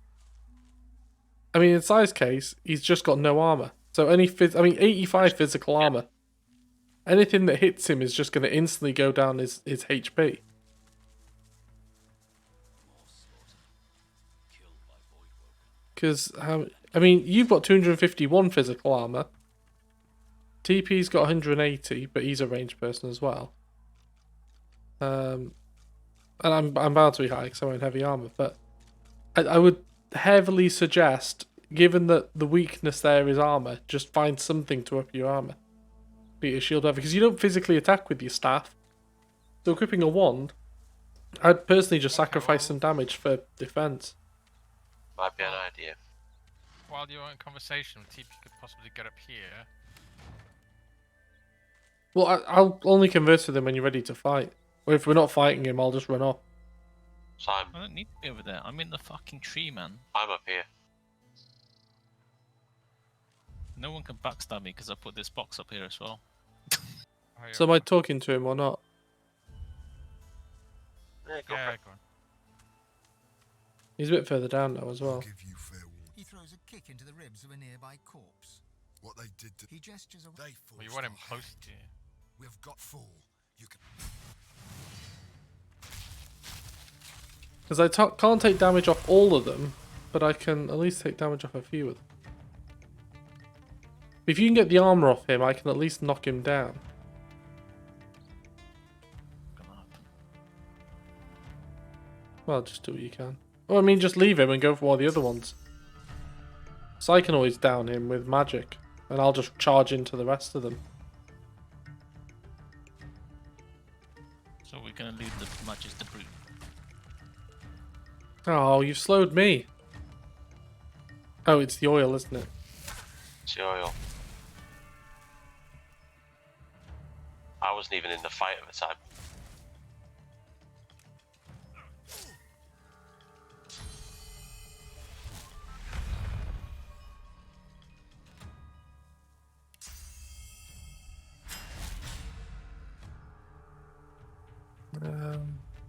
I mean, in Sai's case, he's just got no armor. So 85 physical armor. Anything that hits him is just going to instantly go down his HP. Because, I mean, you've got 251 physical armor. TP's got 180, but he's a ranged person as well. And I'm bound to be high because I'm in heavy armor, but I would heavily suggest, given that the weakness there is armor, just find something to up your armor. Be it a shield, whatever, because you don't physically attack with your staff. So equipping a wand, I'd personally just sacrifice some damage for defense. Might be an idea. While you're in conversation, TP could possibly get up here. Well, I'll only converse with him when you're ready to fight. Or if we're not fighting him, I'll just run off. So I don't need to be over there. I'm in the fucking tree, man. I'm up here. No one can backstab me because I put this box up here as well. So am I talking to him or not? Yeah, go for it. Go on. He's a bit further down now as well. He throws a kick into the ribs of a nearby corpse. What they did to... He gestures away. Well, you want him close to you. We've got fool. You can... Because I can't take damage off all of them, but I can at least take damage off a few of them. If you can get the armor off him, I can at least knock him down. Well, just do what you can. Well, I mean, just leave him and go for one of the other ones. So I can always down him with magic, and I'll just charge into the rest of them. So we're gonna leave the matches to brute. Oh, you've slowed me. Oh, it's the oil, isn't it? It's the oil. I wasn't even in the fight at the time.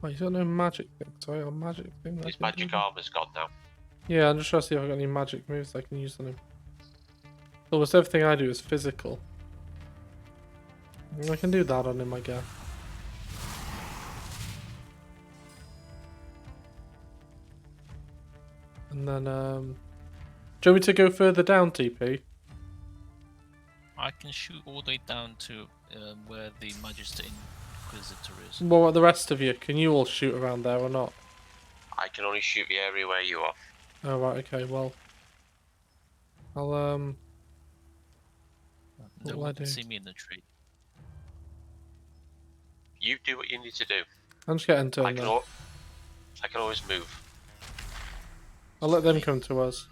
Wait, he's got no magic thing. Sorry, a magic thing. His magic armor's gone now. Yeah, I'm just trying to see if I've got any magic moves I can use on him. Almost everything I do is physical. I can do that on him, I guess. And then, do you want me to go further down, TP? I can shoot all the way down to where the Magister Inquisitor is. What about the rest of you? Can you all shoot around there or not? I can only shoot the area where you are. Oh, right, okay, well. I'll, No what will I one do? can see me in the tree. You do what you need to do. I'm just getting turned I can always move. I'll let them come to us.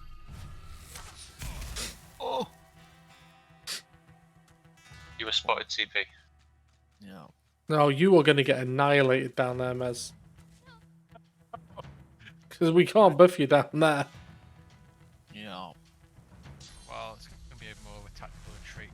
spotted TP. Yeah. No, you are going to get annihilated down there, Mez. Because we can't buff you down there. Yeah. Well, it's going to be more of a tactical retreat.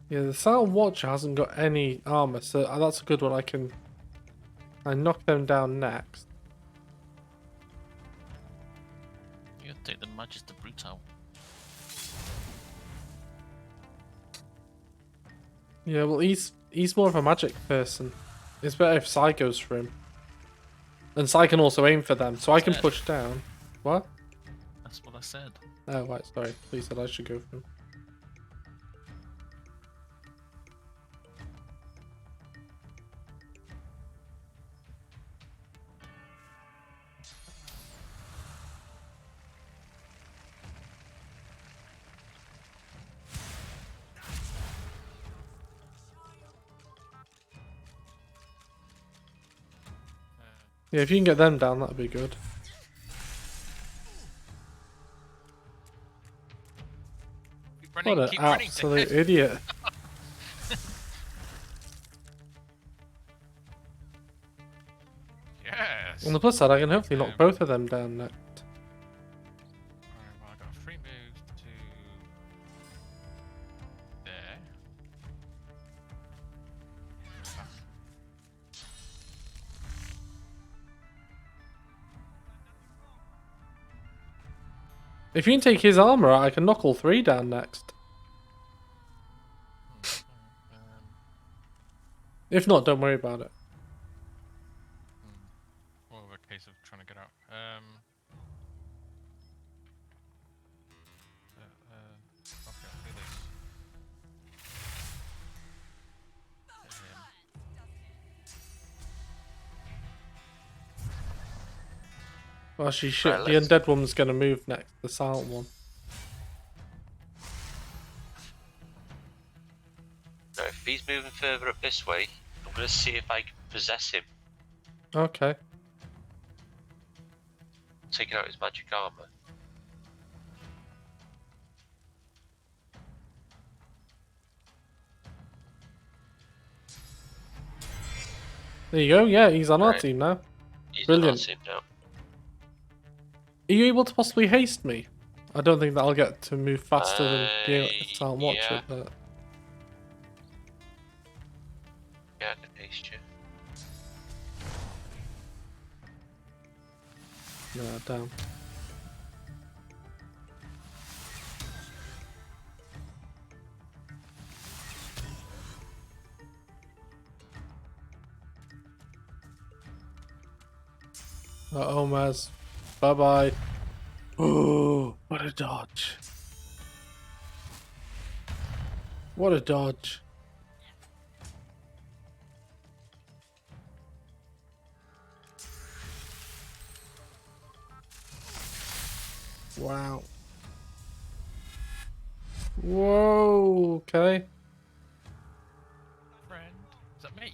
Yeah, the Silent Watcher hasn't got any armor, so that's a good one. I knock them down next. You take the Magister Brutal. Yeah, well, he's more of a magic person. It's better if Sai goes for him. And Sai can also aim for them, so I can push down. What? That's what I said. Oh, right, sorry. Please said I should go for him. Yeah, if you can get them down, that'd be good. What an absolute idiot. Yes. On the plus side, I can hopefully knock both of them down next. Alright, well, I got 3 moves to there. If you can take his armor out, I can knock all 3 down next. If not, don't worry about it. More of a case of trying to get out. Okay, I'll do this. Well, actually, shit, Right, the undead woman's gonna move next, the silent one. No, if he's moving further up this way, I'm going to see if I can possess him, Okay. taking out his magic armor. There you go, yeah, he's on our Right. team now. He's Brilliant. not him now. Are you able to possibly haste me? I don't think that'll get to move faster than the Silent Watcher, yeah. but... Yeah, I can haste you. No, damn. Uh-oh, Maz. Bye-bye. Oh, what a dodge. What a dodge. Wow. Whoa, okay. Friend, is that me?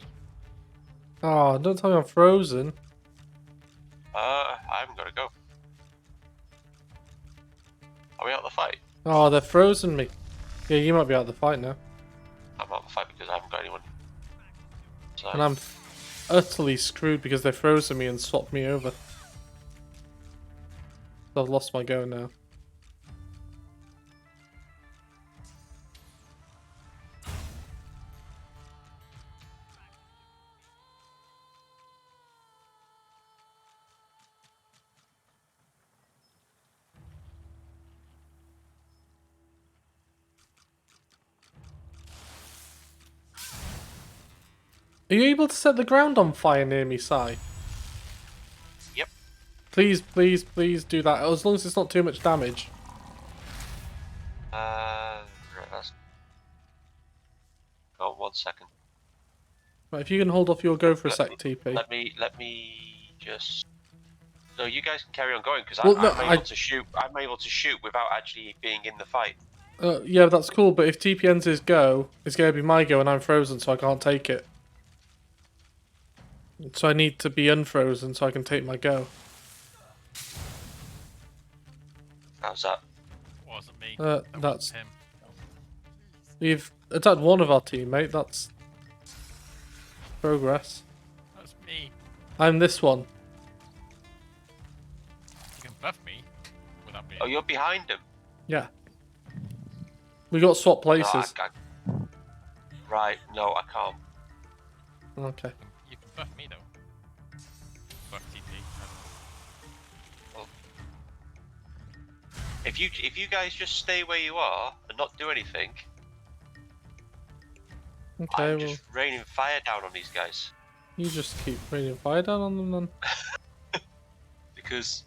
Oh, don't tell me I'm frozen. I haven't got to go. Are we out of the fight? Oh, they're frozen me. Yeah, you might be out of the fight now. I'm out of the fight because I haven't got anyone. So, And I'm utterly screwed because they frozen me and swapped me over. I've lost my go now. Are you able to set the ground on fire near me, Sai? Yep. Please, please, please do that. As long as it's not too much damage. right, that's... Oh, 1 second. Right, if you can hold off your go for a sec, TP. Let me just... No, you guys can carry on going because Well, no, I'm able to shoot. I'm able to shoot without actually being in the fight. Yeah, that's cool, but if TP ends his go, it's going to be my go and I'm frozen, so I can't take it. So I need to be unfrozen so I can take my go. How's that? Wasn't me. That That's... wasn't him. We've attacked one of our teammate, that's... progress. That's me. I'm this one. You can buff me without being. Oh, you're behind him? Yeah. We got swap No, places. Right, no, I can't. Okay. You can buff me though. Buff TP. Well, if you guys just stay where you are and not do anything, Okay, I'm well, just raining fire down on these guys. you just keep raining fire down on them then. Because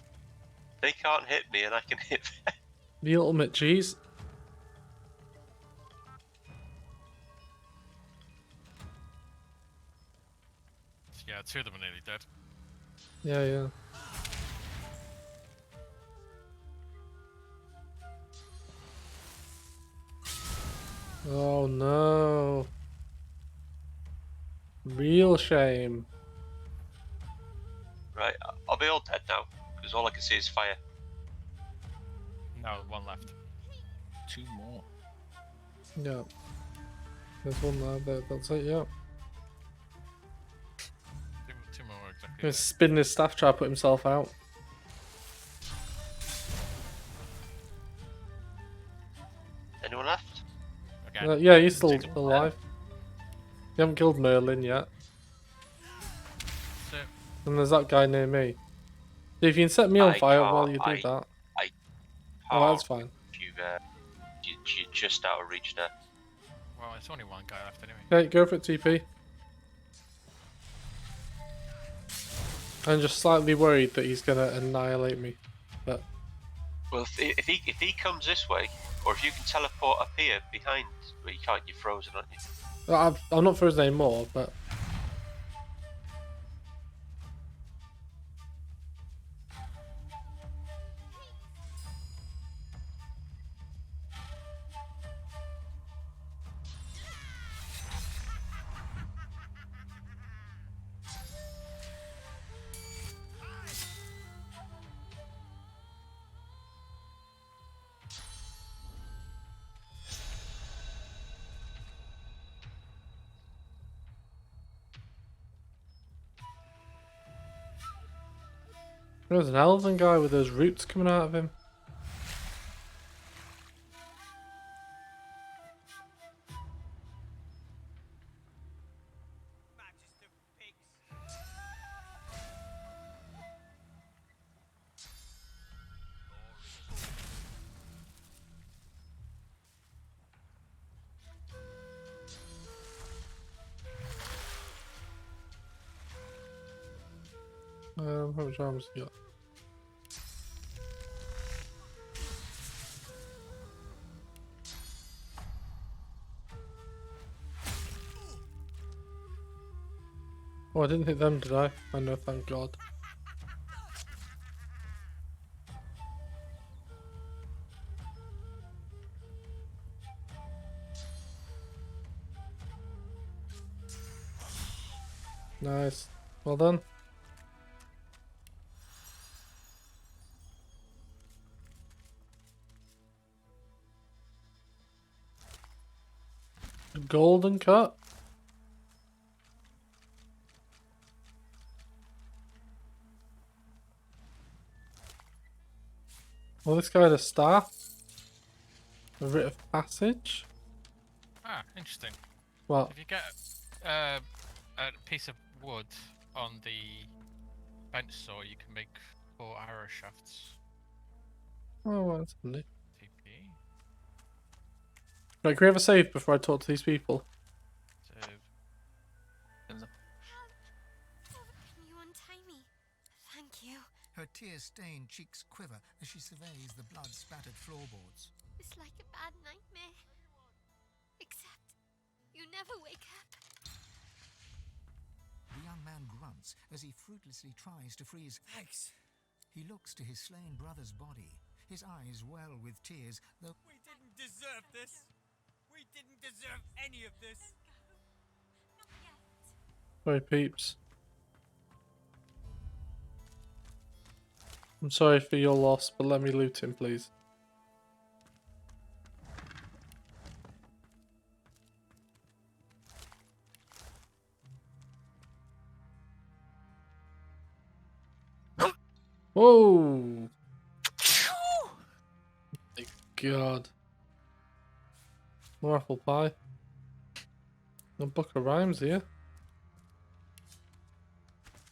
they can't hit me and I can hit them. The ultimate cheese. Yeah, 2 of them are nearly dead. Yeah, yeah. Oh no. Real shame. Right, I'll be all dead now, because all I can see is fire. No, 1 left. 2 more. Yeah. There's one there, that's it, yeah. 2 more exactly. He's spinning his staff, try to put himself out. Anyone left? Again. Yeah, he's still alive. You haven't killed Merlin yet. So, And there's that guy near me. If you can set me on I fire can't- while you do that. I Oh, that's can't. fine. You're just out of reach there. well, it's only 1 guy left anyway. Okay, go for it, TP. I'm just slightly worried that he's gonna annihilate me. But Well, if he comes this way, or if you can teleport up here behind, well, you can't. You're frozen, aren't you? I'm not frozen anymore, but... There's an elven guy with those roots coming out of him. How much armor has he got? Oh, I didn't hit them, did I? I know, thank God. Nice. Well done. Golden cut. Well, this guy had a star. A writ of passage. Ah, interesting. What? If you get a piece of wood on the bench saw, you can make 4 arrow shafts. Oh, well, that's handy. TP. Right, can we have a save before I talk to these people? So, Can you untie me? Thank you. Her tear-stained cheeks quiver as she surveys the blood-spattered floorboards. It's like a bad nightmare. Except you never wake up. The young man grunts as he fruitlessly tries to free his... Thanks. He looks to his slain brother's body. His eyes well with tears, though... We didn't deserve this. We didn't deserve any of this. Sorry, peeps. I'm sorry for your loss, but let me loot him, please. Whoa! My God. More apple pie. A book of rhymes here.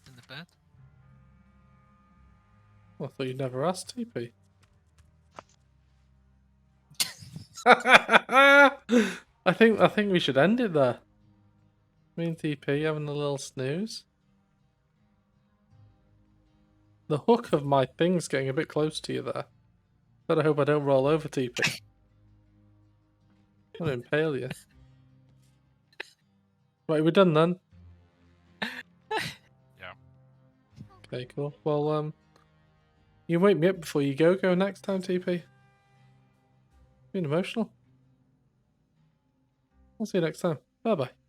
In the bed. Well, I thought you'd never asked TP. I think we should end it there. Me and TP having a little snooze. The hook of my thing's getting a bit close to you there. But I hope I don't roll over TP. I'm gonna impale you. Right, we're done then. Yeah. Okay, cool. Well, you wake me up before you go next time, TP. Being emotional. I'll see you next time. Bye bye.